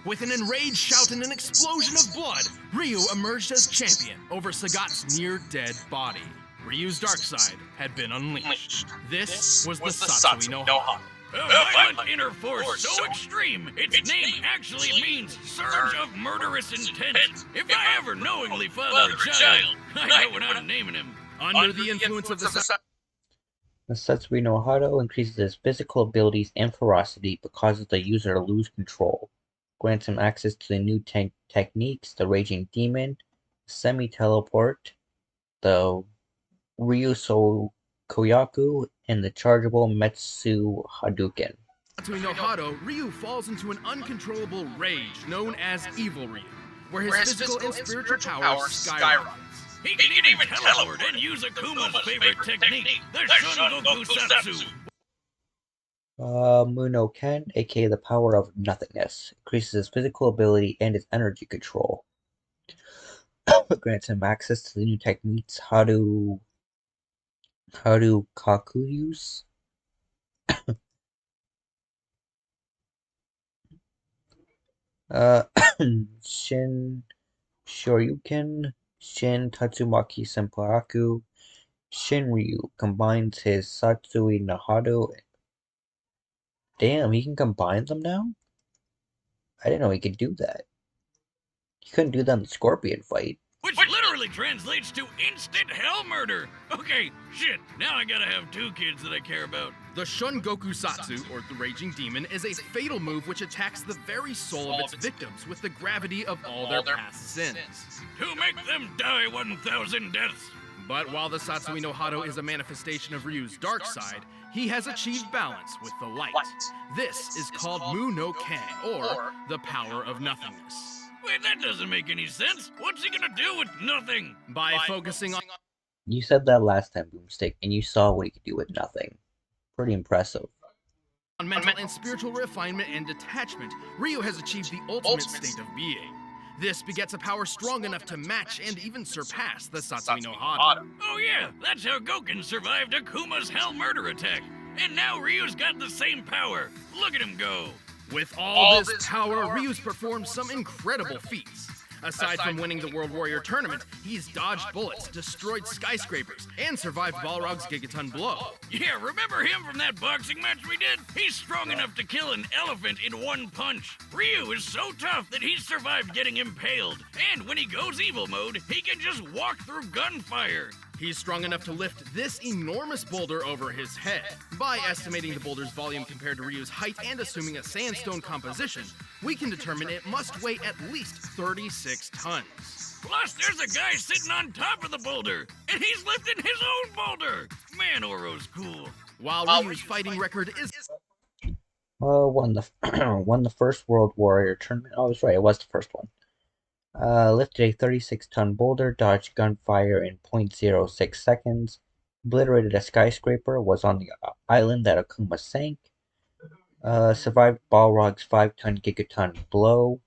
With an enraged shout and an explosion of blood, Ryu emerged as champion over Sagat's near-dead body. Ryu's dark side had been unleashed. This was the Satsui no Hana. A violent inner force so extreme, its name actually means surge of murderous intent. If I ever knowingly father a child, I know what I'm naming him. Under the influence of the Satsui no Hado increases his physical abilities and ferocity but causes the user to lose control. Grants him access to the new techniques, the Raging Demon, Semi-Teleport, the Ryuso Koyaku, and the chargeable Metsu Hadouken. Satsui no Hado, Ryu falls into an uncontrollable rage known as Evil Ryu, where his physical and spiritual power skyrockets. He can even teleport and use Akuma's favorite technique, the Shun Goku Satsu. Muno Ken, aka the power of nothingness, increases his physical ability and his energy control. Grants him access to the new techniques, How do Kaku use? Shin Shoryuken, Shin Tatsumaki Senpaku, Shinryu combines his Satsui no Hado. Damn, he can combine them now? I didn't know he could do that. He couldn't do that in the Scorpion fight. Which literally translates to instant hell murder. Okay, shit, now I gotta have two kids that I care about. The Shun Goku Satsu, or the Raging Demon, is a fatal move which attacks the very soul of its victims with the gravity of all their past sins. To make them die 1,000 deaths. But while the Satsui no Hado is a manifestation of Ryu's dark side, he has achieved balance with the light. This is called Mu no Ken, or the power of nothingness. Wait, that doesn't make any sense. What's he gonna do with nothing? By focusing on... You said that last time, Boomstick, and you saw what he could do with nothing. Pretty impressive. On mental and spiritual refinement and detachment, Ryu has achieved the ultimate state of being. This begets a power strong enough to match and even surpass the Satsui no Hado. Oh yeah, that's how Goken survived Akuma's hell murder attack. And now Ryu's got the same power. Look at him go. With all this power, Ryu's performed some incredible feats. Aside from winning the World Warrior Tournament, he's dodged bullets, destroyed skyscrapers, and survived Balrog's Gigaton blow. Yeah, remember him from that boxing match we did? He's strong enough to kill an elephant in one punch. Ryu is so tough that he's survived getting impaled. And when he goes evil mode, he can just walk through gunfire. He's strong enough to lift this enormous boulder over his head. By estimating the boulder's volume compared to Ryu's height and assuming a sandstone composition, we can determine it must weigh at least 36 tons. Plus, there's a guy sitting on top of the boulder, and he's lifting his own boulder. Man, Oro's cool. While Ryu's fighting record is... Won the first World Warrior Tournament. Oh, I was right, it was the first one. Lifted a 36-ton boulder, dodged gunfire in 0.06 seconds, obliterated a skyscraper, was on the island that Akuma sank, survived Balrog's 5-ton gigaton blow,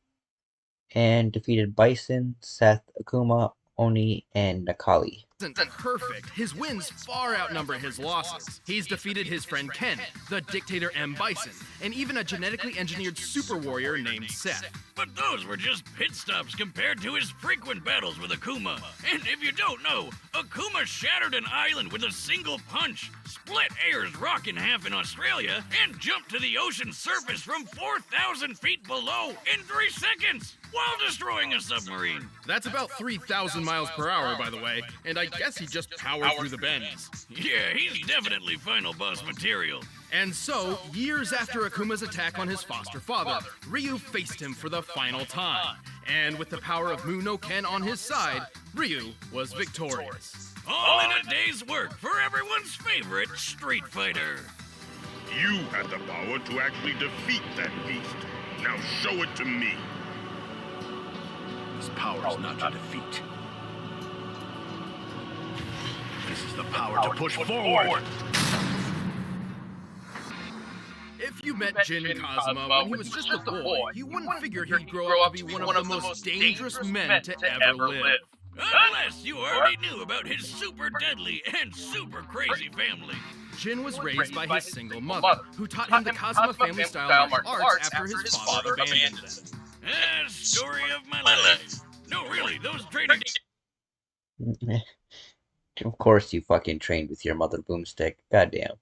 and defeated Bison, Seth, Akuma, Oni, and Nakali. Isn't perfect. His wins far outnumber his losses. He's defeated his friend Ken, the dictator M. Bison, and even a genetically engineered super warrior named Seth. But those were just pit stops compared to his frequent battles with Akuma. And if you don't know, Akuma shattered an island with a single punch, split Ayers Rock in half in Australia, and jumped to the ocean surface from 4,000 feet below in 3 seconds, while destroying a submarine. That's about 3,000 miles per hour, by the way, and I guess he just powered through the bends. Yeah, he's definitely final boss material. And so, years after Akuma's attack on his foster father, Ryu faced him for the final time. And with the power of Mu no Ken on his side, Ryu was victorious. All in a day's work for everyone's favorite Street Fighter. You had the power to actually defeat that beast. Now show it to me. This power is not to defeat. This is the power to push forward. If you met Jin Kazuma when he was just a boy, you wouldn't figure he'd grow up to be one of the most dangerous men to ever live. Unless you already knew about his super deadly and super crazy family. Jin was raised by his single mother, who taught him the Kazuma family style martial arts after his father abandoned them. Story of my life. No, really, those training... Of course you fucking trained with your mother, Boomstick. Goddamn.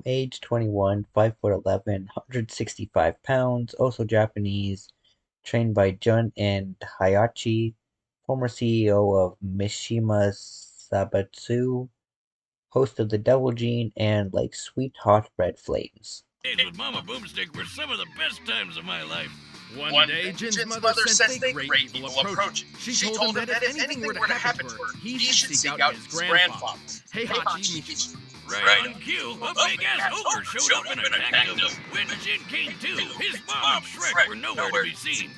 Age 21, 5'11", 165 pounds, also Japanese, trained by Jun and Hayachi, former CEO of Mishima Sabatsu, host of the Devil Gene, and like sweet hot red flames. Days with Mama Boomstick were some of the best times of my life. One day, Jin's mother sensed a great evil approach. She told him that if anything were to happen to her, he should seek out his grandfather, Heihachi Mishima. Right on cue, a big-ass ogre showed up and attacked him. When Jin came to, his mom and Shrek were nowhere to be seen.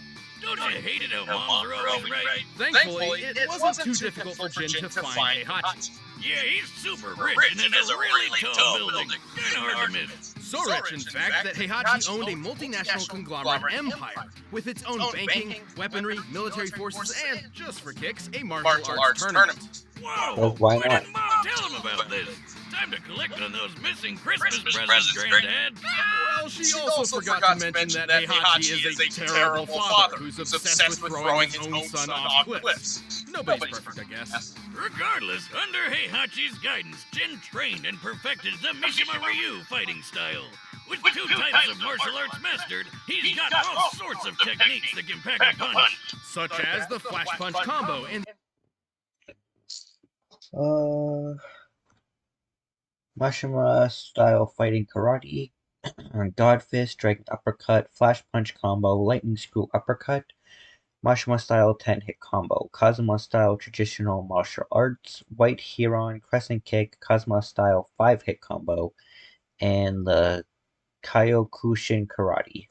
Don't you hate it how moms are always right? Thankfully, it wasn't too difficult for Jin to find Heihachi. Yeah, he's super rich and has a really tall building. Kinda hard to miss. So rich, in fact, that Heihachi owned a multinational conglomerate empire with its own banking, weaponry, military forces, and, just for kicks, a martial arts tournament. Whoa! Why not? tell him about this. Time to collect on those missing Christmas presents, Granddad. Well, she also forgot to mention that Heihachi is a terrible father who's obsessed with throwing his own son off cliffs. Nobody's perfect, I guess. Regardless, under Heihachi's guidance, Jin trained and perfected the Mishima Ryu fighting style. With two types of martial arts mastered, he's got all sorts of techniques that can pack a punch. Such as the flash punch combo and Mashima style fighting karate, God Fist, Dragon Uppercut, Flash Punch combo, Lightning Screw Uppercut, Mashima style 10-hit combo, Kazuma style traditional martial arts, White Heron, Crescent Kick, Kazuma style 5-hit combo, and the Kyokushin Karate.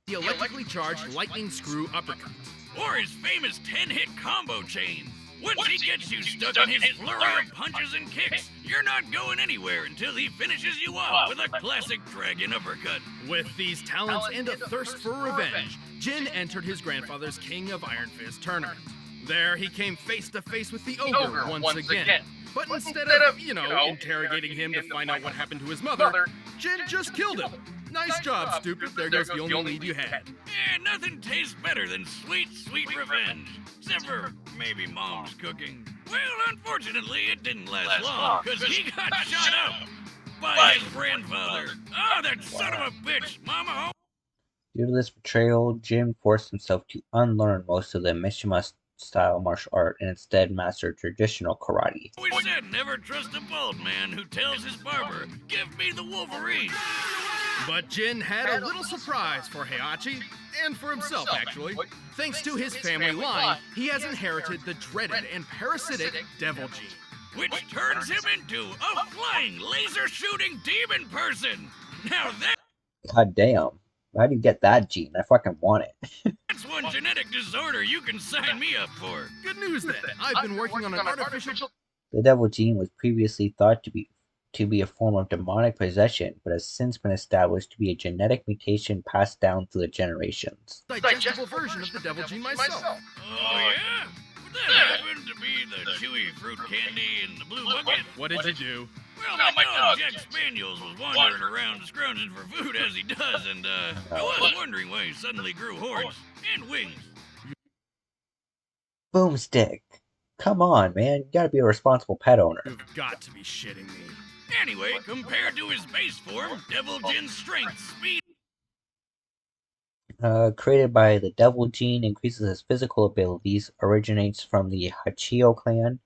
The electrically charged Lightning Screw Uppercut. Or his famous 10-hit combo chain. Once he gets you stuck on his flurry of punches and kicks, you're not going anywhere until he finishes you off with a classic Dragon Uppercut. With these talents and a thirst for revenge, Jin entered his grandfather's King of Iron Fist tournament. There he came face to face with the ogre once again. But instead of, interrogating him to find out what happened to his mother, Jin just killed him. Nice job, stupid. There goes the only lead you had. And nothing tastes better than sweet, sweet revenge. Except for maybe Mom's cooking. Well, unfortunately, it didn't last long, because he got shot up by his grandfather. Oh, that son of a bitch, Mama. Due to this betrayal, Jin forced himself to unlearn most of the Mishima style martial art and instead master traditional karate. We said never trust a bald man who tells his barber, "Give me the Wolverine." But Jin had a little surprise for Heihachi, and for himself actually. Thanks to his family line, he has inherited the dreaded and parasitic Devil Gene. Which turns him into a flying, laser-shooting demon person! Now God damn. How do you get that gene? I fucking want it. that's one genetic disorder you can sign me up for. Good news then. I've been working on an artificial... The Devil Gene was previously thought to be a form of demonic possession, but has since been established to be a genetic mutation passed down through the generations. Digestible version of the Devil Gene myself. Oh yeah? Would that happen to be the chewy fruit candy in the blue bucket? What did you do? Well, my dog, Jack Spaniels, was wandering around scrounging for food as he does, and I was wondering why he suddenly grew horns and wings. Boomstick. Come on, man. You gotta be a responsible pet owner. You've got to be shitting me. Anyway, compared to his base form, Devil Jin's strength, speed... Created by the Devil Gene, increases his physical abilities, originates from the Hachio clan,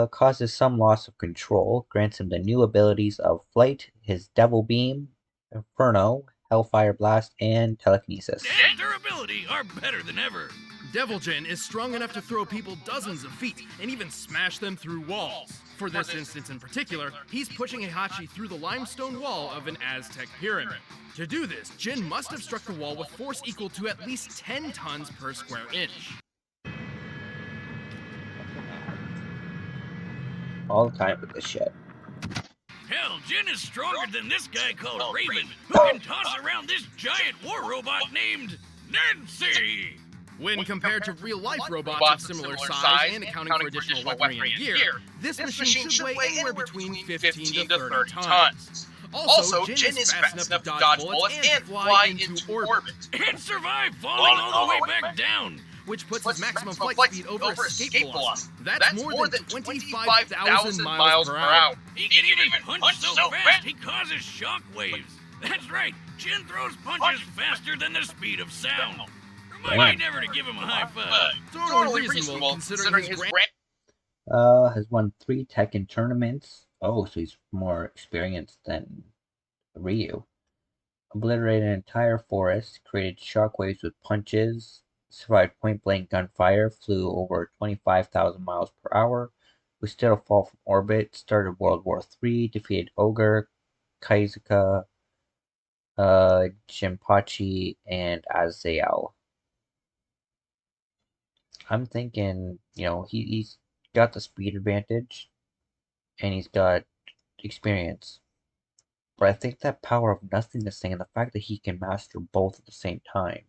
causes some loss of control, grants him the new abilities of Flight, his Devil Beam, Inferno, Hellfire Blast, and Telekinesis. And durability are better than ever. Devil Jin is strong enough to throw people dozens of feet and even smash them through walls. For this instance in particular, he's pushing Heihachi through the limestone wall of an Aztec pyramid. To do this, Jin must have struck the wall with force equal to at least 10 tons per square inch. All the time with this shit. Hell, Jin is stronger than this guy called Raven, who can toss around this giant war robot named Nancy. When compared to real-life robots of similar size and accounting for additional weaponry and gear, this machine should weigh anywhere between 15 to 30 tons. Also, Jin is fast enough to dodge bullets and fly into orbit. And survive falling all the way back down. Which puts his maximum flight speed over escape velocity. That's more than 25,000 miles per hour. He can even punch so fast he causes shock waves. That's right, Jin throws punches faster than the speed of sound. Remind me never to give him a high five. Totally reasonable considering his has won 3 Tekken tournaments. Oh, so he's more experienced than Ryu. Obliterated an entire forest, created shockwaves with punches, survived point-blank gunfire, flew over 25,000 miles per hour, withstood a fall from orbit, started World War III, defeated Ogre, Kaizuka, Jinpachi, and Azael. I'm thinking, he's got the speed advantage, and he's got experience. But I think that power of nothingness thing and the fact that he can master both at the same time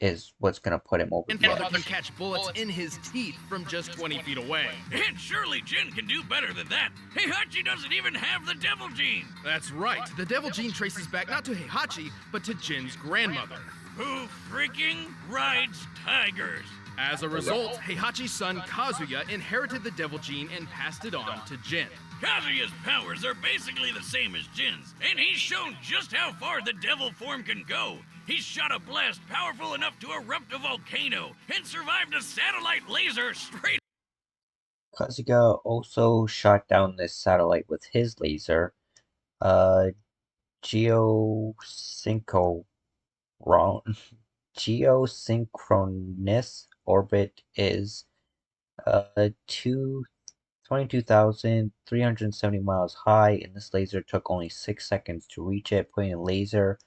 is what's gonna put him over the Grandfather edge. can catch bullets in his teeth from just 20 feet away. And surely Jin can do better than that. Heihachi doesn't even have the devil gene. That's right. The devil gene traces back not to Heihachi, but to Jin's grandmother, who freaking rides tigers. As a result, Heihachi's son Kazuya inherited the devil gene and passed it on to Jin. Kazuya's powers are basically the same as Jin's, and he's shown just how far the devil form can go. He's shot a blast powerful enough to erupt a volcano and survived a satellite laser straight. Kazuya also shot down this satellite with his laser. Geosynchronous orbit is 22,370 miles high, and this laser took only 6 seconds to reach it, putting a laser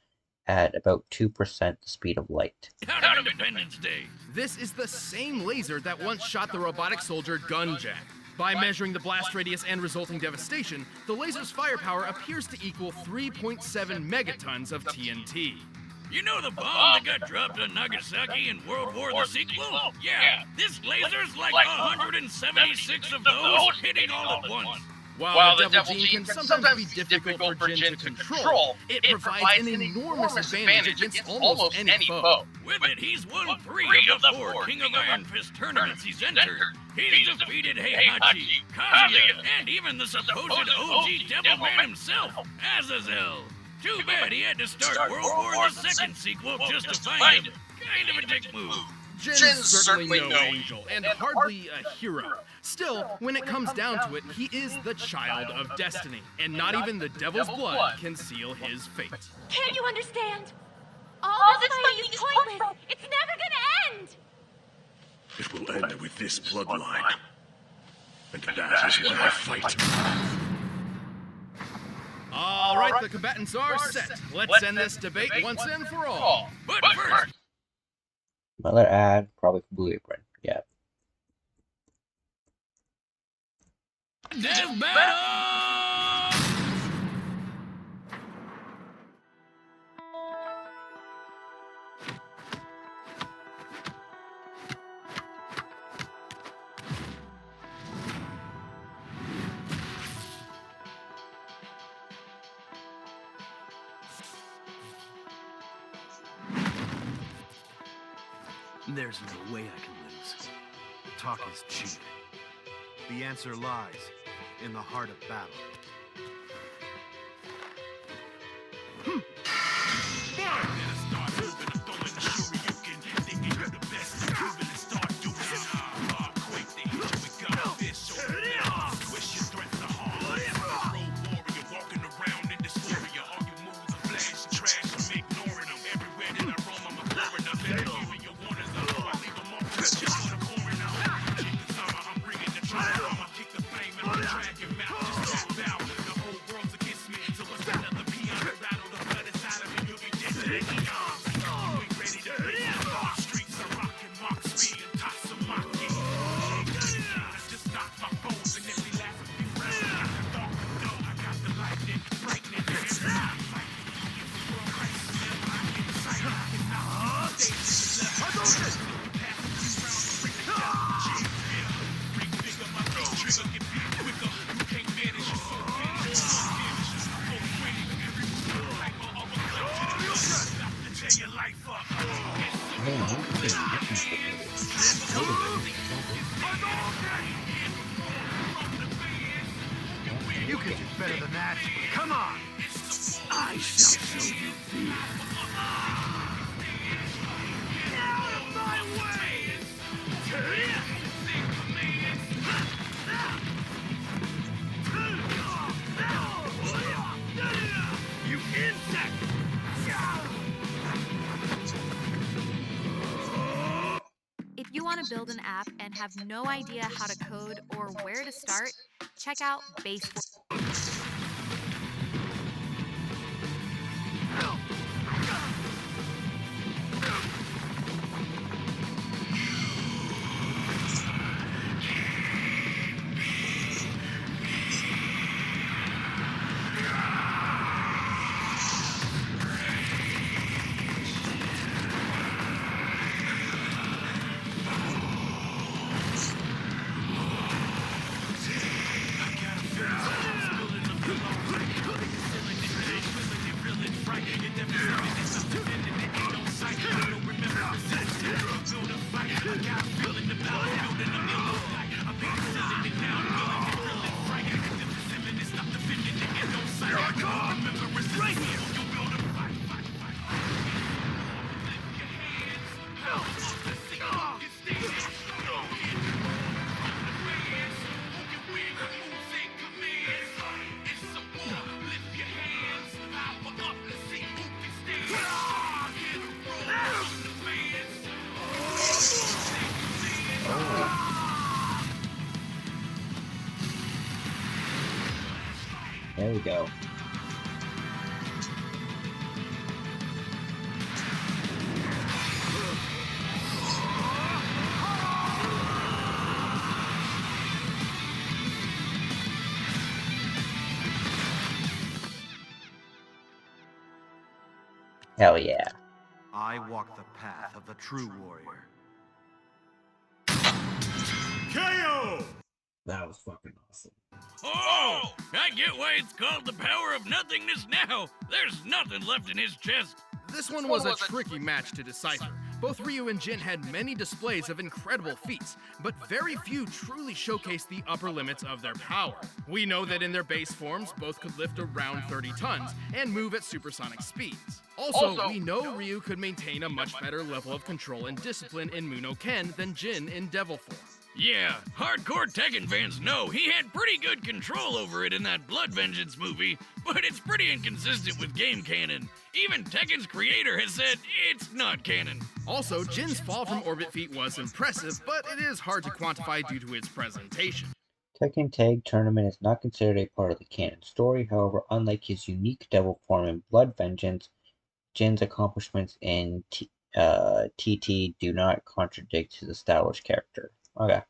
at about 2% the speed of light. Out of Independence Day. This is the same laser that once shot the robotic soldier Gunjack. By measuring the blast radius and resulting devastation, the laser's firepower appears to equal 3.7 megatons of TNT. You know the bomb that got dropped on Nagasaki in World War the sequel? Yeah, this laser's like 176 of those hitting all at once. While the devil gene can sometimes be difficult for Jin to control, it provides an enormous advantage against almost any foe. With it, he's won 3 of the 4 King of Iron Fist tournaments he's entered. He's defeated Heihachi, Kazuya, and even the supposed OG Devil Man himself, Azazel. Too bad he had to start World War II sequel just to find him. Kind of a dick move. Jin's certainly no angel, and hardly a hero. Still, when it comes down to it, he is the child of destiny, and not even the devil's blood can seal his fate. Can't you understand? All this fighting is pointless. It's never gonna end! It will end with this bloodline. And that is why I fight. All right, the combatants are set. Let's end this debate once and for all. But first... Another ad, probably for Blue Apron. Yeah. Death battle! There's no way I can lose. Talk is cheap. The answer lies in the heart of battle. You can do better than that. Come on! I shall show you fear. Out of my way! You insect! If you want to build an app and have no idea how to code or where to start, check out Base. There we go. Hell yeah. I walk the path of the true warrior. KO! That was fucking awesome. Oh! I get why it's called the power of nothingness now. There's nothing left in his chest. This one was a tricky match to decipher. Both Ryu and Jin had many displays of incredible feats, but very few truly showcased the upper limits of their power. We know that in their base forms, both could lift around 30 tons and move at supersonic speeds. Also, we know Ryu could maintain a much better level of control and discipline in Muno Ken than Jin in Devil form. Yeah, hardcore Tekken fans know he had pretty good control over it in that Blood Vengeance movie, but it's pretty inconsistent with game canon. Even Tekken's creator has said it's not canon. Also, Jin's fall from orbit feat was impressive, but it is hard to quantify due to its presentation. Tekken Tag Tournament is not considered a part of the canon story, however, unlike his unique devil form in Blood Vengeance, Jin's accomplishments in TT do not contradict his established character. Okay.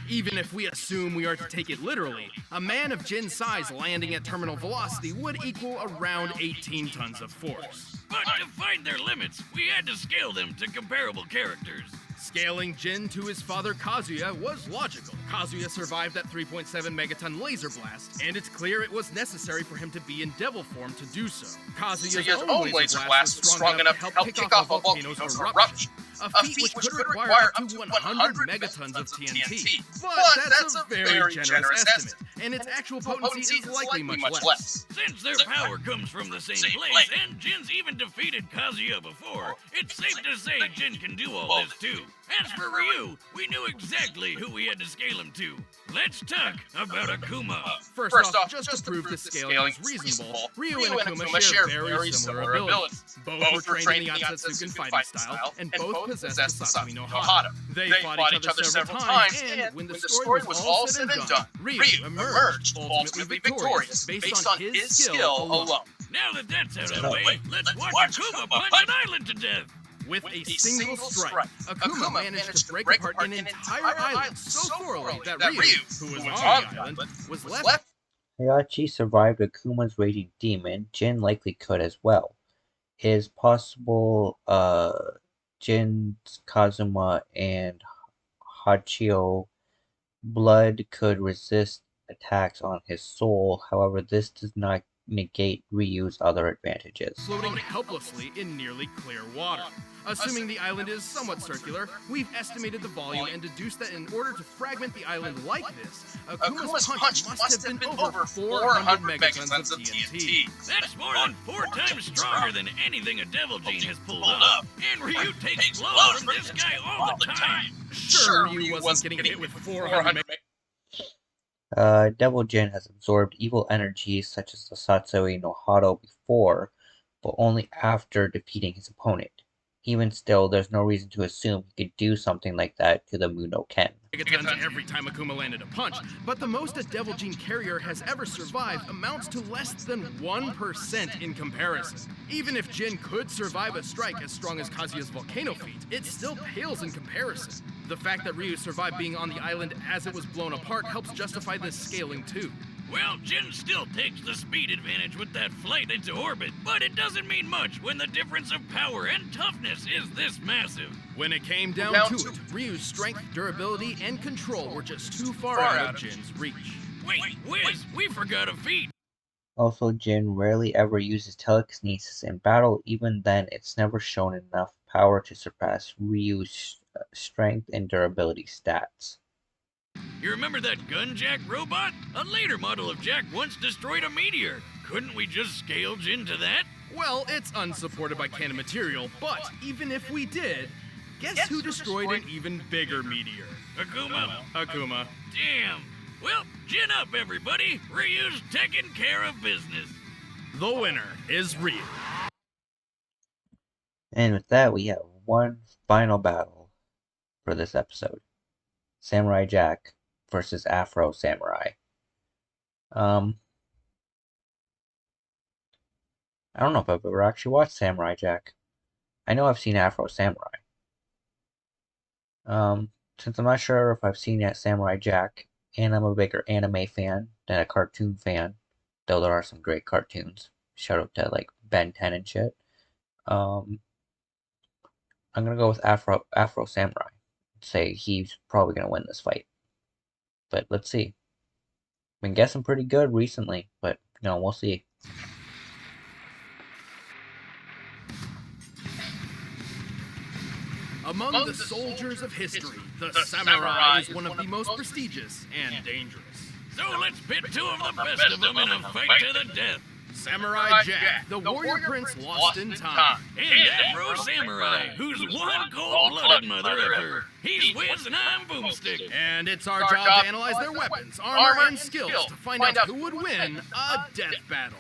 Even if we assume we are to take it literally, a man of Jin's size landing at terminal velocity would equal around 18 tons of force. But to find their limits, we had to scale them to comparable characters. Scaling Jin to his father Kazuya was logical. Kazuya survived that 3.7 megaton laser blast, and it's clear it was necessary for him to be in devil form to do so. Kazuya's own laser blast was strong enough to help kick off a volcano's eruption, a feat which could require up to 100 megatons of TNT. But that's a very generous estimate, and its actual potency is likely much less. Since their power comes from the same place, and Jin's even defeated Kazuya before, it's safe to say Jin can do all this too. As for Ryu, we knew exactly who we had to scale him to. Let's talk about Akuma. First off, just to prove this scaling is reasonable, Ryu and Akuma share very similar abilities. Both were trained in the Atsatsuken fighting style, and both possessed the Satsui no Hata. They fought each other several times, and when the story was all said and done, Ryu emerged ultimately victorious based on his skill alone. Now that that's out of the way, let's watch Akuma punch an island to death. With a single strike, Akuma managed to break apart an entire island so thoroughly that Ryu, who was on the island, was left. Heihachi survived Akuma's raging demon. Jin likely could as well. It is possible Jin's Kazuma and Hachio blood could resist attacks on his soul. However, this does not negate Ryu's other advantages. Floating helplessly in nearly clear water. Assuming the island is somewhat circular, we've estimated the volume and deduced that in order to fragment the island like this, Akuma's punch must have been over 400 megatons of TNT. That's more than 4 times stronger than anything a Devil Gene has pulled up. And Ryu takes blows from this guy all the time. Sure, Ryu wasn't getting hit with 400 Devil Jin has absorbed evil energies such as the Satsui no Hado before, but only after defeating his opponent. Even still, there's no reason to assume he could do something like that to the Muno Ken. Megatons every time Akuma landed a punch, but the most a Devil Gene carrier has ever survived amounts to less than 1% in comparison. Even if Jin could survive a strike as strong as Kazuya's volcano feat, it still pales in comparison. The fact that Ryu survived being on the island as it was blown apart helps justify this scaling too. Well, Jin still takes the speed advantage with that flight into orbit, but it doesn't mean much when the difference of power and toughness is this massive. When it came down to it, Ryu's strength, durability, and control were just too far out of Jin's reach. Wait, Wiz, we forgot a feat. Also, Jin rarely ever uses telekinesis in battle. Even then, it's never shown enough power to surpass Ryu's strength and durability stats. You remember that gun Jack robot? A later model of Jack once destroyed a meteor. Couldn't we just scale Jin to that? Well, it's unsupported by canon material, but even if we did, guess who destroyed an even bigger meteor? Akuma. Damn. Well, Jin up, everybody. Ryu's taking care of business. The winner is Ryu. And with that, we have one final battle for this episode. Samurai Jack versus Afro Samurai. I don't know if I've ever actually watched Samurai Jack. I know I've seen Afro Samurai. Since I'm not sure if I've seen yet Samurai Jack, and I'm a bigger anime fan than a cartoon fan, though there are some great cartoons. Shout out to like Ben 10 and shit. I'm gonna go with Afro Samurai. Say he's probably gonna win this fight. But let's see. Been guessing pretty good recently, but we'll see. Among the soldiers of history, the samurai is one of the most prestigious and dangerous. So let's pit two of the best of them in a fight to the death. Samurai Jack, the warrior prince lost in time. And Afro Samurai, who's one cold-blooded mother effer. He's Wiz and I'm Boomstick. And it's our job to analyze their weapons, armor, and skills to find out who would win a death battle.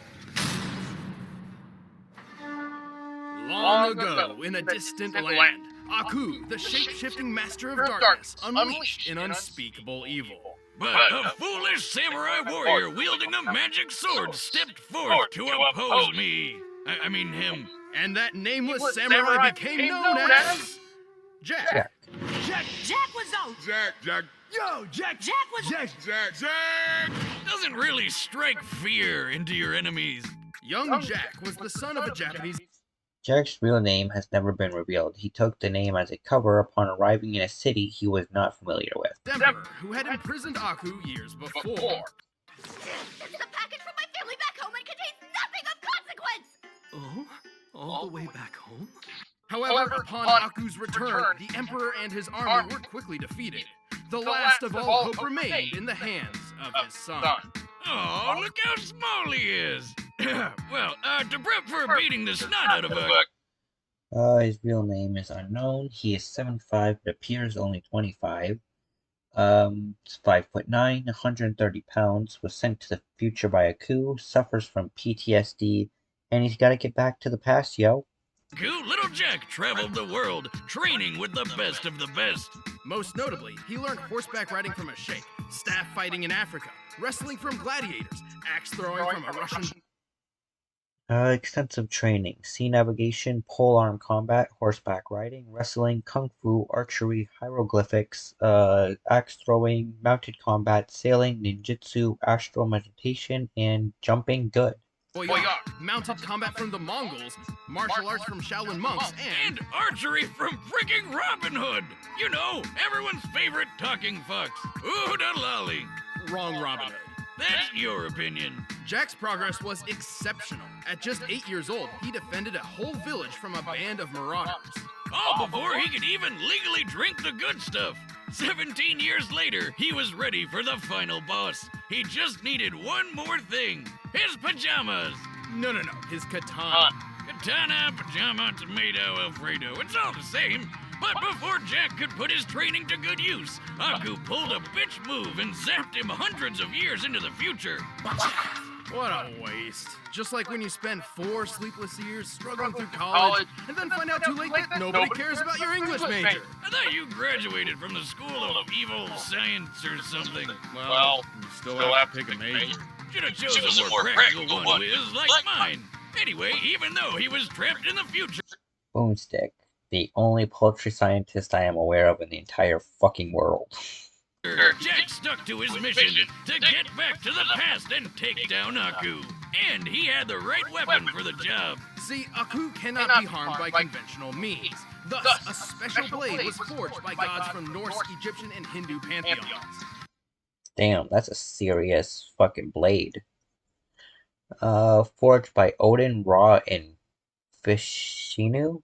Long ago, in a distant land, Aku, the shape-shifting master of darkness, unleashed an unspeakable evil. But a foolish samurai warrior wielding a magic sword stepped forth to oppose me. I mean him. And that nameless samurai became known as... Jack. Jack was out! Jack. Yo, Jack! Jack was... Jack! Doesn't really strike fear into your enemies. Young Jack was the son of a Japanese... Jack's real name has never been revealed. He took the name as a cover upon arriving in a city he was not familiar with. Emperor, who had imprisoned Aku years before. This is a package from my family back home and contains nothing of consequence! Oh? All the way back home? However, upon Aku's return, the Emperor and his army were quickly defeated. The last of all hope remained in the hands of his son. Oh, look how small he is! Well, to prep for beating the snot out of a... His real name is unknown. He is 7'5", but appears only 25. He's 5'9", 130 pounds, was sent to the future by Aku, suffers from PTSD, and he's gotta get back to the past, yo. Little Jack traveled the world, training with the best of the best. Most notably, he learned horseback riding from a sheikh, staff fighting in Africa, wrestling from gladiators, axe throwing from a Russian... Extensive training, sea navigation, polearm combat, horseback riding, wrestling, kung fu, archery, hieroglyphics, axe throwing, mounted combat, sailing, ninjutsu, astral meditation, and jumping good. Boyar, mounted combat from the Mongols, martial arts from Shaolin monks, and archery from freaking Robin Hood! You know, everyone's favorite talking fucks. Ooh, da lolly. Wrong Robin Hood. That's your opinion. Jack's progress was exceptional. At just 8 years old, he defended a whole village from a band of marauders. All before he could even legally drink the good stuff. 17 years later, he was ready for the final boss. He just needed one more thing. His pajamas. No, his katana. Katana, pajama, tomato, Alfredo. It's all the same. But before Jack could put his training to good use, Aku pulled a bitch move and zapped him hundreds of years into the future. What a waste. Just like when you spend 4 sleepless years struggling through college and then find out too late that nobody cares about your English major. I thought you graduated from the School of Evil Science or something. Well, you still have to pick a major. Should have chosen a more practical one, Wiz, like mine. Anyway, even though he was trapped in the future... Boomstick, the only poultry scientist I am aware of in the entire fucking world. Jack stuck to his mission to get back to the past and take down Aku. And he had the right weapon for the job. See, Aku cannot be harmed by conventional means. Thus, a special blade was forged by gods from Norse, Egyptian, and Hindu pantheons. Damn, that's a serious fucking blade. Forged by Odin, Ra, and Vishnu.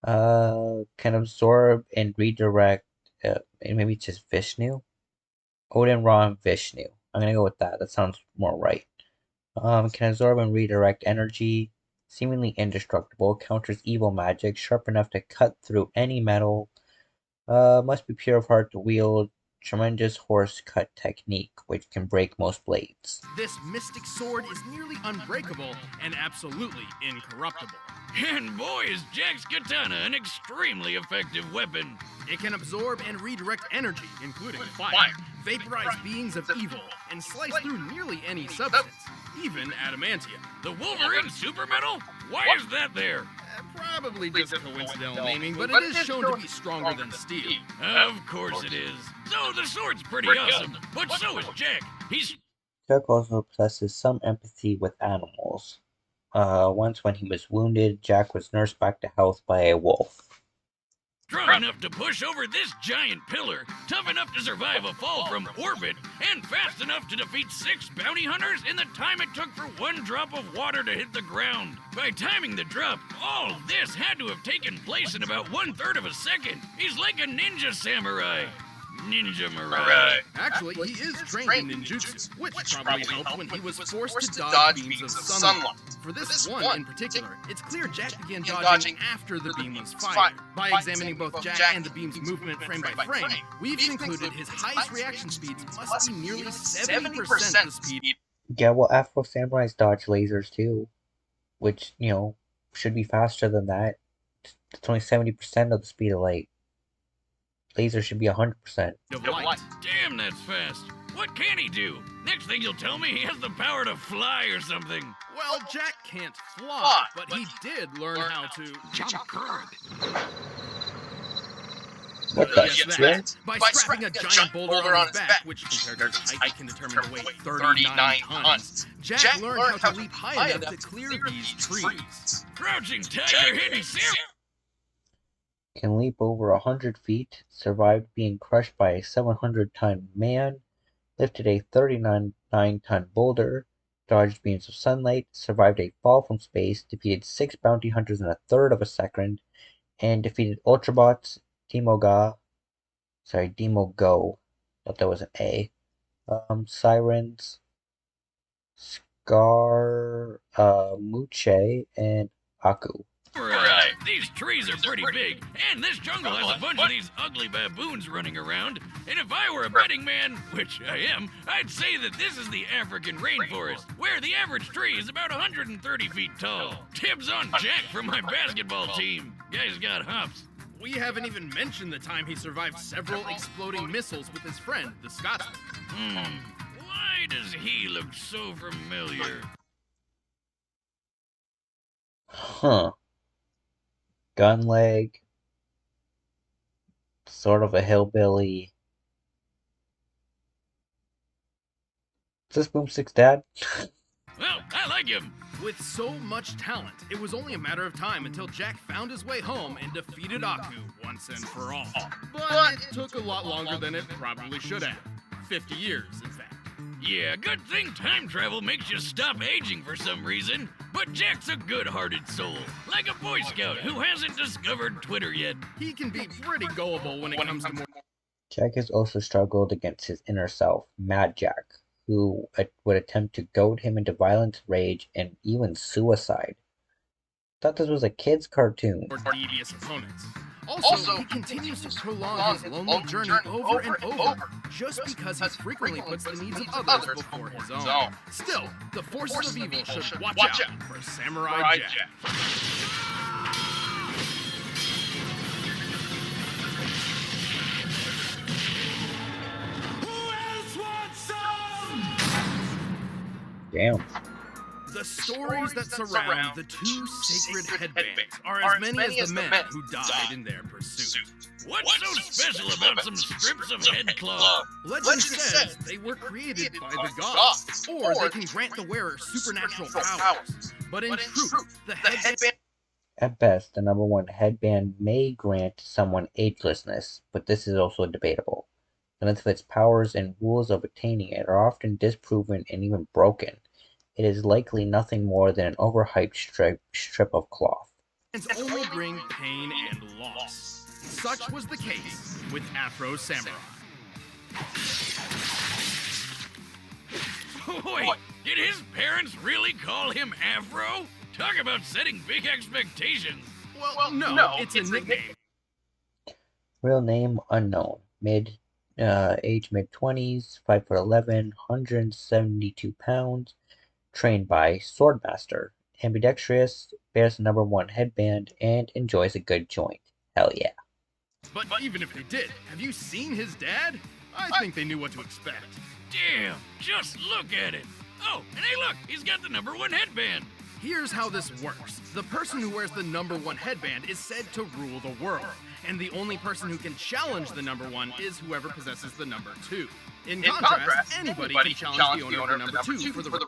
Can absorb and redirect, maybe it's just Vishnu? Odin, Ra, and Vishnu. I'm gonna go with that. That sounds more right. Can absorb and redirect energy. Seemingly indestructible. Counters evil magic. Sharp enough to cut through any metal. Must be pure of heart to wield. Tremendous horse cut technique, which can break most blades. This mystic sword is nearly unbreakable and absolutely incorruptible. And boy, is Jack's katana an extremely effective weapon. It can absorb and redirect energy, including fire, vaporize beings of evil, and slice through nearly any substance, even adamantium. The Wolverine super metal? Why is that there? Probably just coincidental naming, but it is shown to be stronger than steel. Of course it is. So the sword's pretty awesome, but so is Jack. He's Jack also possesses some empathy with animals. Once when he was wounded, Jack was nursed back to health by a wolf. strong enough to push over this giant pillar, tough enough to survive a fall from orbit, and fast enough to defeat 6 bounty hunters in the time it took for 1 drop of water to hit the ground. By timing the drop, all this had to have taken place in about 1/3 of a second. He's like a ninja samurai. Ninja Mirai. Actually, he is trained in ninjutsu, which probably helped when he was forced to dodge beams of sunlight. For this one in particular, it's clear Jack began dodging after the beam was fired. By examining both Jack and the beam's movement frame by frame, we've concluded his highest reaction speeds must be nearly 70% the speed. Yeah, well, Afro samurais dodge lasers too, which, you know, should be faster than that. It's only 70% of the speed of light. Laser should be 100%. Damn, that's fast. What can he do? Next thing you'll tell me he has the power to fly or something. Well, Jack can't fly, but he did learn how to jump good. What the shit? By strapping a giant boulder on his back, which compared to his height can determine the weight 39 tons, Jack learned how to leap high enough to clear these trees. Crouching tiger, hidden samurai. Can leap over 100 feet, survived being crushed by a 700-ton man, lifted a 39-ton boulder, dodged beams of sunlight, survived a fall from space, defeated 6 bounty hunters in 1/3 of a second, and defeated Ultrabots, Demogo, thought that was an A, Sirens, Muche, and Aku. Right. These trees are pretty big, and this jungle has a bunch of these ugly baboons running around. And if I were a betting man, which I am, I'd say that this is the African rainforest, where the average tree is about 130 feet tall. Tips on Jack from my basketball team. Guy's got hops. We haven't even mentioned the time he survived several exploding missiles with his friend, the Scotsman. Why does he look so familiar? Huh. Gun leg, sort of a hillbilly. Is this Boomstick's dad? Well, I like him. With so much talent, it was only a matter of time until Jack found his way home and defeated Aku once and for all. But it took a lot longer than it probably should have. 50 years, in fact. Yeah, good thing time travel makes you stop aging for some reason. But Jack's a good-hearted soul, like a Boy Scout who hasn't discovered Twitter yet. He can be pretty gullible when it comes to more. Jack has also struggled against his inner self, Mad Jack, who would attempt to goad him into violence, rage, and even suicide. Thought this was a kid's cartoon. More devious opponents. Also, he continues to prolong his lonely journey over and over, just because he frequently puts the needs of others before his own. Still, the forces of evil should watch out for Samurai Jack. Damn. The stories that surround the 2 sacred headbands are as many as the men who died in their pursuit. What's so special about some strips of head cloth? Legend says they were created by the gods, or they can grant the wearer supernatural powers. But in truth, the headband... At best, the number 1 headband may grant someone agelessness, but this is also debatable. The length of its powers and rules of attaining it are often disproven and even broken. It is likely nothing more than an overhyped strip of cloth. Only bring pain and loss. Such was the case with Afro Samurai. Wait, did his parents really call him Afro? Talk about setting big expectations. Well, no, it's a nickname. Real name unknown. Age mid-20s, 5'11", 172 pounds. Trained by Swordmaster, ambidextrous, bears the number 1 headband, and enjoys a good joint. Hell yeah. But even if they did, have you seen his dad? I think they knew what to expect. Damn, just look at it. Oh, and hey look, he's got the #1 headband. Here's how this works. The person who wears the #1 headband is said to rule the world, and the only person who can challenge the #1 is whoever possesses the #2. In contrast, anybody can challenge the owner of the #2 for the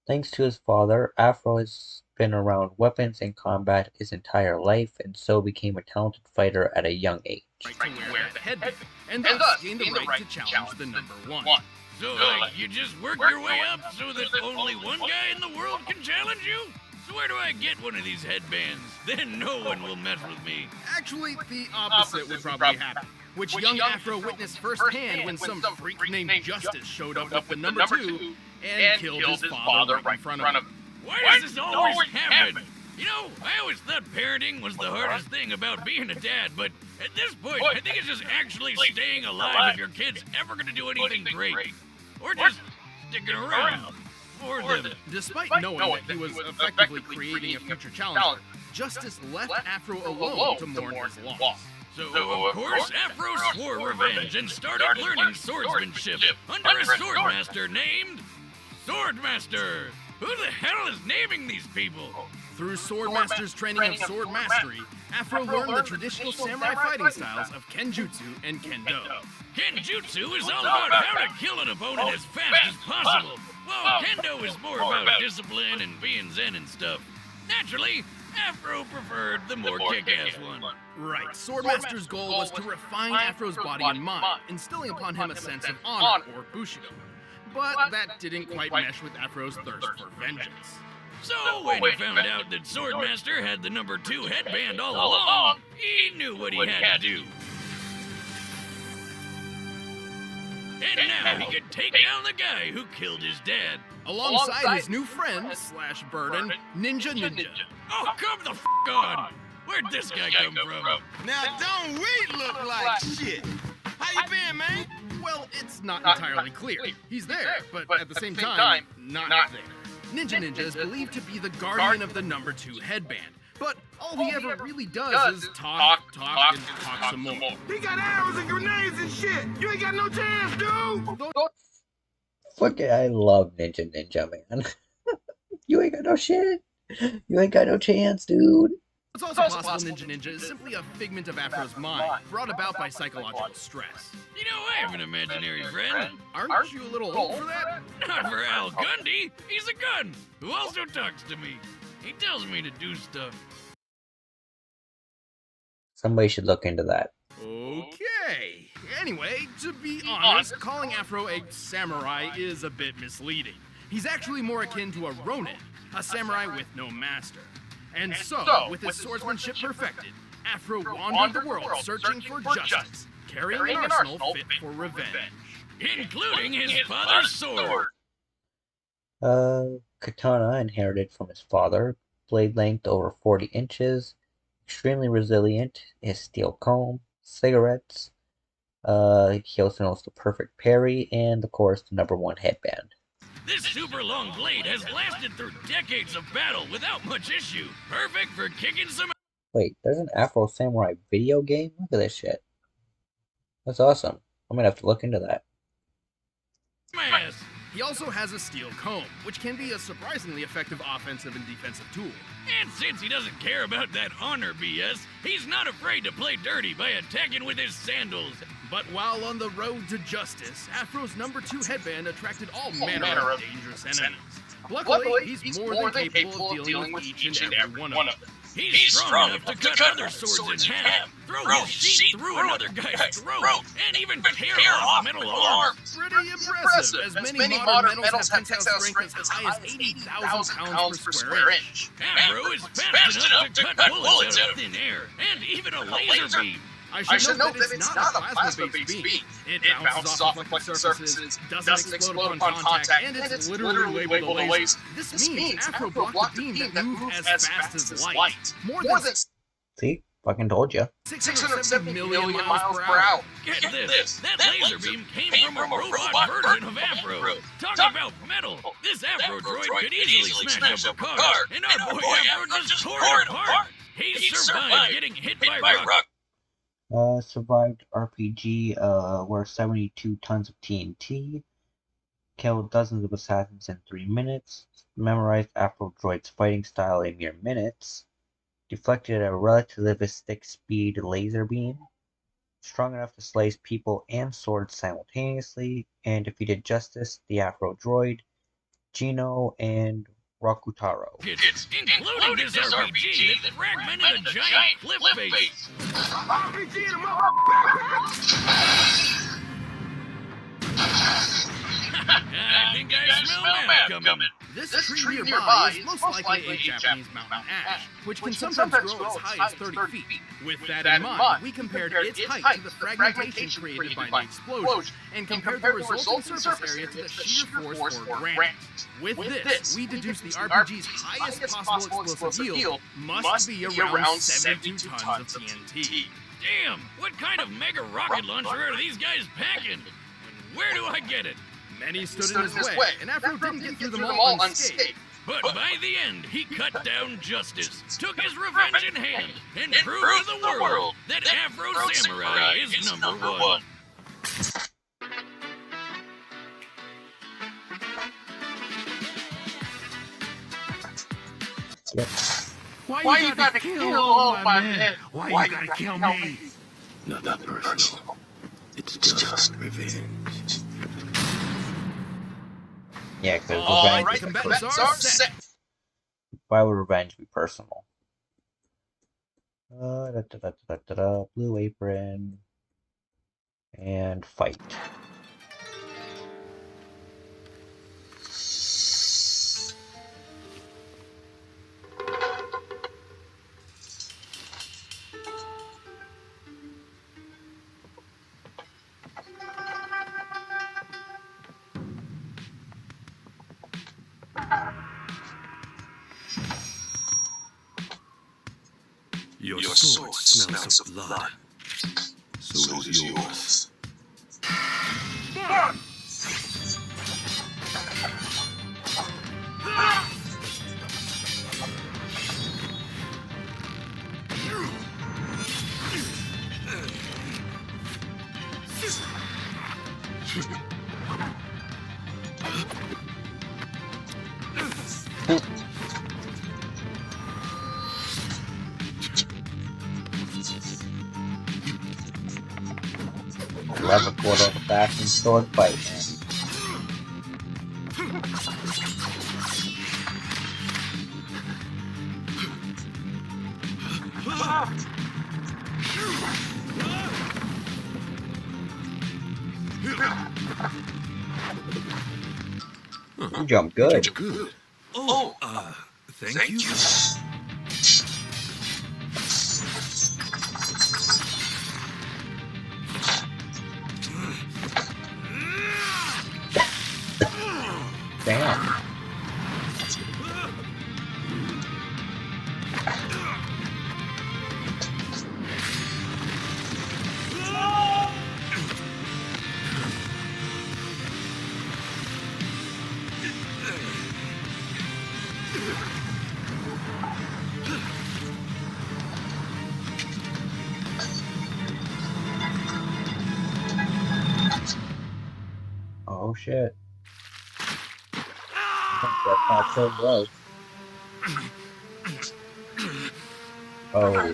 Thanks to his father, Afro has been around weapons and combat his entire life, and so became a talented fighter at a young age. right to wear the headband, and thus gain the right to challenge the #1. So, like, you just work your way up so that only one guy in the world can challenge you? So where do I get one of these headbands? Then no one will mess with me. Actually, the opposite would probably happen, which young Afro witnessed firsthand when some freak named Justice showed up with the #2 and killed his father right in front of him. Why does this always happen? You know, I always thought parenting was the hardest thing about being a dad, but at this point, I think it's just actually staying alive if your kid's ever gonna do anything great. Or just sticking around for them. Despite knowing that he was effectively creating a future challenger, Justice left Afro alone to mourn his loss. So, of course, Afro swore revenge and started learning swordsmanship under a swordmaster named Swordmaster. Who the hell is naming these people? Through Swordmaster's training of sword mastery, Afro learned the traditional samurai fighting styles of Kenjutsu and Kendo. Kenjutsu is all about how to kill an opponent as fast as possible, while Kendo is more about discipline and being zen and stuff. Naturally, Afro preferred the more kick-ass one. Right, Swordmaster's goal was to refine Afro's body and mind, instilling upon him a sense of honor, or bushido. But that didn't quite mesh with Afro's thirst for vengeance. So when he found out that Swordmaster had the #2 headband all along, he knew what he had to do. And now he could take down the guy who killed his dad. Alongside his new friend, / burden, Ninja. Oh, come the f*** on! Where'd this guy come from? Now don't we look like shit? How you been, man? Well, it's not entirely clear. He's there, but at the same time, not there. Ninja is believed to be the guardian of the #2 headband, but all he ever really does is talk, and talk some more. He got arrows and grenades and shit! You ain't got no chance, dude! Fuck it, I love Ninja, man. You ain't got no shit. You ain't got no chance, dude. It's also possible Ninja is simply a figment of Afro's mind, brought about by psychological stress. You know, I have an imaginary friend. Aren't you a little old for that? Not for Al Gundy. He's a gun who also talks to me. He tells me to do stuff. Somebody should look into that. Okay. Anyway, to be honest, calling Afro a samurai is a bit misleading. He's actually more akin to a ronin, a samurai with no master. And so, with his swordsmanship perfected, Afro wandered the world searching for justice, carrying an arsenal fit for revenge. Including his father's sword. Katana inherited from his father, blade length over 40 inches, extremely resilient, his steel comb, cigarettes, he also knows the perfect parry, and of course the #1 headband. This super long blade has lasted through decades of battle without much issue. Perfect for kicking some. Wait, there's an Afro Samurai video game? Look at this shit. That's awesome. I'm gonna have to look into that. Ass. He also has a steel comb, which can be a surprisingly effective offensive and defensive tool. And since he doesn't care about that honor BS, he's not afraid to play dirty by attacking with his sandals. But while on the road to justice, Afro's #2 headband attracted all manner of dangerous enemies. Luckily, he's more than capable of dealing with each and every one of them. He's strong enough to cut other swords in half, throw his sheath through another guy's throat, and even tear off metal arms. Pretty impressive, as many modern metals have tensile strength as high as 80,000 pounds per square inch. Afro is fast enough to cut bullets out of thin air, and even a laser beam. I should note that it's not a plasma-based beam. It bounces off reflecting surfaces, doesn't explode upon contact, and it's literally labeled a laser. This means Afro blocked the beam that moved as fast as light. More than See? Fucking told you. 670 million miles per hour. Get this! That laser beam came from a robot version of Afro. Talk about metal! This Afro droid could easily smash up a car, and our boy Afro just tore it apart! He survived getting hit by rock. Survived RPG, were 72 tons of TNT. killed dozens of assassins in 3 minutes, memorized Afro Droid's fighting style in mere minutes, deflected a relativistic speed laser beam, strong enough to slice people and swords simultaneously, and defeated Justice, the Afro Droid, Gino, and Rakutaro. Including this RPG that fragmented a giant cliff face. RPG in I think I smell meth coming. This tree nearby is most likely a Japanese mountain ash, which can sometimes grow as high as 30 feet. With that in mind, we compared its height to the fragmentation created by the explosion, and compared the resulting surface area to the sheer force or granite. With this, we deduced the RPG's highest possible explosive yield must be around 72 tons of TNT. Damn, what kind of mega rocket launcher are these guys packing? And where do I get it? Many stood in his way, and Afro didn't get through them all unscathed. But by the end, he cut down Justice, took his revenge in hand, and proved to the world that Afro Samurai is number one. Why you gotta kill all my men? Why you gotta kill me? Nothing personal. It's just revenge. Yeah, because Alright, combatants are set. Why would revenge be personal? Blue apron. And fight. Your sword smells of blood. So does yours. Love a quarter of a fashion sword fight, man. You jump good. Good. Oh, thank you. Damn. Oh shit. That's not so gross. Oh.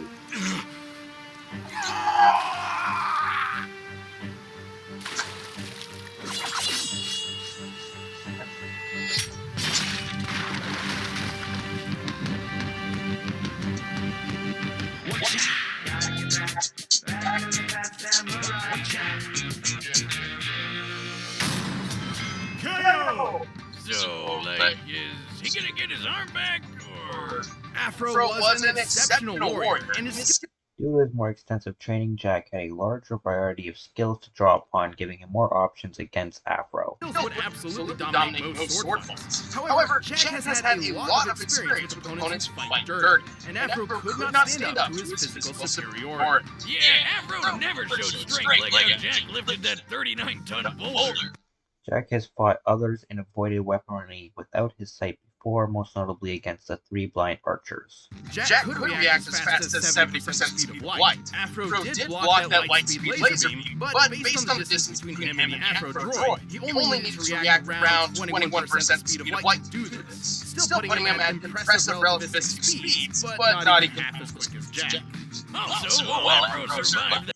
So, like, is he gonna get his arm back, or...? Afro was an exceptional warrior, and his Due to his more extensive training, Jack had a larger variety of skills to draw upon, giving him more options against Afro. skills would absolutely dominate most sword fights. However, Jack has had a lot of experience with opponents who fight dirty, and Afro could not stand up to his physical superiority. Yeah, Afro never showed strength like how Jack lifted that 39-ton boulder. Jack has fought others and avoided weaponry without his sight or most notably against the 3 blind archers. Jack could react as fast as 70% speed of light. Afro did block that light speed laser beam, but based on the distance between him and the Afro droid, he only needed to react around 21% speed of light to do this. Still putting him at impressive relativistic speeds, but not even half as quick as Jack. Also, Afro survived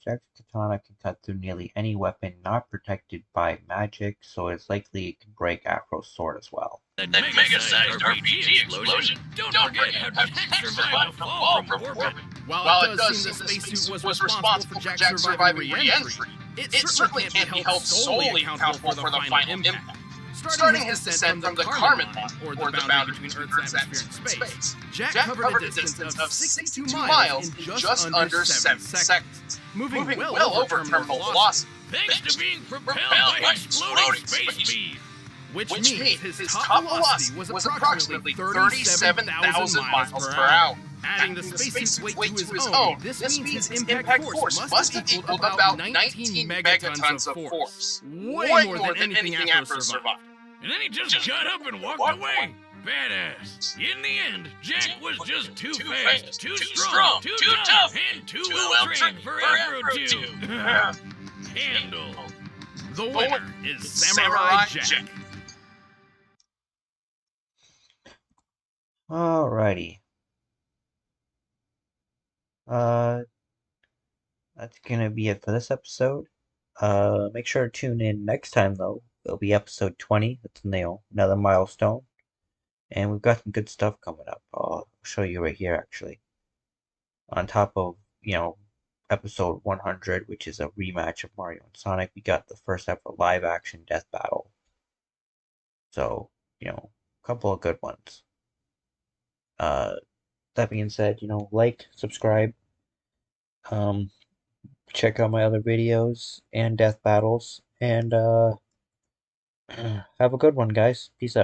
Jack's katana can cut through nearly any weapon not protected by magic, so it's likely it can break Afro's sword as well. that mega-sized RPG explosion. Don't forget how Jack survived a fall from orbit. While it does seem the spacesuit was responsible for Jack's surviving re-entry, it certainly can't be held solely accountable for the final impact. Starting his descent from the Karman line, or the boundary between Earth's atmosphere and space, Jack covered a distance of 62 miles in just under 7 seconds, moving well over terminal velocity. Thanks to being propelled by exploding space speed. Which means his top velocity was approximately 37,000 miles per hour. Adding the spacesuit's weight to his own, this means his impact force must have equaled about 19 megatons of force. Way more than anything Afro survived. And then he just got up and walked away. Badass. In the end, Jack was just too fast, too strong, too tough, and too well trained for Afro to handle. The winner is Samurai Jack. Alrighty. That's gonna be it for this episode. Make sure to tune in next time though. It'll be episode 20. That's another milestone. And we've got some good stuff coming up. I'll show you right here actually. On top of, episode 100, which is a rematch of Mario and Sonic, we got the first ever live action death battle. So, a couple of good ones. That being said, like, subscribe, check out my other videos and death battles, and have a good one, guys. Peace out.